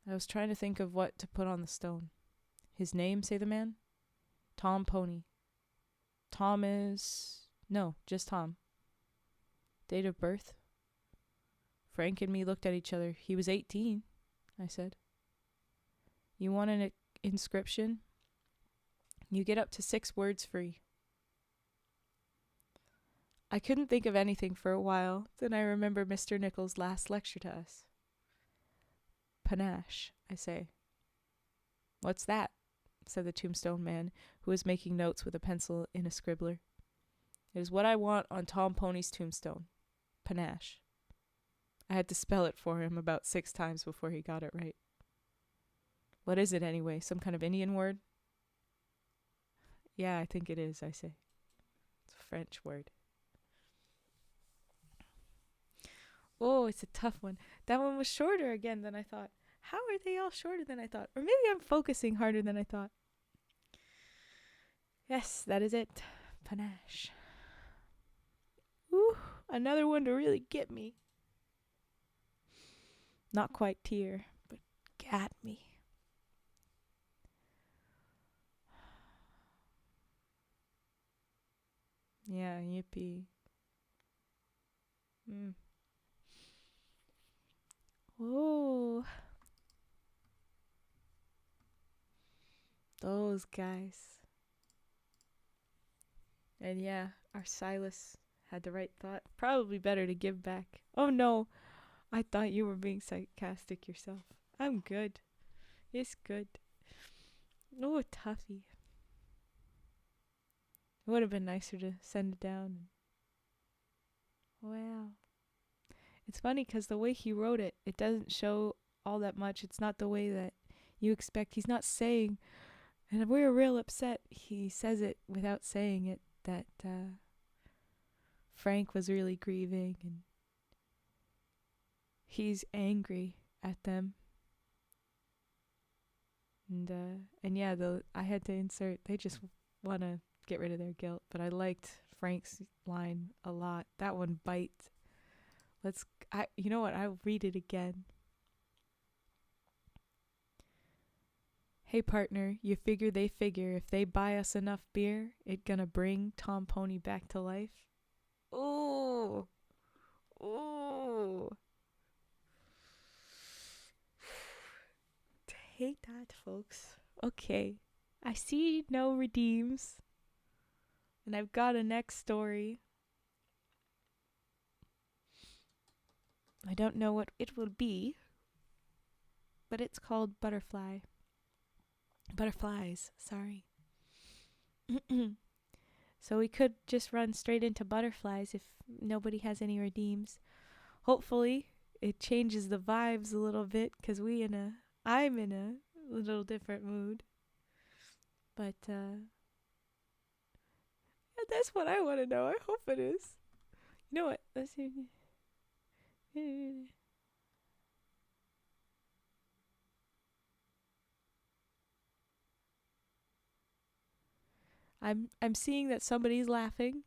I was trying to think of what to put on the stone. His name, say the man? Tom Pony. Tom is... No, just Tom. Date of birth? Frank and me looked at each other. He was 18, I said. You want an inscription? You get up to 6 words free. I couldn't think of anything for a while. Then I remember Mr. Nichols' last lecture to us. Panache, I say. What's that? Said the tombstone man, who was making notes with a pencil in a scribbler. It is what I want on Tom Pony's tombstone. Panache. I had to spell it for him about 6 times before he got it right. What is it anyway? Some kind of Indian word? Yeah, I think it is, I say. It's a French word. Oh, it's a tough one. That one was shorter again than I thought. How are they all shorter than I thought? Or maybe I'm focusing harder than I thought. Yes, that is it. Panache. Ooh, another one to really get me. Not quite tear, but got me. Yeah, yippee. Oh, those guys. And yeah, our Silas had the right thought. Probably better to give back. Oh no, I thought you were being sarcastic yourself. I'm good. It's good. Oh, toughie. It would have been nicer to send it down. Wow. It's funny because the way he wrote it, it doesn't show all that much. It's not the way that you expect. He's not saying, and we were real upset. He says it without saying it, that Frank was really grieving and he's angry at them. And yeah, I had to insert, they just want to get rid of their guilt. But I liked Frank's line a lot. That one bites. You know what? I'll read it again. Hey partner, you figure they figure if they buy us enough beer, it gonna bring Tom Pony back to life? Ooh. Ooh. Take that, folks. Okay. I see no redeems. And I've got a next story. I don't know what it will be, but it's called Butterfly. Butterflies, sorry. So we could just run straight into butterflies if nobody has any redeems. Hopefully, it changes the vibes a little bit because I'm in a little different mood. But that's what I want to know. I hope it is. You know what? Let's see. I'm seeing that somebody's laughing.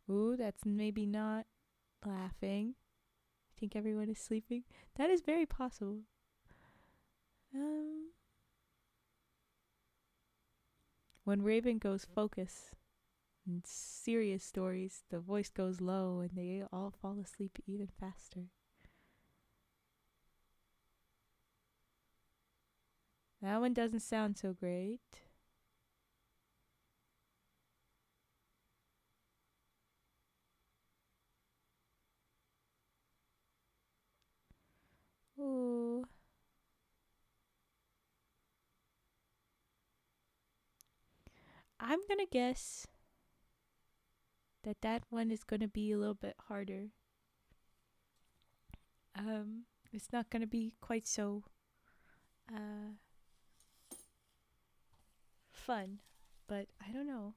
Ooh, that's maybe not laughing. I think everyone is sleeping. That is very possible. When Raven goes focus in serious stories, the voice goes low and they all fall asleep even faster. That one doesn't sound so great. Ooh. I'm gonna guess that one is gonna be a little bit harder. It's not gonna be quite so fun, but I don't know.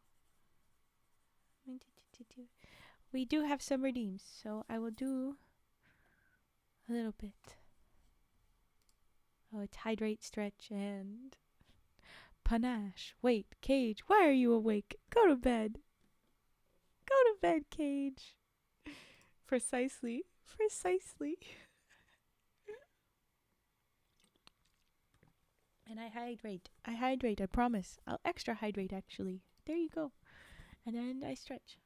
We do have some redeems, so I will do A little bit. Oh, it's hydrate, stretch, and panache. Wait, Cage, why are you awake? Go to bed. Go to bed, Cage. Precisely. Precisely. And I hydrate. I promise. I'll extra hydrate, actually. There you go. And then I stretch.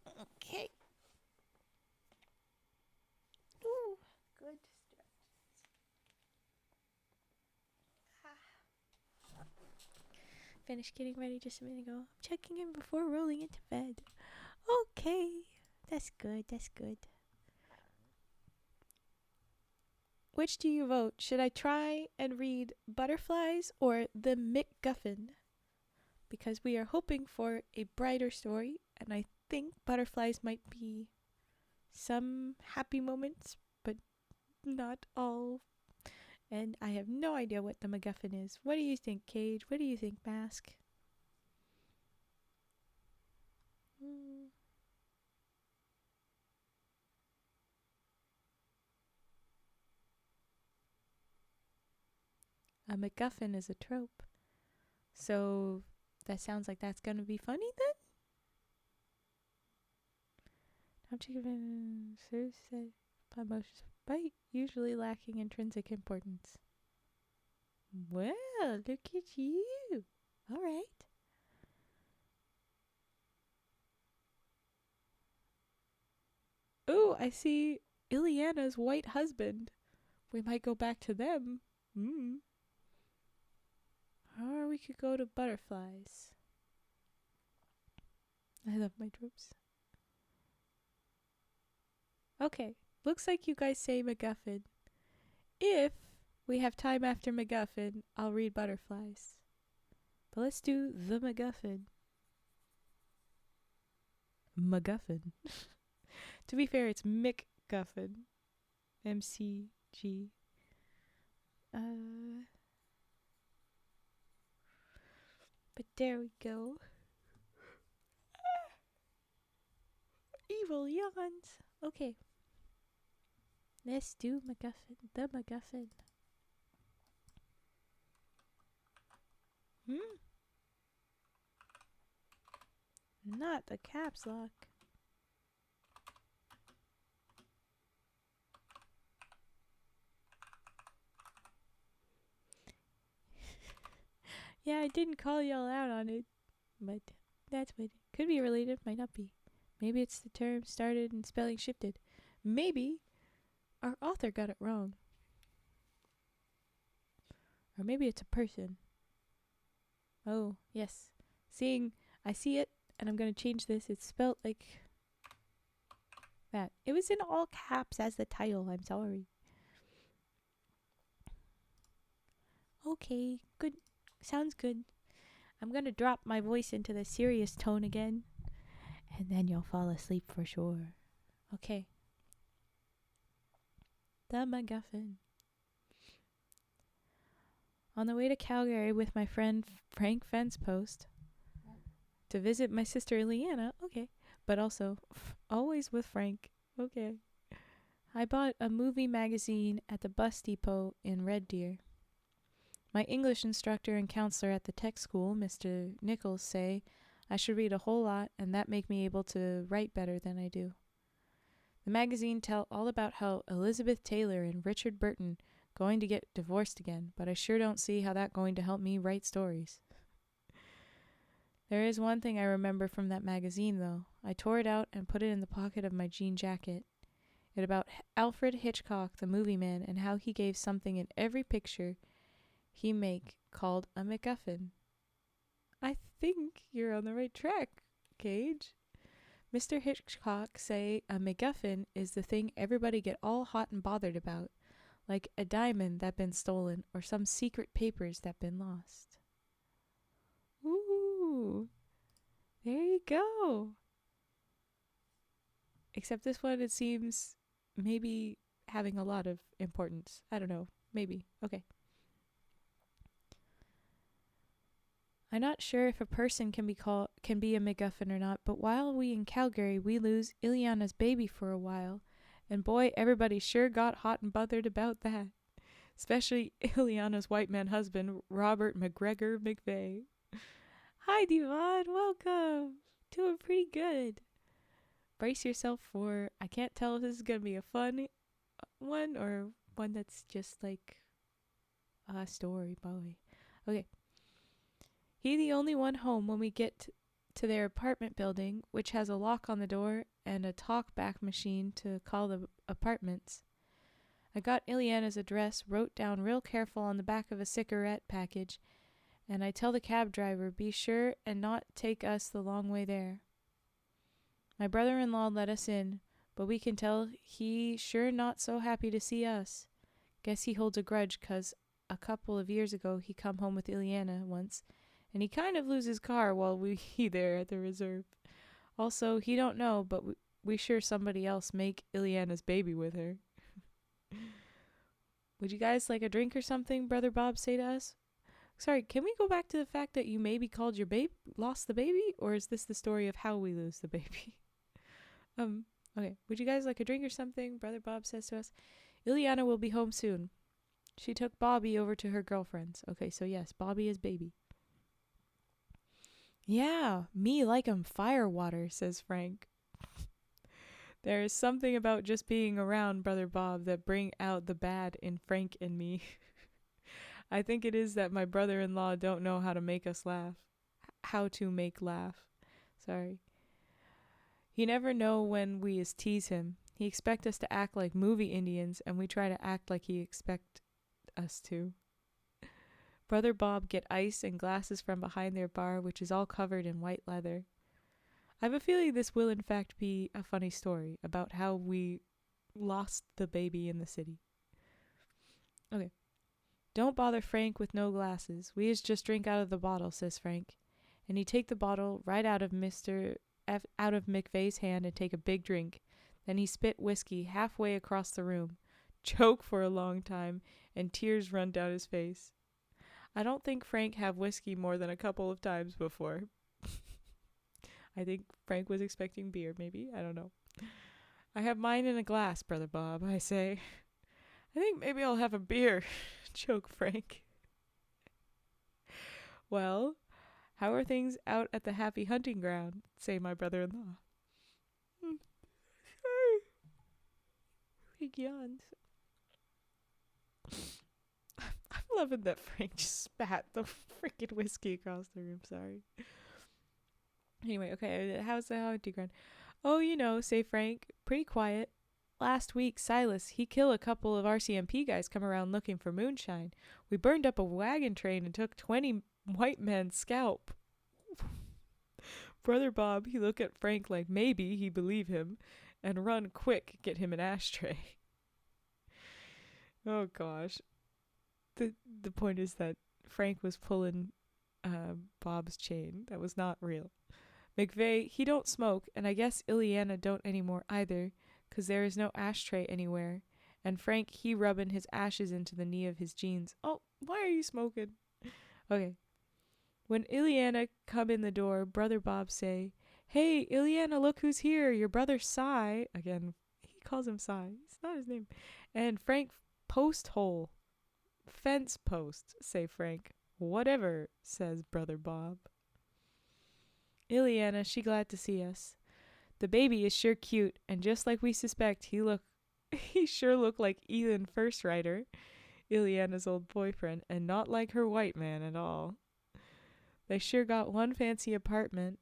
Okay. Ooh, good stretch. Finished getting ready just a minute ago. I'm checking in before rolling into bed. Okay. That's good. That's good. Which do you vote? Should I try and read Butterflies or The McGuffin? Because we are hoping for a brighter story, and I think Butterflies might be some happy moments, but not all. And I have no idea what the McGuffin is. What do you think, Cage? What do you think, Mask? A McGuffin is a trope. So that sounds like that's going to be funny then? Top chicken serves by emotions, but usually lacking intrinsic importance. Well, look at you. All right. Oh, I see Illanna's white husband. We might go back to them. Or we could go to Butterflies. I love my tropes. Okay, looks like you guys say McGuffin. If we have time after McGuffin, I'll read Butterflies. But let's do the McGuffin. McGuffin. To be fair, it's McGuffin. MCG. But there we go. Evil yawns. Okay. Let's do McGuffin. The McGuffin. Not the caps lock. Yeah, I didn't call y'all out on it, but that's what it could be related, might not be. Maybe it's the term started and spelling shifted. Maybe our author got it wrong. Or maybe it's a person. Oh, yes. I see it, and I'm going to change this. It's spelled like that. It was in all caps as the title. I'm sorry. Okay, good. Sounds good. I'm going to drop my voice into the serious tone again, and then you'll fall asleep for sure. Okay. The McGuffin. On the way to Calgary with my friend Frank Fencepost to visit my sister Illanna, okay, but also always with Frank, okay. I bought a movie magazine at the bus depot in Red Deer. My English instructor and counselor at the tech school, Mr. Nichols, say I should read a whole lot and that make me able to write better than I do. The magazine tell all about how Elizabeth Taylor and Richard Burton going to get divorced again, but I sure don't see how that going to help me write stories. There is one thing I remember from that magazine, though. I tore it out and put it in the pocket of my jean jacket. It about Alfred Hitchcock, the movie man, and how he gave something in every picture he make called a McGuffin. I think you're on the right track, Cage. Mr. Hitchcock say a McGuffin is the thing everybody get all hot and bothered about, like a diamond that been stolen or some secret papers that been lost. Ooh, there you go. Except this one, it seems maybe having a lot of importance. I don't know. Maybe. Okay. I'm not sure if a person can be a McGuffin or not, but while we in Calgary, we lose Illanna's baby for a while, and boy, everybody sure got hot and bothered about that. Especially Illanna's white man husband, Robert McGregor McVeigh. Hi, Devon. Welcome. Doing pretty good. Brace yourself for, I can't tell if this is going to be a fun one or one that's just like a story, boy. Okay. He the only one home when we get to their apartment building, which has a lock on the door and a talk-back machine to call the apartments. I got Illanna's address, wrote down real careful on the back of a cigarette package, and I tell the cab driver, be sure and not take us the long way there. My brother-in-law let us in, but we can tell he sure not so happy to see us. Guess he holds a grudge 'cause a couple of years ago he come home with Illanna once, and he kind of lose his car while we there at the reserve. Also, he don't know, but we sure somebody else make Illanna's baby with her. Would you guys like a drink or something? Brother Bob say to us. Sorry, can we go back to the fact that you maybe called your lost the baby, or is this the story of how we lose the baby? Okay. Would you guys like a drink or something? Brother Bob says to us. Illanna will be home soon. She took Bobby over to her girlfriend's. Okay, so yes, Bobby is baby. Yeah, me like 'em fire water, says Frank. There is something about just being around Brother Bob that bring out the bad in Frank and me. I think it is that my brother-in-law don't know how to make us laugh. How to make laugh. Sorry. He never know when we is tease him. He expect us to act like movie Indians, and we try to act like he expect us to. Brother Bob get ice and glasses from behind their bar, which is all covered in white leather. I have a feeling this will in fact be a funny story about how we lost the baby in the city. Okay. Don't bother Frank with no glasses. We is just drink out of the bottle, says Frank. And he take the bottle right out of out of McVeigh's hand and take a big drink. Then he spit whiskey halfway across the room, choke for a long time, and tears run down his face. I don't think Frank have whiskey more than a couple of times before. I think Frank was expecting beer, maybe. I don't know. I have mine in a glass, Brother Bob, I say. I think maybe I'll have a beer, choke Frank. Well, how are things out at the happy hunting ground, say my brother-in-law. He yawns. I'm loving that Frank just spat the freaking whiskey across the room, sorry. Anyway, okay, how's the hunting ground? Oh, you know, say Frank, pretty quiet. Last week, Silas, he killed a couple of RCMP guys come around looking for moonshine. We burned up a wagon train and took 20 white men's scalp. Brother Bob, he look at Frank like maybe he believe him and run quick, get him an ashtray. Oh gosh. The point is that Frank was pulling Bob's chain. That was not real. McVeigh, he don't smoke, and I guess Illanna don't anymore either, 'cause there is no ashtray anywhere. And Frank, he rubbing his ashes into the knee of his jeans. Oh, why are you smoking? Okay. When Illanna come in the door, Brother Bob say, Hey, Illanna, look who's here, your brother Cy. Again, he calls him Cy. It's not his name. And Frank post hole. Fence post, say Frank. Whatever, says Brother Bob. Illanna, she glad to see us. The baby is sure cute, and just like we suspect, he sure look like Ethan Firstrider, Illanna's old boyfriend, and not like her white man at all. They sure got one fancy apartment.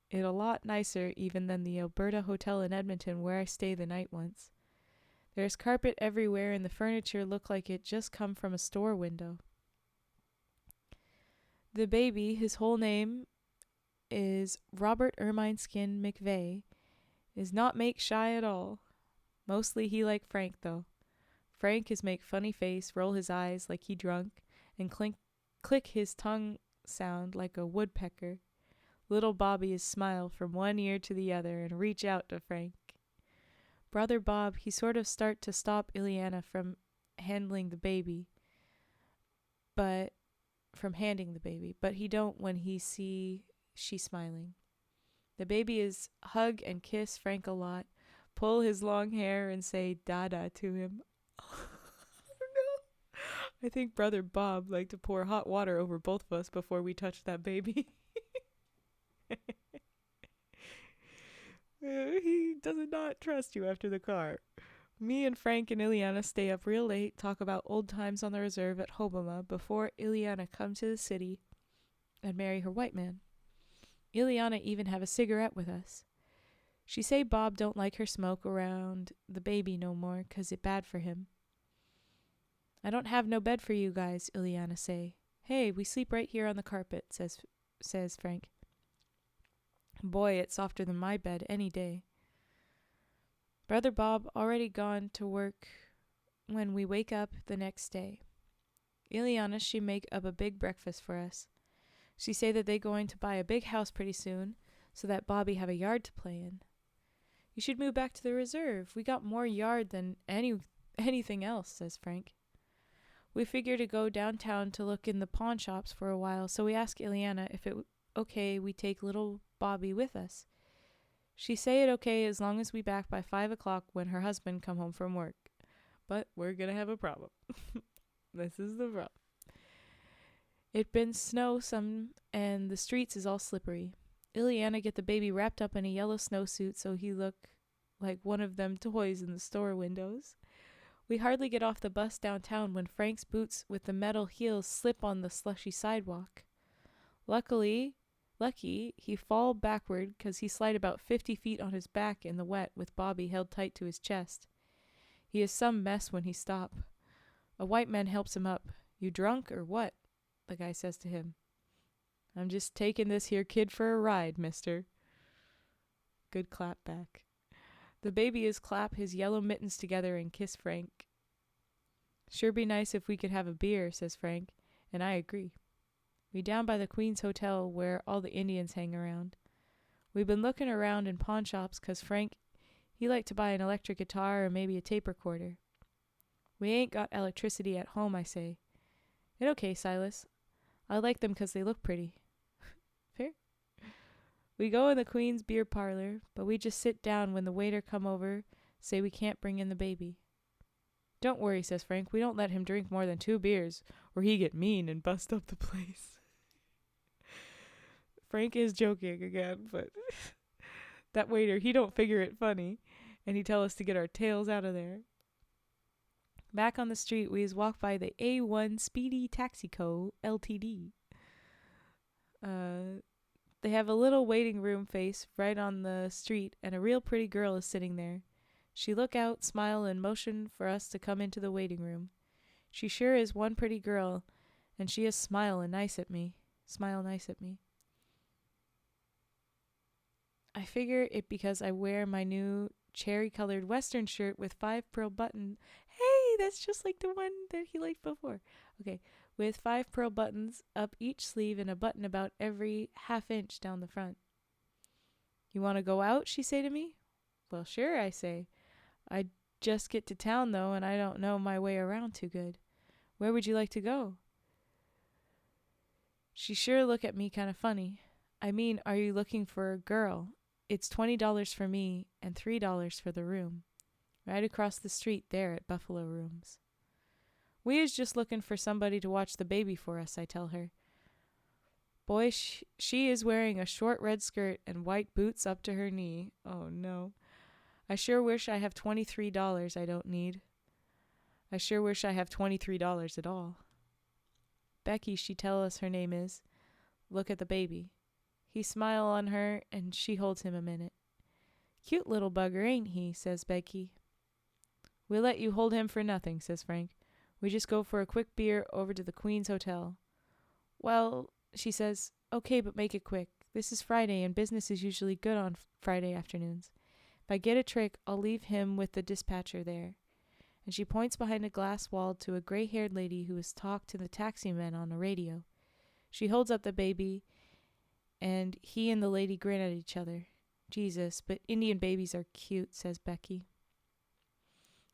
It a lot nicer even than the Alberta Hotel in Edmonton where I stayed the night once. There's carpet everywhere and the furniture look like it just come from a store window. The baby, his whole name is Robert Emineskin McVeigh, is not make shy at all. Mostly he like Frank though. Frank is make funny face, roll his eyes like he drunk, and click his tongue sound like a woodpecker. Little Bobby is smile from one ear to the other and reach out to Frank. Brother Bob, he sort of start to stop Illanna from handling the baby. But from handing the baby, but he don't when he see she smiling. The baby is hug and kiss Frank a lot, pull his long hair and say dada to him. I think Brother Bob liked to pour hot water over both of us before we touched that baby. He does not trust you after the car. Me and Frank and Illanna stay up real late, talk about old times on the reserve at Hobama before Illanna come to the city and marry her white man. Illanna even have a cigarette with us. She say Bob don't like her smoke around the baby no more 'cause it bad for him. I don't have no bed for you guys, Illanna say. Hey, we sleep right here on the carpet, says Frank. Boy, it's softer than my bed any day. Brother Bob already gone to work when we wake up the next day. Illanna, she make up a big breakfast for us. She say that they going to buy a big house pretty soon so that Bobby have a yard to play in. You should move back to the reserve. We got more yard than anything else, says Frank. We figure to go downtown to look in the pawn shops for a while, so we ask Illanna if it okay we take little Bobby with us. She say it okay as long as we back by 5 o'clock when her husband come home from work. But we're gonna have a problem. This is the problem. It been snow some and the streets is all slippery. Illanna get the baby wrapped up in a yellow snowsuit so he look like one of them toys in the store windows. We hardly get off the bus downtown when Frank's boots with the metal heels slip on the slushy sidewalk. Lucky, he fall backward 'cause he slide about 50 feet on his back in the wet with Bobby held tight to his chest. He is some mess when he stop. A white man helps him up. You drunk or what? The guy says to him. I'm just taking this here kid for a ride, mister. Good clap back. The baby is clap his yellow mittens together and kiss Frank. Sure be nice if we could have a beer, says Frank, and I agree. We down by the Queen's Hotel where all the Indians hang around. We've been looking around in pawn shops 'cause Frank, he like to buy an electric guitar or maybe a tape recorder. We ain't got electricity at home, I say. It okay, Silas. I like them 'cause they look pretty. Fair? We go in the Queen's beer parlor, but we just sit down when the waiter come over, say we can't bring in the baby. Don't worry, says Frank. We don't let him drink more than 2 beers, or he get mean and bust up the place. Frank is joking again, but that waiter, he don't figure it funny, and he tell us to get our tails out of there. Back on the street, we is walk by the A1 Speedy Taxi Co. Ltd. They have a little waiting room face right on the street, and a real pretty girl is sitting there. She look out, smile, and motion for us to come into the waiting room. She sure is one pretty girl, and she is smile nice at me. I figure it because I wear my new cherry-colored western shirt with 5 pearl buttons. Hey, that's just like the one that he liked before. Okay, with 5 pearl buttons up each sleeve and a button about every ½ inch down the front. You want to go out, she say to me. Well, sure, I say. I just get to town, though, and I don't know my way around too good. Where would you like to go? She sure look at me kind of funny. I mean, are you looking for a girl? It's $20 for me and $3 for the room. Right across the street there at Buffalo Rooms. We is just looking for somebody to watch the baby for us, I tell her. Boy, she is wearing a short red skirt and white boots up to her knee. Oh, no. I sure wish I have $23 I don't need. I sure wish I have $23 at all. Becky, she tell us her name is. Look at the baby. He smile on her, and she holds him a minute. Cute little bugger, ain't he, says Becky. We'll let you hold him for nothing, says Frank. We just go for a quick beer over to the Queen's Hotel. Well, she says, okay, but make it quick. This is Friday, and business is usually good on Friday afternoons. If I get a trick, I'll leave him with the dispatcher there. And she points behind a glass wall to a gray-haired lady who has talked to the taxi men on the radio. She holds up the baby, and he and the lady grin at each other. Jesus, but Indian babies are cute, says Becky.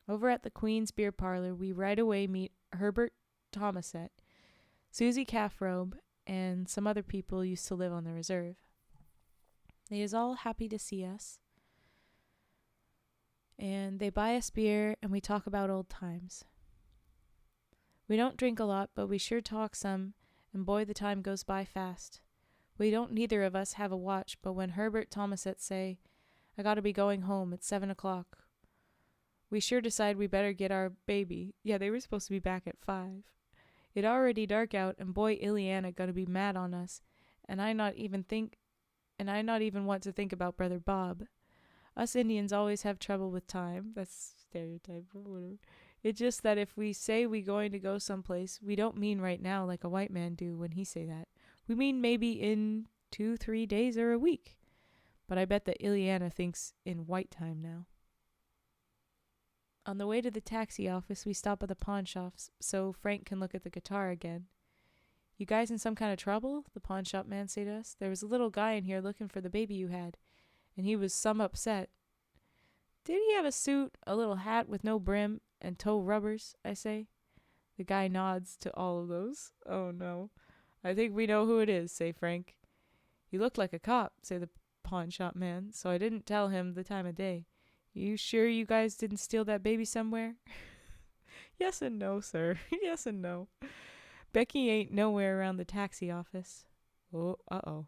Over at the Queen's beer parlor, we right away meet Herbert Thomaset, Susie Calfrobe and some other people used to live on the reserve. They is all happy to see us. And they buy us beer and we talk about old times. We don't drink a lot, but we sure talk some, and boy, the time goes by fast. We don't neither of us have a watch, but when Herbert Thomaset say, I gotta be going home, it's 7 o'clock, we sure decide we better get our baby. Yeah, they were supposed to be back at 5. It already dark out, and boy, Illanna gonna be mad on us, and I not even want to think about Brother Bob. Us Indians always have trouble with time. That's stereotype or whatever. It's just that if we say we going to go someplace, we don't mean right now like a white man do when he say that. We mean maybe in 2-3 days or a week. But I bet that Illanna thinks in white time now. On the way to the taxi office, we stop at the pawn shops so Frank can look at the guitar again. You guys in some kind of trouble? The pawn shop man say to us. There was a little guy in here looking for the baby you had, and he was some upset. Did he have a suit, a little hat with no brim, and toe rubbers? I say. The guy nods to all of those. Oh no. I think we know who it is, say Frank. He looked like a cop, say the pawn shop man, so I didn't tell him the time of day. You sure you guys didn't steal that baby somewhere? Yes and no, sir. Yes and no. Becky ain't nowhere around the taxi office. Oh, uh-oh.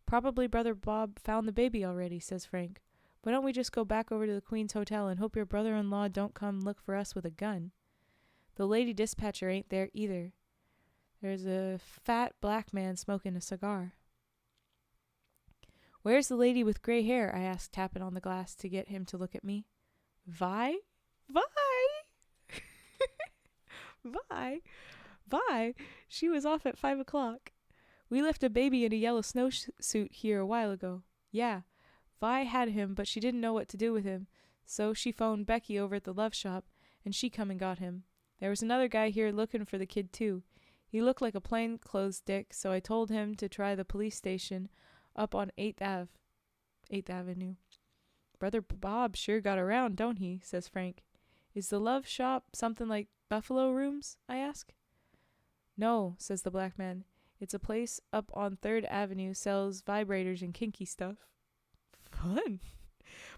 Probably Brother Bob found the baby already, says Frank. Why don't we just go back over to the Queen's Hotel and hope your brother-in-law don't come look for us with a gun? The lady dispatcher ain't there either. There's a fat black man smoking a cigar. Where's the lady with gray hair? I asked, tapping on the glass to get him to look at me. Vi? Vi? She was off at 5 o'clock. We left a baby in a yellow snowsuit here a while ago. Yeah, Vi had him, but she didn't know what to do with him, so she phoned Becky over at the love shop, and she come and got him. There was another guy here looking for the kid, too. He looked like a plainclothes dick, so I told him to try the police station up on 8th Avenue. Brother Bob sure got around, don't he? Says Frank. Is the love shop something like Buffalo Rooms? I ask. No, says the black man. It's a place up on 3rd Avenue, sells vibrators and kinky stuff. Fun.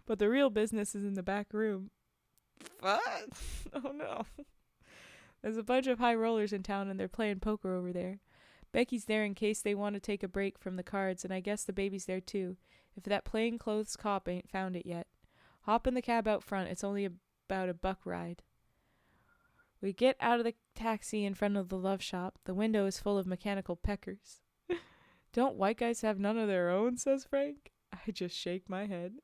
But the real business is in the back room. Fun? Oh no. There's a bunch of high rollers in town and they're playing poker over there. Becky's there in case they want to take a break from the cards, and I guess the baby's there too, if that plainclothes cop ain't found it yet. Hop in the cab out front. It's only about a buck ride. We get out of the taxi in front of the love shop. The window is full of mechanical peckers. Don't white guys have none of their own, says Frank. I just shake my head.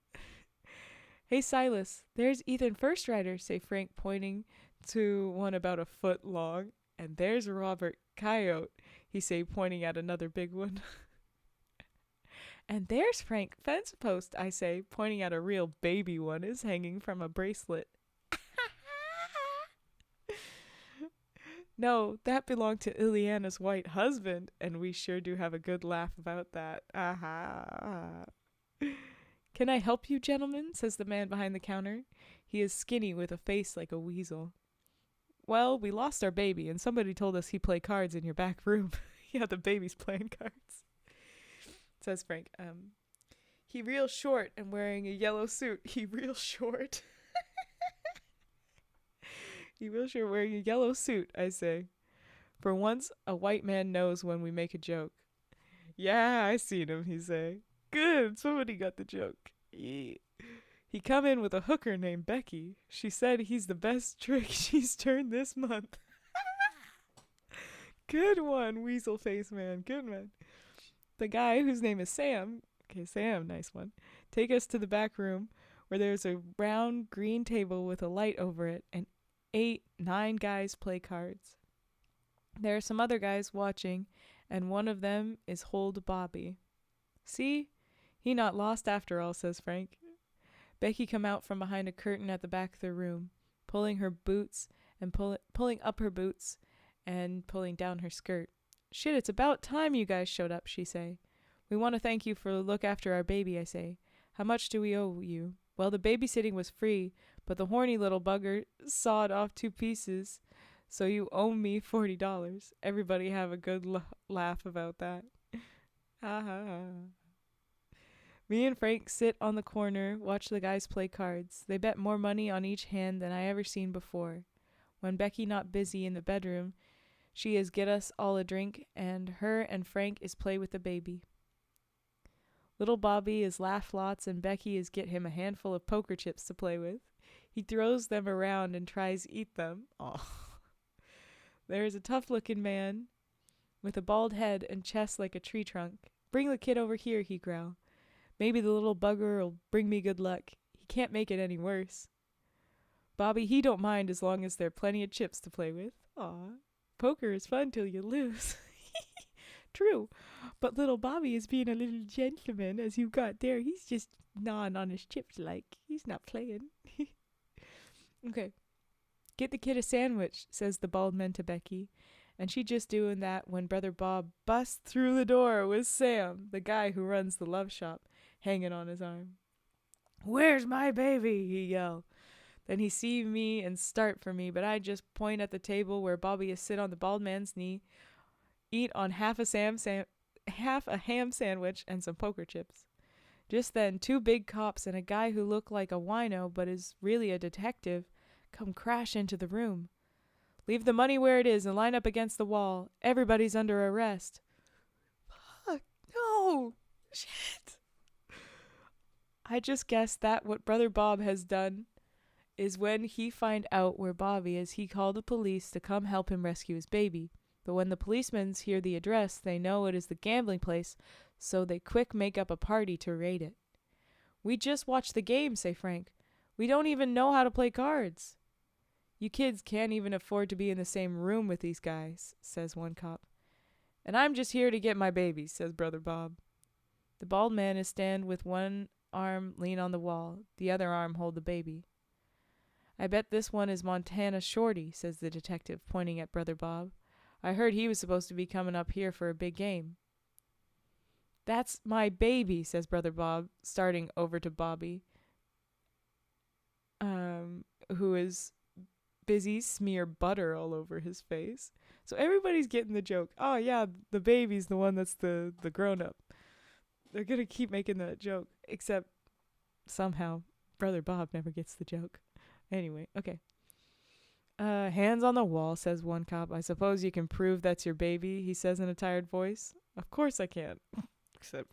Hey, Silas, there's Ethan First Rider, say Frank, pointing to one about a foot long. And there's Robert Coyote, he say, pointing at another big one. And there's Frank Fence Post, I say, pointing at a real baby one is hanging from a bracelet. No, that belonged to Illanna's white husband, and we sure do have a good laugh about that. Aha. Can I help you, gentlemen? Says the man behind the counter. He is skinny with a face like a weasel. Well, we lost our baby, and somebody told us he played cards in your back room. Yeah, the baby's playing cards. Says Frank. He real short and wearing a yellow suit. He real short. He real short wearing a yellow suit, I say. For once, a white man knows when we make a joke. Yeah, I seen him, he say. Good, somebody got the joke. Yeah. He come in with a hooker named Becky. She said he's the best trick she's turned this month. Good one, weasel face man. Good one. The guy, whose name is Sam, okay, Sam, nice one, take us to the back room where there's a round green table with a light over it, and 9 guys play cards. There are some other guys watching, and one of them is Hold Bobby. See? He not lost after all, says Frank. Becky come out from behind a curtain at the back of the room, pulling her boots and pulling up her boots and pulling down her skirt. Shit, it's about time you guys showed up, she say. We want to thank you for the look after our baby, I say. How much do we owe you? Well, the babysitting was free, but the horny little bugger sawed off 2 pieces, So you owe me $40. Everybody have a good laugh about that. Ha ha ha. Me and Frank sit on the corner, watch the guys play cards. They bet more money on each hand than I ever seen before. When Becky not busy in the bedroom, she is get us all a drink, and her and Frank is play with the baby. Little Bobby is laugh lots, and Becky is get him a handful of poker chips to play with. He throws them around and tries eat them. Aw. There is a tough-looking man with a bald head and chest like a tree trunk. Bring the kid over here, he growl. Maybe the little bugger'll bring me good luck. He can't make it any worse. Bobby, he don't mind as long as there are plenty of chips to play with. Aw. Poker is fun till you lose. True. But little Bobby is being a little gentleman as you got there. He's just gnawing on his chips like he's not playing. Okay. Get the kid a sandwich, says the bald man to Becky. And she just doing that when Brother Bob busts through the door with Sam, the guy who runs the love shop, hanging on his arm. Where's my baby? He yelled. Then he see me and start for me, but I just point at the table where Bobby is sit on the bald man's knee, eat on half a ham sandwich and some poker chips. Just then, two big cops and a guy who looked like a wino but is really a detective come crash into the room. Leave the money where it is and line up against the wall. Everybody's under arrest. Fuck, no, shit. I just guessed that what Brother Bob has done is when he find out where Bobby is, he called the police to come help him rescue his baby. But when the policemen hear the address, they know it is the gambling place, so they quick make up a party to raid it. We just watched the game, say Frank. We don't even know how to play cards. You kids can't even afford to be in the same room with these guys, says one cop. And I'm just here to get my baby, says Brother Bob. The bald man is stand with one arm lean on the wall, the other arm hold the baby. I bet this one is Montana Shorty, says the detective, pointing at Brother Bob. I heard he was supposed to be coming up here for a big game. That's my baby, says Brother Bob, starting over to Bobby, who is busy smear butter all over his face. So everybody's getting the joke. Oh, yeah, the baby's the one that's the grown-up. They're going to keep making that joke, except somehow Brother Bob never gets the joke. Anyway, okay. Hands on the wall, says one cop. I suppose you can prove that's your baby, he says in a tired voice. Of course I can. Except,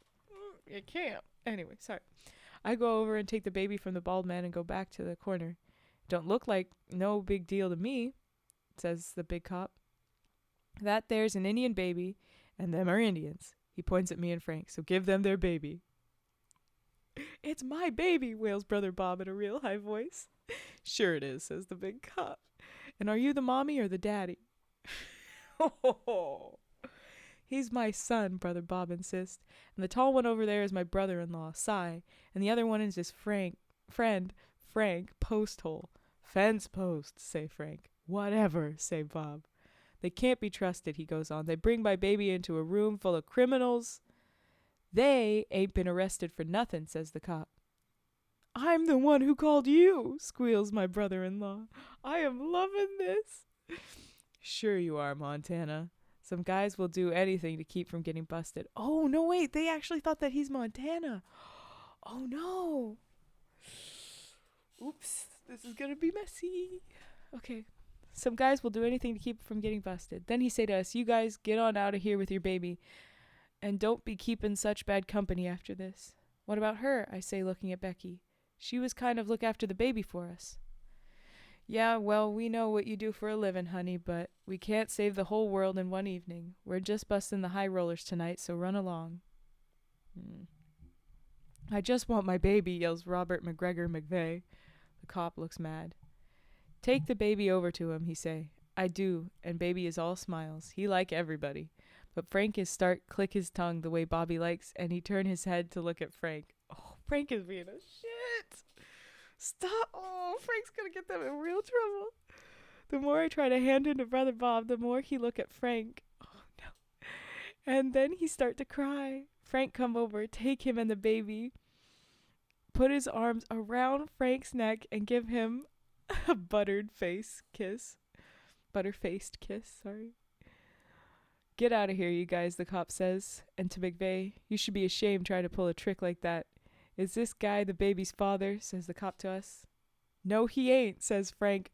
you can't. Anyway, sorry. I go over and take the baby from the bald man and go back to the corner. Don't look like no big deal to me, says the big cop. That there's an Indian baby, and them are Indians. He points at me and Frank, so give them their baby. It's my baby, wails Brother Bob in a real high voice. Sure it is, says the big cop. And are you the mommy or the daddy? Oh, he's my son, Brother Bob insists. And the tall one over there is my brother-in-law, Cy. And the other one is his friend, Frank Posthole. Fence post, say Frank. Whatever, say Bob. They can't be trusted, he goes on. They bring my baby into a room full of criminals. They ain't been arrested for nothing, says the cop. I'm the one who called you, squeals my brother-in-law. I am loving this. Sure you are, Montana. Some guys will do anything to keep from getting busted. Oh, no, wait, they actually thought that he's Montana. Oh, no. Oops, this is gonna be messy. Okay. Some guys will do anything to keep from getting busted. Then he say to us, you guys get on out of here with your baby. And don't be keeping such bad company after this. What about her? I say, looking at Becky. She was kind of look after the baby for us. Yeah, well, we know what you do for a living, honey, but we can't save the whole world in one evening. We're just busting the high rollers tonight, so run along. I just want my baby, yells Robert McGregor McVeigh. The cop looks mad. Take the baby over to him, he say. I do, and baby is all smiles. He like everybody. But Frank is start click his tongue the way Bobby likes, and he turn his head to look at Frank. Oh, Frank is being a shit. Stop. Oh, Frank's gonna get them in real trouble. The more I try to hand him to Brother Bob, the more he look at Frank. Oh, no. And then he start to cry. Frank come over, take him and the baby, put his arms around Frank's neck, and give him a buttered face kiss. Butterfaced kiss, sorry. Get out of here, you guys, the cop says. And to McVeigh, you should be ashamed trying to pull a trick like that. Is this guy the baby's father, says the cop to us. No, he ain't, says Frank.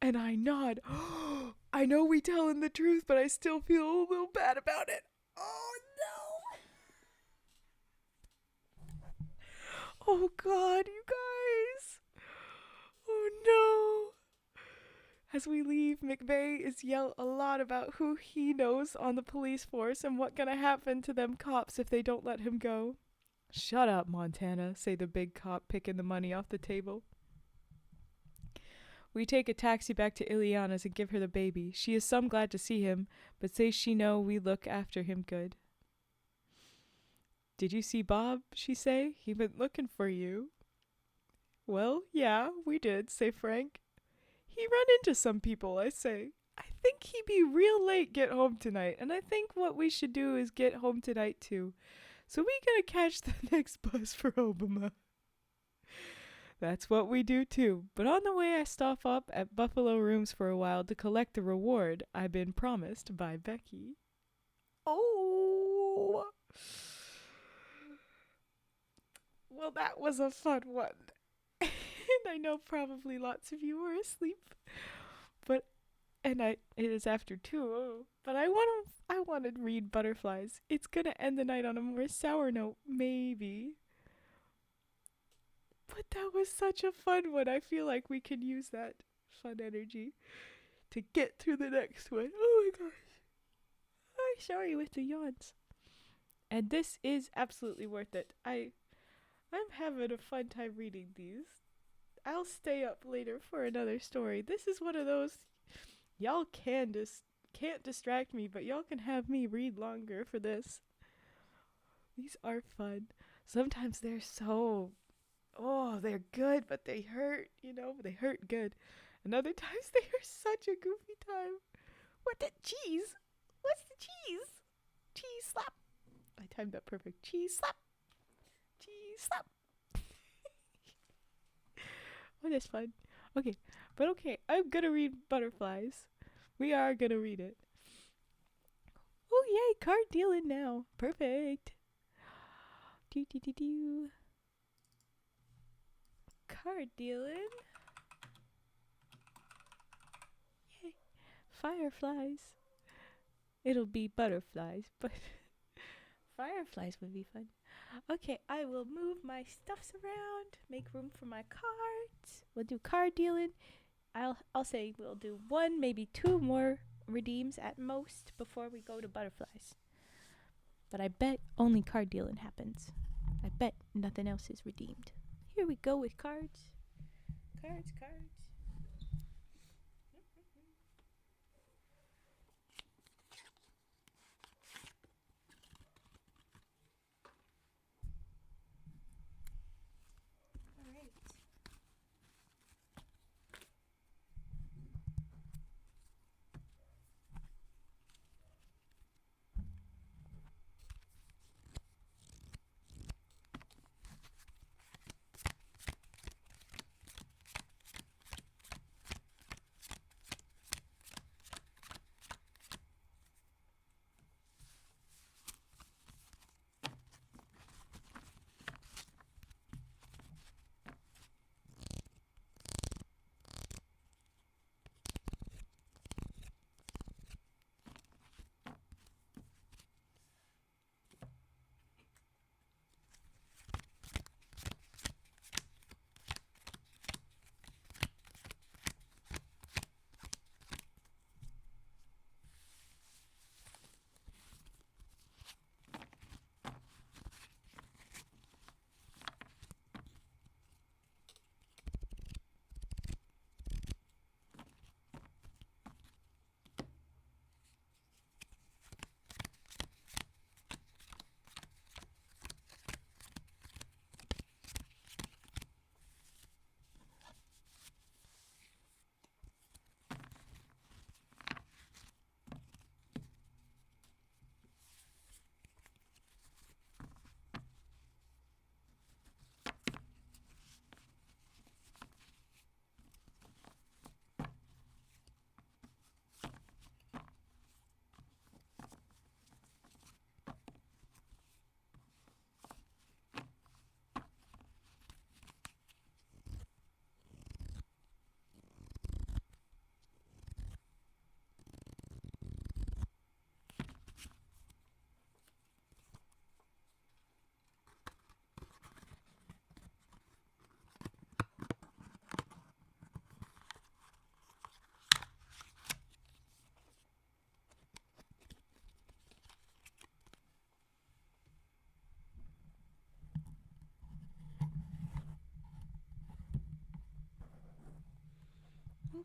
And I nod. I know we telling the truth, but I still feel a little bad about it. Oh, no. Oh, God, you guys. Oh, no. As we leave, McVeigh is yell a lot about who he knows on the police force and what gonna happen to them cops if they don't let him go. Shut up, Montana, say the big cop, picking the money off the table. We take a taxi back to Illanna's and give her the baby. She is some glad to see him, but says she know we look after him good. Did you see Bob, she say? He been looking for you. Well, yeah, we did, say Frank. He run into some people, I say. I think he be real late get home tonight, and I think what we should do is get home tonight too. So we gonna catch the next bus for Obama. That's what we do too, but on the way I stop up at Buffalo Rooms for a while to collect the reward I been promised by Becky. Oh! Well, that was a fun one. And I know probably lots of you are asleep. It is after 2. But I want to read Butterflies. It's gonna end the night on a more sour note, maybe. But that was such a fun one. I feel like we can use that fun energy to get through the next one. Oh my gosh. I'm sorry with the yawns. And this is absolutely worth it. I'm having a fun time reading these. I'll stay up later for another story. This is one of those, y'all can't distract me, but y'all can have me read longer for this. These are fun. Sometimes they're they're good, but they hurt, they hurt good. And other times they are such a goofy time. What the cheese? What's the cheese? Cheese slap. I timed that perfect. Cheese slap. Cheese slap. Oh, that's fun. Okay, I'm gonna read Butterflies. We are gonna read it. Oh, yay, card dealing now. Perfect. Do. Card dealing. Yay. Fireflies. It'll be butterflies, but fireflies would be fun. Okay, I will move my stuffs around, make room for my cards. We'll do card dealing. I'll say we'll do 1, maybe 2 more redeems at most before we go to butterflies. But I bet only card dealing happens. I bet nothing else is redeemed. Here we go with cards. Cards.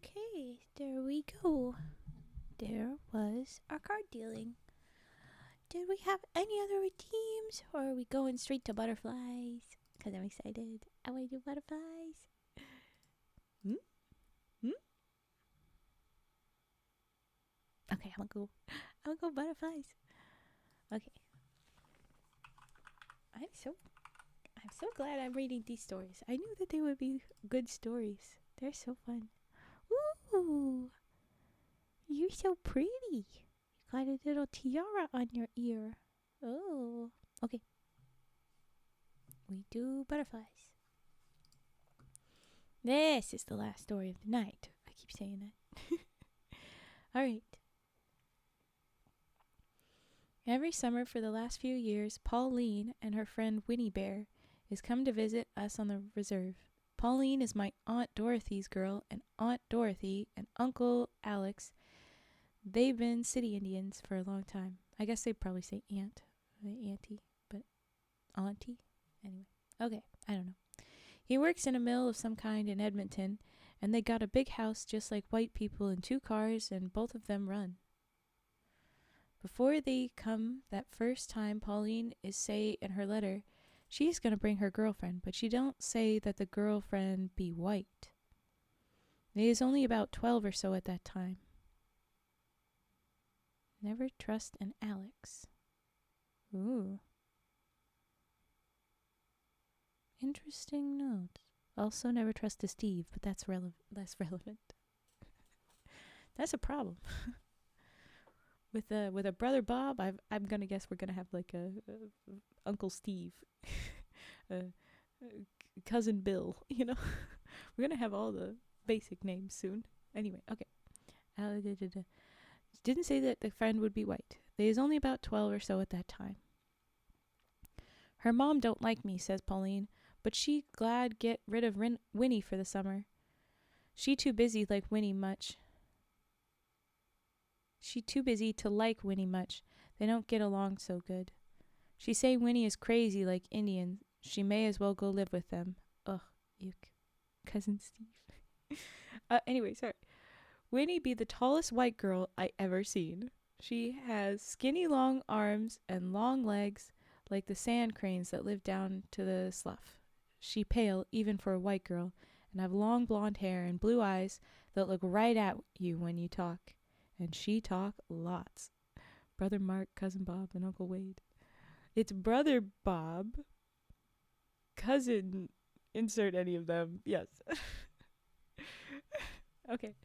Okay, there we go. There was our card dealing. Did we have any other redeems, or are we going straight to butterflies? Because I'm excited. I want to do butterflies. Hmm? Hmm? Okay, I'm gonna go butterflies. Okay. I'm so glad I'm reading these stories. I knew that they would be good stories. They're so fun. Ooh, you're so pretty. You got a little tiara on your ear. Oh, okay. We do butterflies. This is the last story of the night. I keep saying that. All right. Every summer for the last few years, Pauline and her friend Winnie Bear is come to visit us on the reserve. Pauline is my Aunt Dorothy's girl, and Aunt Dorothy and Uncle Alex, they've been city Indians for a long time. I guess they'd probably say aunt, auntie, but auntie? Anyway, okay, I don't know. He works in a mill of some kind in Edmonton, and they got a big house just like white people and 2 cars, and both of them run. Before they come that first time, Pauline is say in her letter she's going to bring her girlfriend, but she don't say that the girlfriend be white. They is only about 12 or so at that time. Never trust an Alex. Ooh. Interesting note. Also never trust a Steve, but that's less relevant. That's a problem. With a brother Bob, I'm gonna guess we're gonna have like a Uncle Steve, cousin Bill. You know, we're gonna have all the basic names soon. Anyway, okay. Didn't say that the friend would be white. They is only about 12 or so at that time. Her mom don't like me, says Pauline, but she glad get rid of Winnie for the summer. She too busy like Winnie much. She too busy to like Winnie much. They don't get along so good. She say Winnie is crazy like Indian. She may as well go live with them. Ugh, yuck. Cousin Steve. Anyway, sorry. Winnie be the tallest white girl I ever seen. She has skinny long arms and long legs like the sand cranes that live down to the slough. She pale even for a white girl and have long blonde hair and blue eyes that look right at you when you talk. And she talk lots. Brother Mark, Cousin Bob, and Uncle Wade. It's Brother Bob, Cousin, insert any of them. Yes. Okay.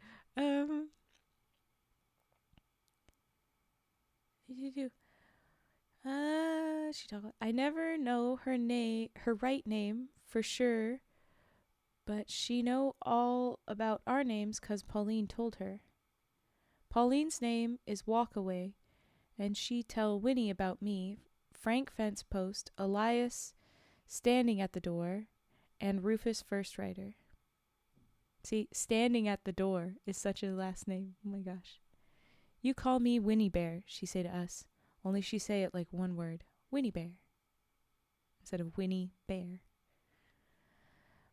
She talk. I never know her right name for sure, but she know all about our names 'cause Pauline told her. Pauline's name is Walkaway, and she tell Winnie about me, Frank Fence Post, Elias standing at the door, and Rufus First Rider. See, standing at the door is such a last name. Oh my gosh. You call me Winnie Bear, she say to us, only she say it like one word, Winnie Bear, instead of Winnie Bear.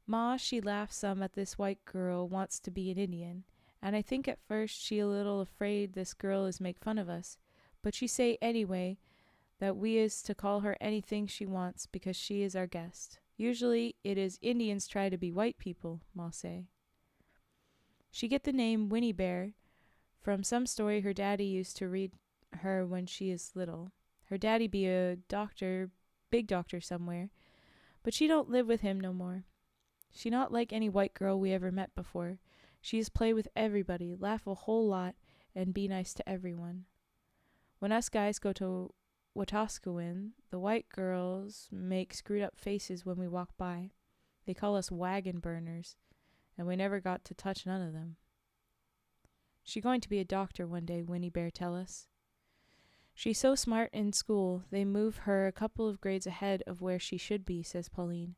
Ma, she laughs some at this white girl wants to be an Indian, and I think at first she a little afraid this girl is make fun of us, but she say anyway that we is to call her anything she wants because she is our guest. Usually it is Indians try to be white people, Ma say. She get the name Winnie Bear from some story her daddy used to read her when she is little. Her daddy be a doctor, big doctor somewhere, but she don't live with him no more. She not like any white girl we ever met before. She is play with everybody, laugh a whole lot, and be nice to everyone. When us guys go to Wetaskiwin, the white girls make screwed up faces when we walk by. They call us wagon burners, and we never got to touch none of them. She going to be a doctor one day, Winnie Bear tell us. She's so smart in school, they move her a couple of grades ahead of where she should be, says Pauline.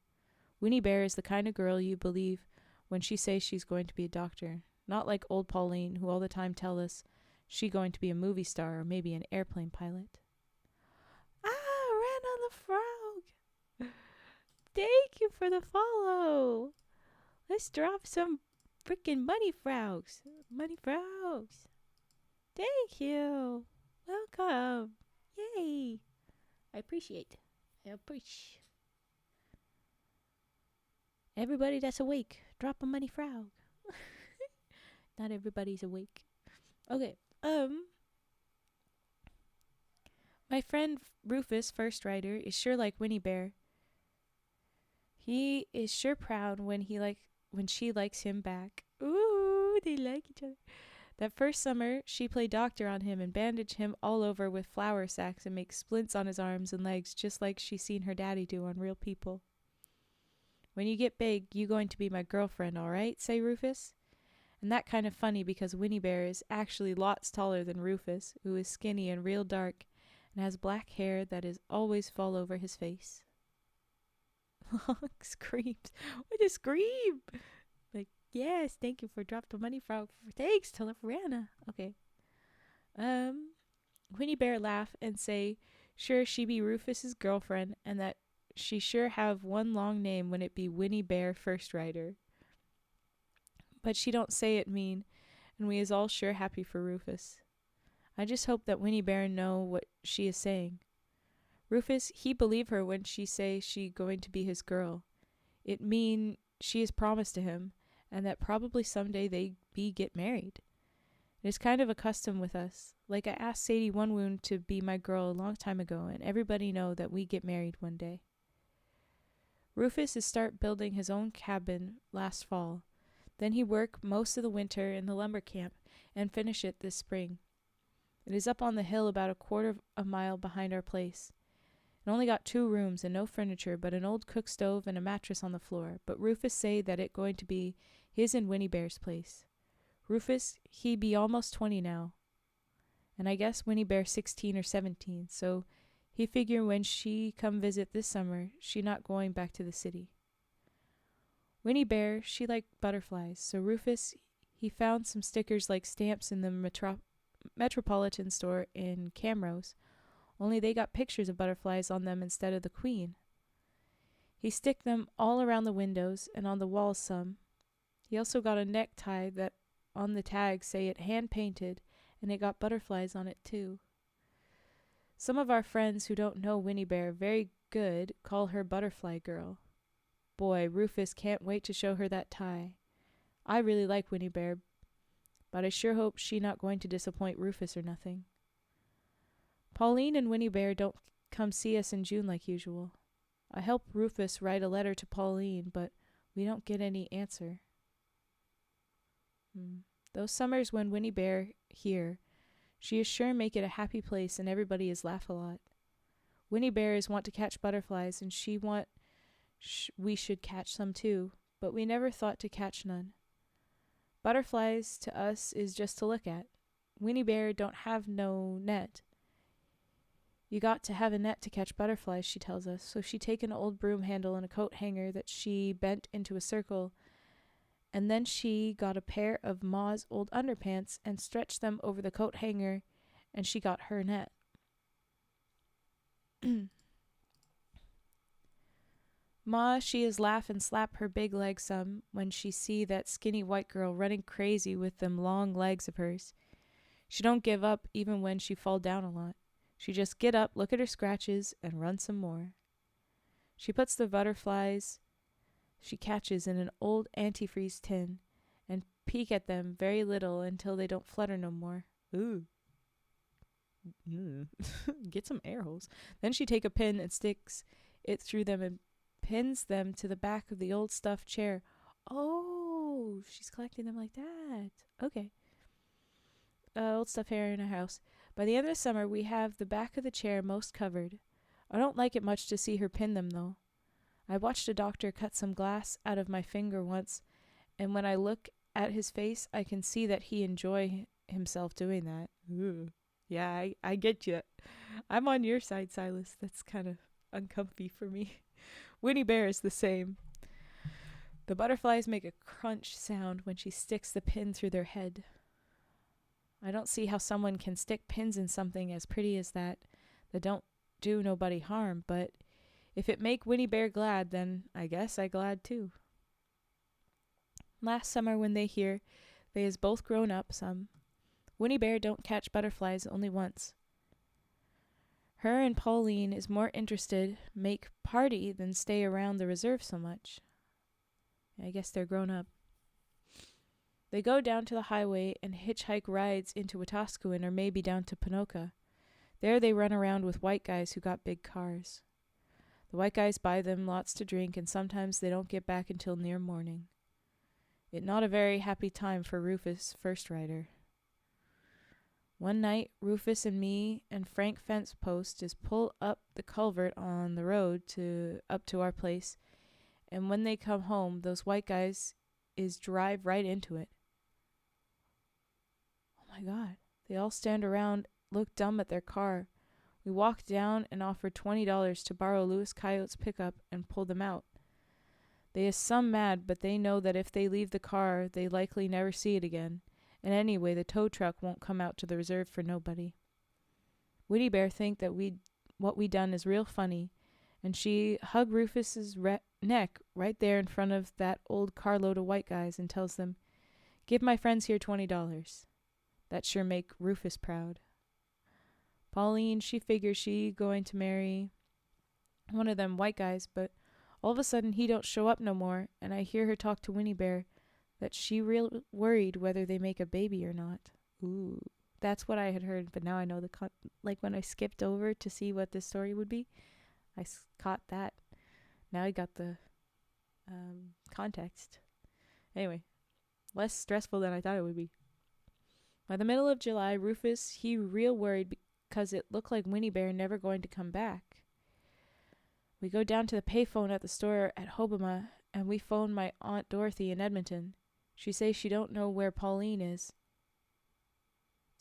Winnie Bear is the kind of girl you believe when she says she's going to be a doctor, not like old Pauline, who all the time tell us she going to be a movie star or maybe an airplane pilot. Ah, ran on the frog. Thank you for the follow. Let's drop some freaking money frogs. Money frogs. Thank you. Welcome. Yay. I appreciate. I appreciate. Everybody that's awake, drop a money frog. Not everybody's awake. Okay. My friend Rufus, first writer, is sure like Winnie Bear. He is sure proud when she likes him back. Ooh, they like each other. That first summer, she played doctor on him and bandaged him all over with flour sacks and make splints on his arms and legs just like she seen her daddy do on real people. When you get big, you going to be my girlfriend, all right? Say Rufus. And that kind of funny because Winnie Bear is actually lots taller than Rufus, who is skinny and real dark and has black hair that is always fall over his face. Screams. What a scream! Like, yes, thank you for drop the money frog. Thanks, Telefrana. Okay. Winnie Bear laugh and say, sure she be Rufus's girlfriend and that she sure have one long name when it be Winnie Bear first writer. But she don't say it mean, and we is all sure happy for Rufus. I just hope that Winnie Bear know what she is saying. Rufus, he believe her when she say she going to be his girl. It mean she is promised to him, and that probably someday they be get married. It is kind of a custom with us. Like I asked Sadie One Wound to be my girl a long time ago, and everybody know that we get married one day. Rufus is start building his own cabin last fall. Then he work most of the winter in the lumber camp and finish it this spring. It is up on the hill about a quarter of a mile behind our place. It only got 2 rooms and no furniture but an old cook stove and a mattress on the floor, but Rufus say that it going to be his and Winnie Bear's place. Rufus, he be almost 20 now, and I guess Winnie Bear 16 or 17, so he figure when she come visit this summer, she not going back to the city. Winnie Bear, she like butterflies, so Rufus, he found some stickers like stamps in the Metropolitan store in Camrose, only they got pictures of butterflies on them instead of the queen. He stick them all around the windows and on the walls some. He also got a necktie that on the tag say it hand-painted, and it got butterflies on it too. Some of our friends who don't know Winnie Bear very good call her Butterfly Girl. Boy, Rufus can't wait to show her that tie. I really like Winnie Bear, but I sure hope she not going to disappoint Rufus or nothing. Pauline and Winnie Bear don't come see us in June like usual. I help Rufus write a letter to Pauline, but we don't get any answer. Those summers when Winnie Bear here, she is sure make it a happy place and everybody is laugh a lot. Winnie Bear is want to catch butterflies and she want we should catch some too, but we never thought to catch none. Butterflies to us is just to look at. Winnie Bear don't have no net. You got to have a net to catch butterflies, she tells us, so she take an old broom handle and a coat hanger that she bent into a circle, and then she got a pair of Ma's old underpants and stretched them over the coat hanger, and she got her net. Ma, she is laugh and slap her big legs some when she see that skinny white girl running crazy with them long legs of hers. She don't give up even when she fall down a lot. She just get up, look at her scratches, and run some more. She puts the butterflies she catches in an old antifreeze tin and peek at them very little until they don't flutter no more. Ooh. Get some air holes. Then she take a pin and sticks it through them and pins them to the back of the old stuffed chair. Oh, she's collecting them like that. Okay. Old stuffed hair in her house. By the end of the summer, we have the back of the chair most covered. I don't like it much to see her pin them, though. I watched a doctor cut some glass out of my finger once, and when I look at his face, I can see that he enjoy himself doing that. Ooh. Yeah, I get you. I'm on your side, Silas. That's kind of uncomfy for me. Winnie Bear is the same. The butterflies make a crunch sound when she sticks the pin through their head. I don't see how someone can stick pins in something as pretty as that don't do nobody harm, but if it make Winnie Bear glad, then I guess I glad too. Last summer when they is both grown up some. Winnie Bear don't catch butterflies only once. Her and Pauline is more interested make party than stay around the reserve so much. I guess they're grown up. They go down to the highway and hitchhike rides into Wetaskiwin or maybe down to Panoka. There they run around with white guys who got big cars. The white guys buy them lots to drink, and sometimes they don't get back until near morning. It not a very happy time for Rufus, first rider. One night, Rufus and me and Frank Fence Post is pull up the culvert on the road up to our place, and when they come home, those white guys is drive right into it. Oh my God. They all stand around, look dumb at their car. We walk down and offer $20 to borrow Louis Coyote's pickup and pull them out. They is some mad, but they know that if they leave the car, they likely never see it again. And anyway, the tow truck won't come out to the reserve for nobody. Winnie Bear think that what we done is real funny, and she hug Rufus's neck right there in front of that old carload of white guys and tells them, "Give my friends here $20. That sure make Rufus proud." Pauline, she figures she going to marry one of them white guys, but all of a sudden he don't show up no more, and I hear her talk to Winnie Bear that she real worried whether they make a baby or not. Ooh, that's what I had heard, but now I know like when I skipped over to see what this story would be, I caught that. Now I got the context. Anyway, less stressful than I thought it would be. By the middle of July, Rufus, he real worried because it looked like Winnie Bear never going to come back. We go down to the payphone at the store at Hobama, and we phone my Aunt Dorothy in Edmonton. She says she don't know where Pauline is.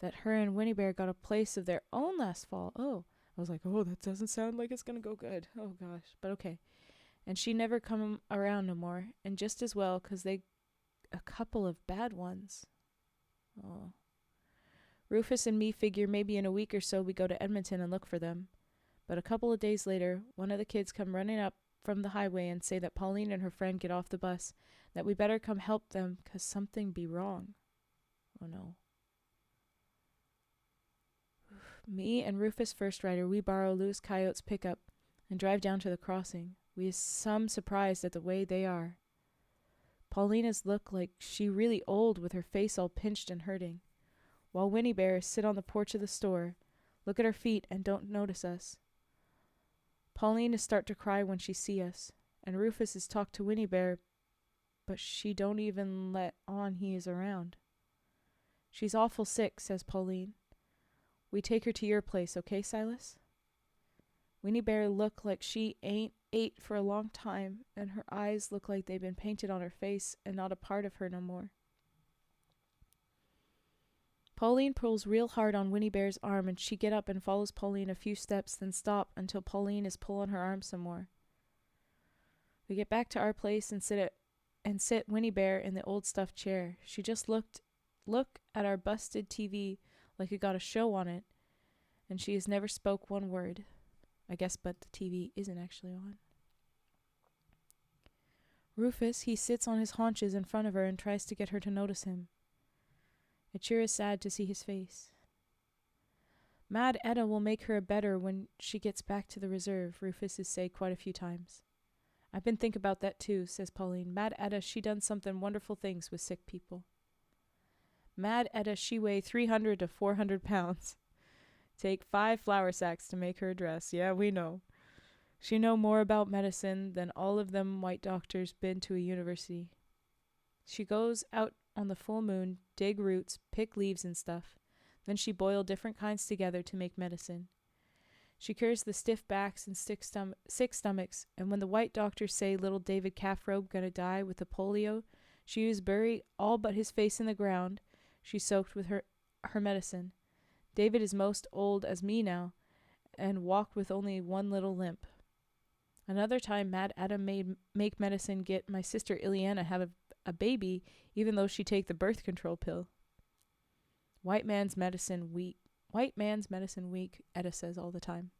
That her and Winnie Bear got a place of their own last fall. Oh, I was like, oh, that doesn't sound like it's going to go good. Oh, gosh. But okay. And she never come around no more. And just as well, 'cause they a couple of bad ones. Oh. Rufus and me figure maybe in a week or so we go to Edmonton and look for them. But a couple of days later, one of the kids come running up from the highway and say that Pauline and her friend get off the bus, that we better come help them 'cause something be wrong. Oh, no. Me and Rufus First Rider, we borrow Louis Coyote's pickup and drive down to the crossing. We is some surprised at the way they are. Paulina's look like she really old with her face all pinched and hurting, while Winnie Bear sit on the porch of the store, look at her feet and don't notice us. Pauline is start to cry when she see us, and Rufus is talk to Winnie Bear, but she don't even let on he is around. She's awful sick, says Pauline. We take her to your place, okay, Silas? Winnie Bear look like she ain't ate for a long time, and her eyes look like they've been painted on her face and not a part of her no more. Pauline pulls real hard on Winnie Bear's arm, and she get up and follows Pauline a few steps, then stop until Pauline is pulling her arm some more. We get back to our place and sit Winnie Bear in the old stuffed chair. She just look at our busted TV like it got a show on it, and she has never spoke one word. I guess but the TV isn't actually on. Rufus, he sits on his haunches in front of her and tries to get her to notice him. It sure is sad to see his face. Mad Etta will make her better when she gets back to the reserve, Rufus has said quite a few times. I've been think about that too, says Pauline. Mad Etta, she done something wonderful things with sick people. Mad Etta, she weigh 300 to 400 pounds. Take 5 flour sacks to make her a dress. Yeah, we know. She know more about medicine than all of them white doctors been to a university. She goes out on the full moon, dig roots, pick leaves and stuff. Then she boil different kinds together to make medicine. She cures the stiff backs and sick stomachs, and when the white doctors say little David Calfrobe gonna die with the polio, she used bury all but his face in the ground she soaked with her medicine. David is most old as me now, and walk with only one little limp. Another time Mad Adam make medicine get my sister Illanna have a baby, even though she take the birth control pill. White man's medicine weak, Etta says all the time.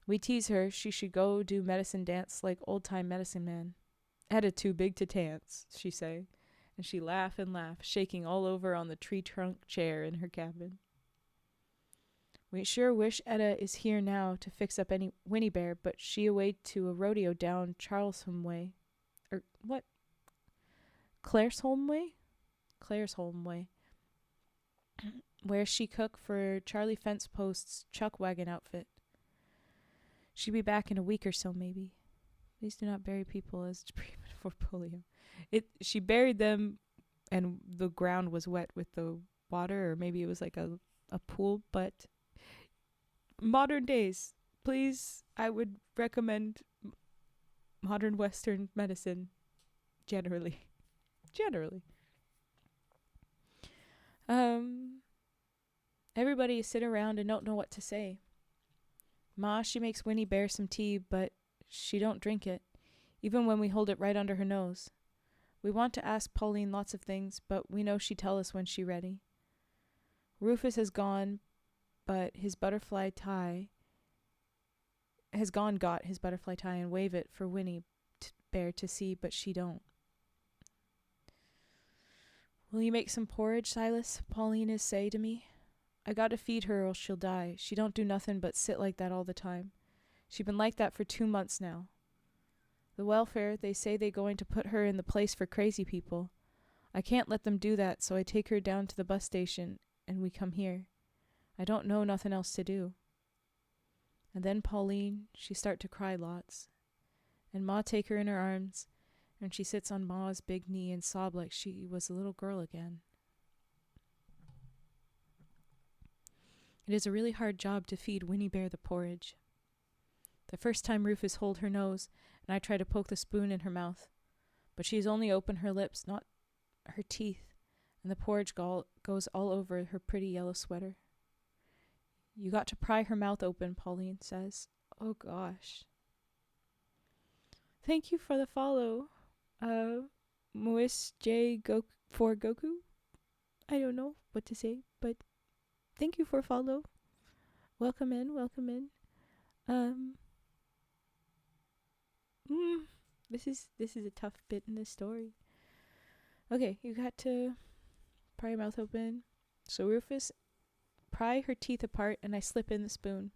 We tease her she should go do medicine dance like old-time medicine man. Etta too big to dance, she say, and she laugh and laugh, shaking all over on the tree trunk chair in her cabin. We sure wish Etta is here now to fix up any Winnie Bear, but she away to a rodeo down Charlesholm way. What? Claresholm way? Claresholm way. Where she cook for Charlie Fence Post's chuck wagon outfit. She'll be back in a week or so, maybe. Please do not bury people as treatment for polio. She buried them, and the ground was wet with the water, or maybe it was like a pool. But modern days, please, I would recommend modern Western medicine. Generally. Everybody sit around and don't know what to say. Ma, she makes Winnie Bear some tea, but she don't drink it, even when we hold it right under her nose. We want to ask Pauline lots of things, but we know she'd tell us when she's ready. Rufus has gone, but his butterfly tie got his butterfly tie and wave it for Winnie Bear to see, but she don't. Will you make some porridge, Silas? Pauline is say to me. I gotta feed her or she'll die. She don't do nothing but sit like that all the time. She been like that for 2 months now. The welfare, they say they going to put her in the place for crazy people. I can't let them do that, so I take her down to the bus station, and we come here. I don't know nothing else to do. And then Pauline, she start to cry lots. And Ma take her in her arms, and she sits on Ma's big knee and sob like she was a little girl again. It is a really hard job to feed Winnie Bear the porridge. The first time Rufus hold her nose, and I try to poke the spoon in her mouth, but she's only open her lips, not her teeth, and the porridge goes all over her pretty yellow sweater. You got to pry her mouth open, Pauline says. Oh gosh. Thank you for the follow, Mois J for Goku. I don't know what to say, but thank you for follow. Welcome in. This is a tough bit in this story. Okay, you got to pry your mouth open. So Rufus pry her teeth apart, and I slip in the spoon.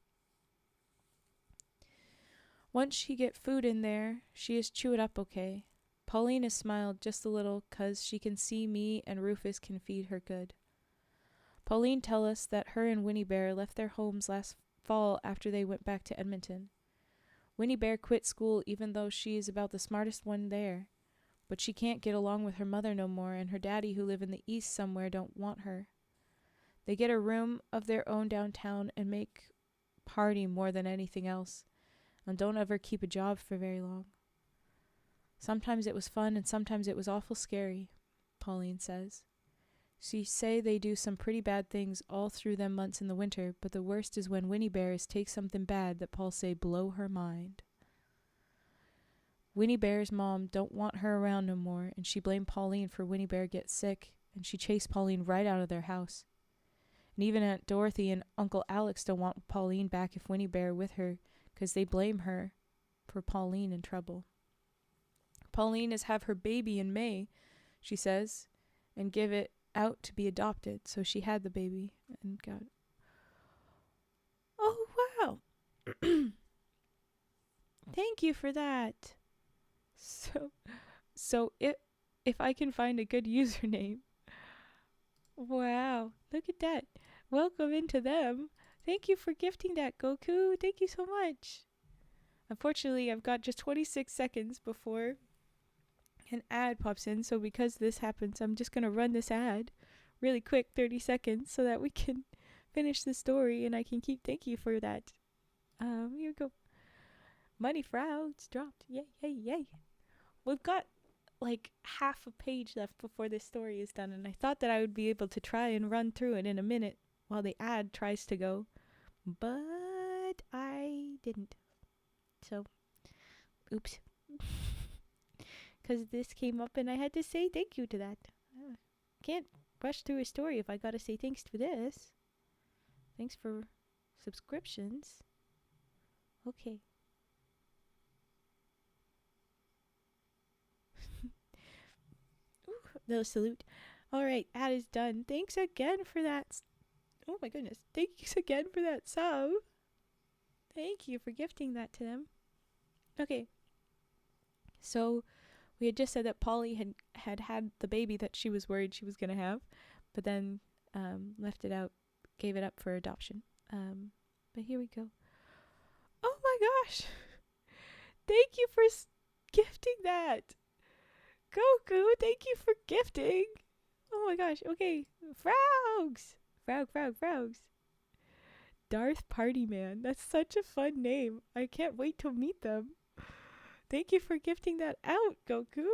Once she get food in there, she is chew it up okay. Pauline has smiled just a little, 'cause she can see me and Rufus can feed her good. Pauline tell us that her and Winnie Bear left their homes last fall after they went back to Edmonton. Winnie Bear quit school even though she is about the smartest one there, but she can't get along with her mother no more, and her daddy, who live in the east somewhere, don't want her. They get a room of their own downtown and make party more than anything else, and don't ever keep a job for very long. Sometimes it was fun and sometimes it was awful scary, Pauline says. She say they do some pretty bad things all through them months in the winter, but the worst is when Winnie Bear takes something bad that Paul say blow her mind. Winnie Bear's mom don't want her around no more, and she blamed Pauline for Winnie Bear get sick, and she chased Pauline right out of their house. And even Aunt Dorothy and Uncle Alex don't want Pauline back if Winnie Bear with her, 'cause they blame her for Pauline in trouble. Pauline is have her baby in May, she says, and give it out to be adopted, so she had the baby and got. Oh wow. Thank you for that. So if I can find a good username. Wow, look at that. Welcome into them. Thank you for gifting that, Goku. Thank you so much. Unfortunately, I've got just 26 seconds before an ad pops in, so because this happens, I'm just going to run this ad really quick, 30 seconds, so that we can finish the story and I can keep thank you for that. Here we go. Money frauds dropped. Yay. We've got like half a page left before this story is done, and I thought that I would be able to try and run through it in a minute while the ad tries to go, but I didn't. So, oops. Because this came up and I had to say thank you to that. Can't rush through a story if I gotta say thanks for this. Thanks for subscriptions. Okay. Little salute. All right, that is done. Thanks again for that. Oh my goodness. Thanks again for that sub. Thank you for gifting that to them. Okay. So we had just said that Polly had the baby that she was worried she was going to have, but then left it out, gave it up for adoption. But here we go. Oh my gosh. Thank you for gifting that. Goku, thank you for gifting. Oh my gosh. Okay. Frogs. Frogs. Darth Party Man. That's such a fun name. I can't wait to meet them. Thank you for gifting that out, Goku.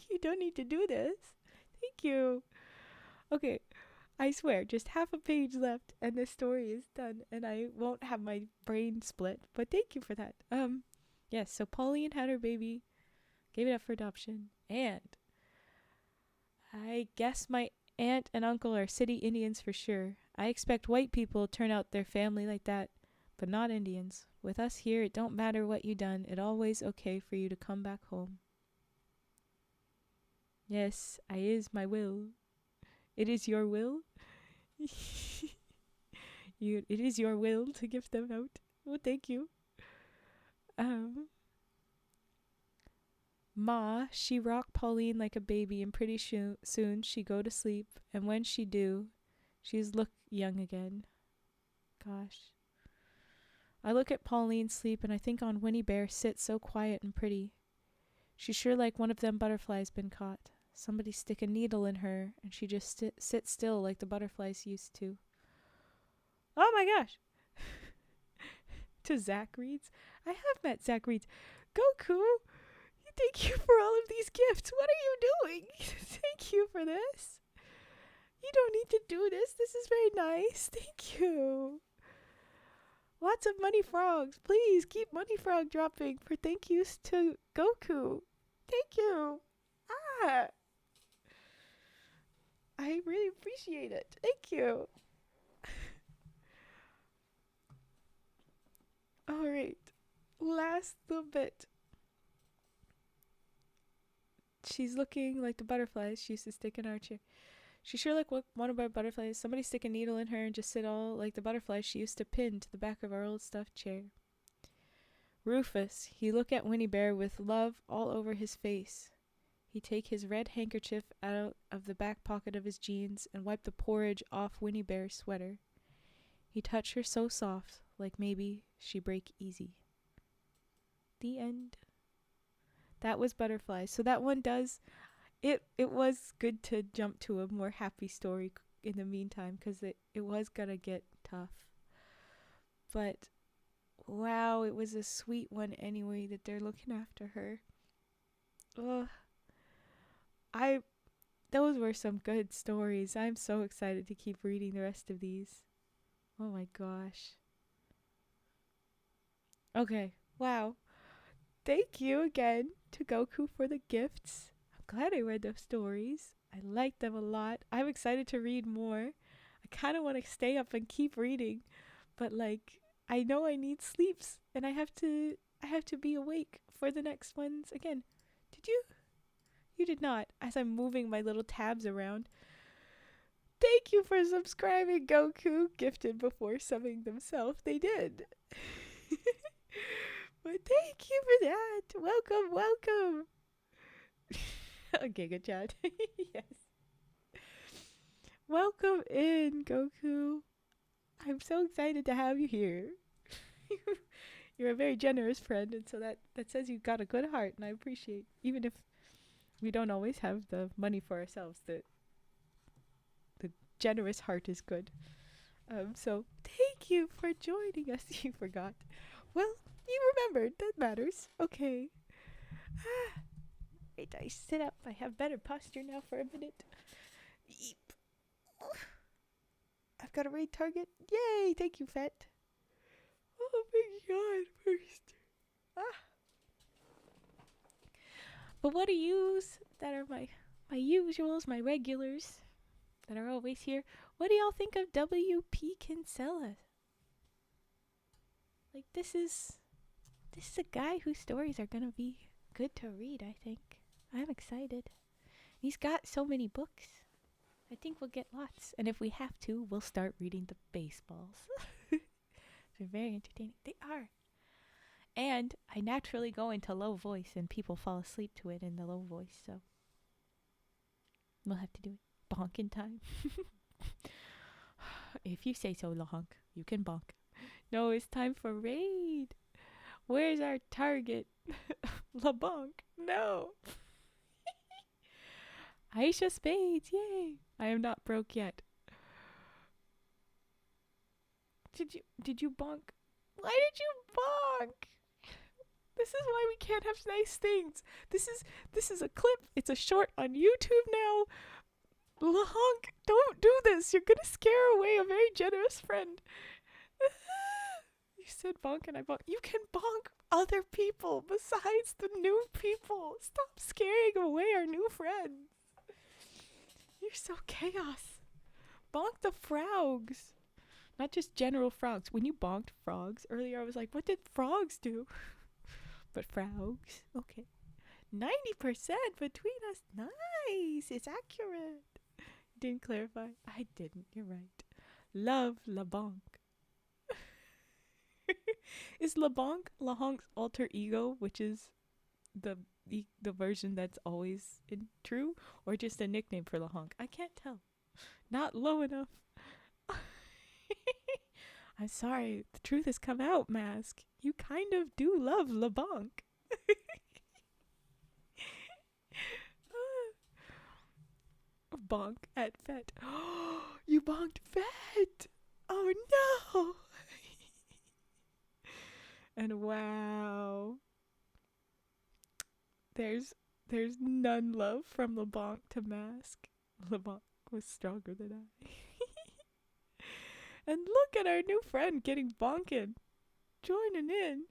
You don't need to do this. Thank you. Okay. I swear, just half a page left and the story is done and I won't have my brain split. But thank you for that. Yes, so Pauline had her baby, gave it up for adoption, and I guess my aunt and uncle are city Indians for sure. I expect white people turn out their family like that, but not Indians. With us here, it don't matter what you done. It always okay for you to come back home. Yes, I is my will. It is your will? It is your will to give them out. Well, thank you. Ma, she rock Pauline like a baby, and pretty soon she go to sleep. And when she do, she's look young again. Gosh. I look at Pauline sleep, and I think on Winnie Bear sit so quiet and pretty. She's sure like one of them butterflies been caught. Somebody stick a needle in her, and she just sit still like the butterflies used to. Oh my gosh! To Zach Reeds. I have met Zach Reeds. Goku! Thank you for all of these gifts. What are you doing? Thank you for this. You don't need to do this. This is very nice. Thank you. Lots of money frogs. Please keep money frog dropping for thank yous to Goku. Thank you. I really appreciate it. Thank you. All right. Last little bit. She's looking like the butterflies she used to stick in our chair. She's sure like one of our butterflies. Somebody stick a needle in her and just sit all like the butterflies she used to pin to the back of our old stuffed chair. Rufus, he look at Winnie Bear with love all over his face. He take his red handkerchief out of the back pocket of his jeans and wipe the porridge off Winnie Bear's sweater. He touch her so soft, like maybe she break easy. The end. That was Butterflies. So that one does, it was good to jump to a more happy story in the meantime, because it was gonna get tough. But wow, it was a sweet one anyway that they're looking after her. Ugh. Those were some good stories. I'm so excited to keep reading the rest of these. Oh my gosh. Okay, wow. Thank you again to Goku for the gifts. I'm glad I read those stories. I liked them a lot. I'm excited to read more. I kind of want to stay up and keep reading, but like I know I need sleeps and I have to be awake for the next ones again. Did you? You did not, as I'm moving my little tabs around. Thank you for subscribing, Goku. Gifted before subbing themselves. They did. But thank you for that. Welcome. Okay, good chat. Yes. Welcome in, Goku. I'm so excited to have you here. You're a very generous friend, and so that says you've got a good heart, and I appreciate, even if we don't always have the money for ourselves, the generous heart is good. So thank you for joining us. You forgot. Well, you remembered. That matters. Okay. Wait, I sit up. I have better posture now for a minute. Eep. I've got a raid target. Yay! Thank you, Fet. Oh my god, first. But what are yous that are my usuals, my regulars that are always here? What do y'all think of W.P. Kinsella? Like, this is a guy whose stories are gonna be good to read, I think. I'm excited. He's got so many books. I think we'll get lots. And if we have to, we'll start reading the baseballs. They're very entertaining. They are. And I naturally go into low voice and people fall asleep to it in the low voice, so we'll have to do it. Bonkin' time. If you say so, Lahonk, you can bonk. No, it's time for raid. Where's our target? LeBonk. No. Aisha Spades, yay. I am not broke yet. Did you bonk? Why did you bonk? This is why we can't have nice things. This is a clip. It's a short on YouTube now. LaHonk, don't do this. You're gonna scare away a very generous friend. You said bonk and I bonk. You can bonk other people besides the new people. Stop scaring away our new friends. You're so chaos. Bonk the frogs. Not just general frogs. When you bonked frogs earlier, I was like, what did frogs do? But frogs. Okay. 90% between us. Nice. It's accurate. Didn't clarify. I didn't. You're right. Love LeBonk. Is LeBonk LaHonk's alter ego, which is the version that's always true, or just a nickname for LaHonk? I can't tell. Not low enough. I'm sorry. The truth has come out, Mask. You kind of do love LeBonk. Bonk at Fett. You bonked Fett. Oh no. And wow. There's none love from LeBonk to Mask. LeBonk was stronger than I. And look at our new friend getting bonkin'. Joining in.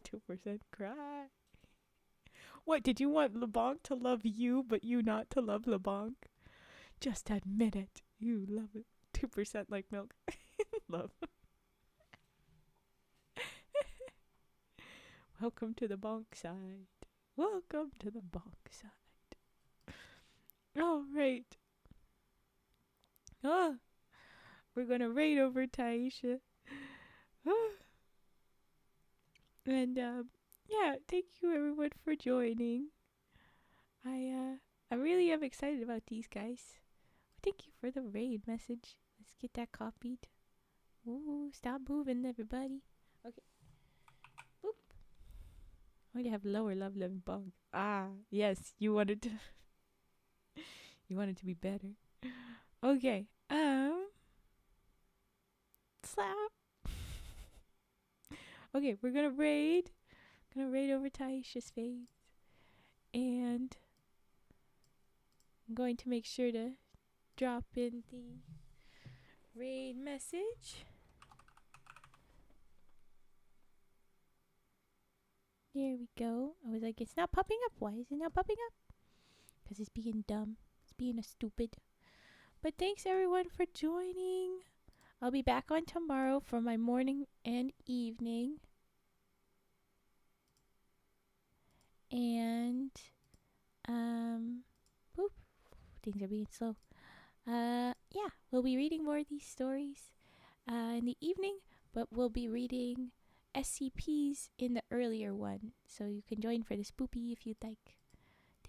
2% cry. What, did you want LeBonk to love you, but you not to love LeBonk? Just admit it. You love it. 2% like milk. Love. Welcome to the bonk side. Welcome to the bonk side. All right. We're going to raid over Taisha. And, yeah, thank you everyone for joining. I really am excited about these guys. Thank you for the raid message. Let's get that copied. Ooh, stop moving, everybody. Okay. Boop. I'm going to have lower love than bong. Ah, yes, you wanted to. You wanted to be better. Okay. Slap. Okay, we're gonna raid. Gonna raid over Taisha's face. And I'm going to make sure to drop in the raid message. There we go. I was like, it's not popping up. Why is it not popping up? Because it's being dumb. It's being a stupid. But thanks everyone for joining. I'll be back on tomorrow for my morning and evening. And, whoop, things are being slow. Yeah, we'll be reading more of these stories in the evening, but we'll be reading SCPs in the earlier one. So you can join for the spoopy if you'd like.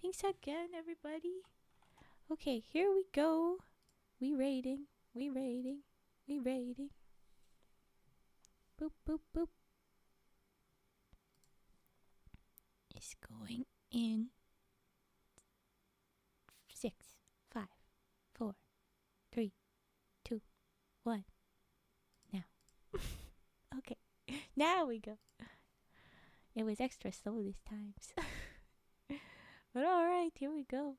Thanks again, everybody. Okay, here we go. We raiding. Boop, boop, boop. It's going in 6, 5, 4, 3, 2, 1. Now. Okay. Now we go. It was extra slow this time. But alright, here we go.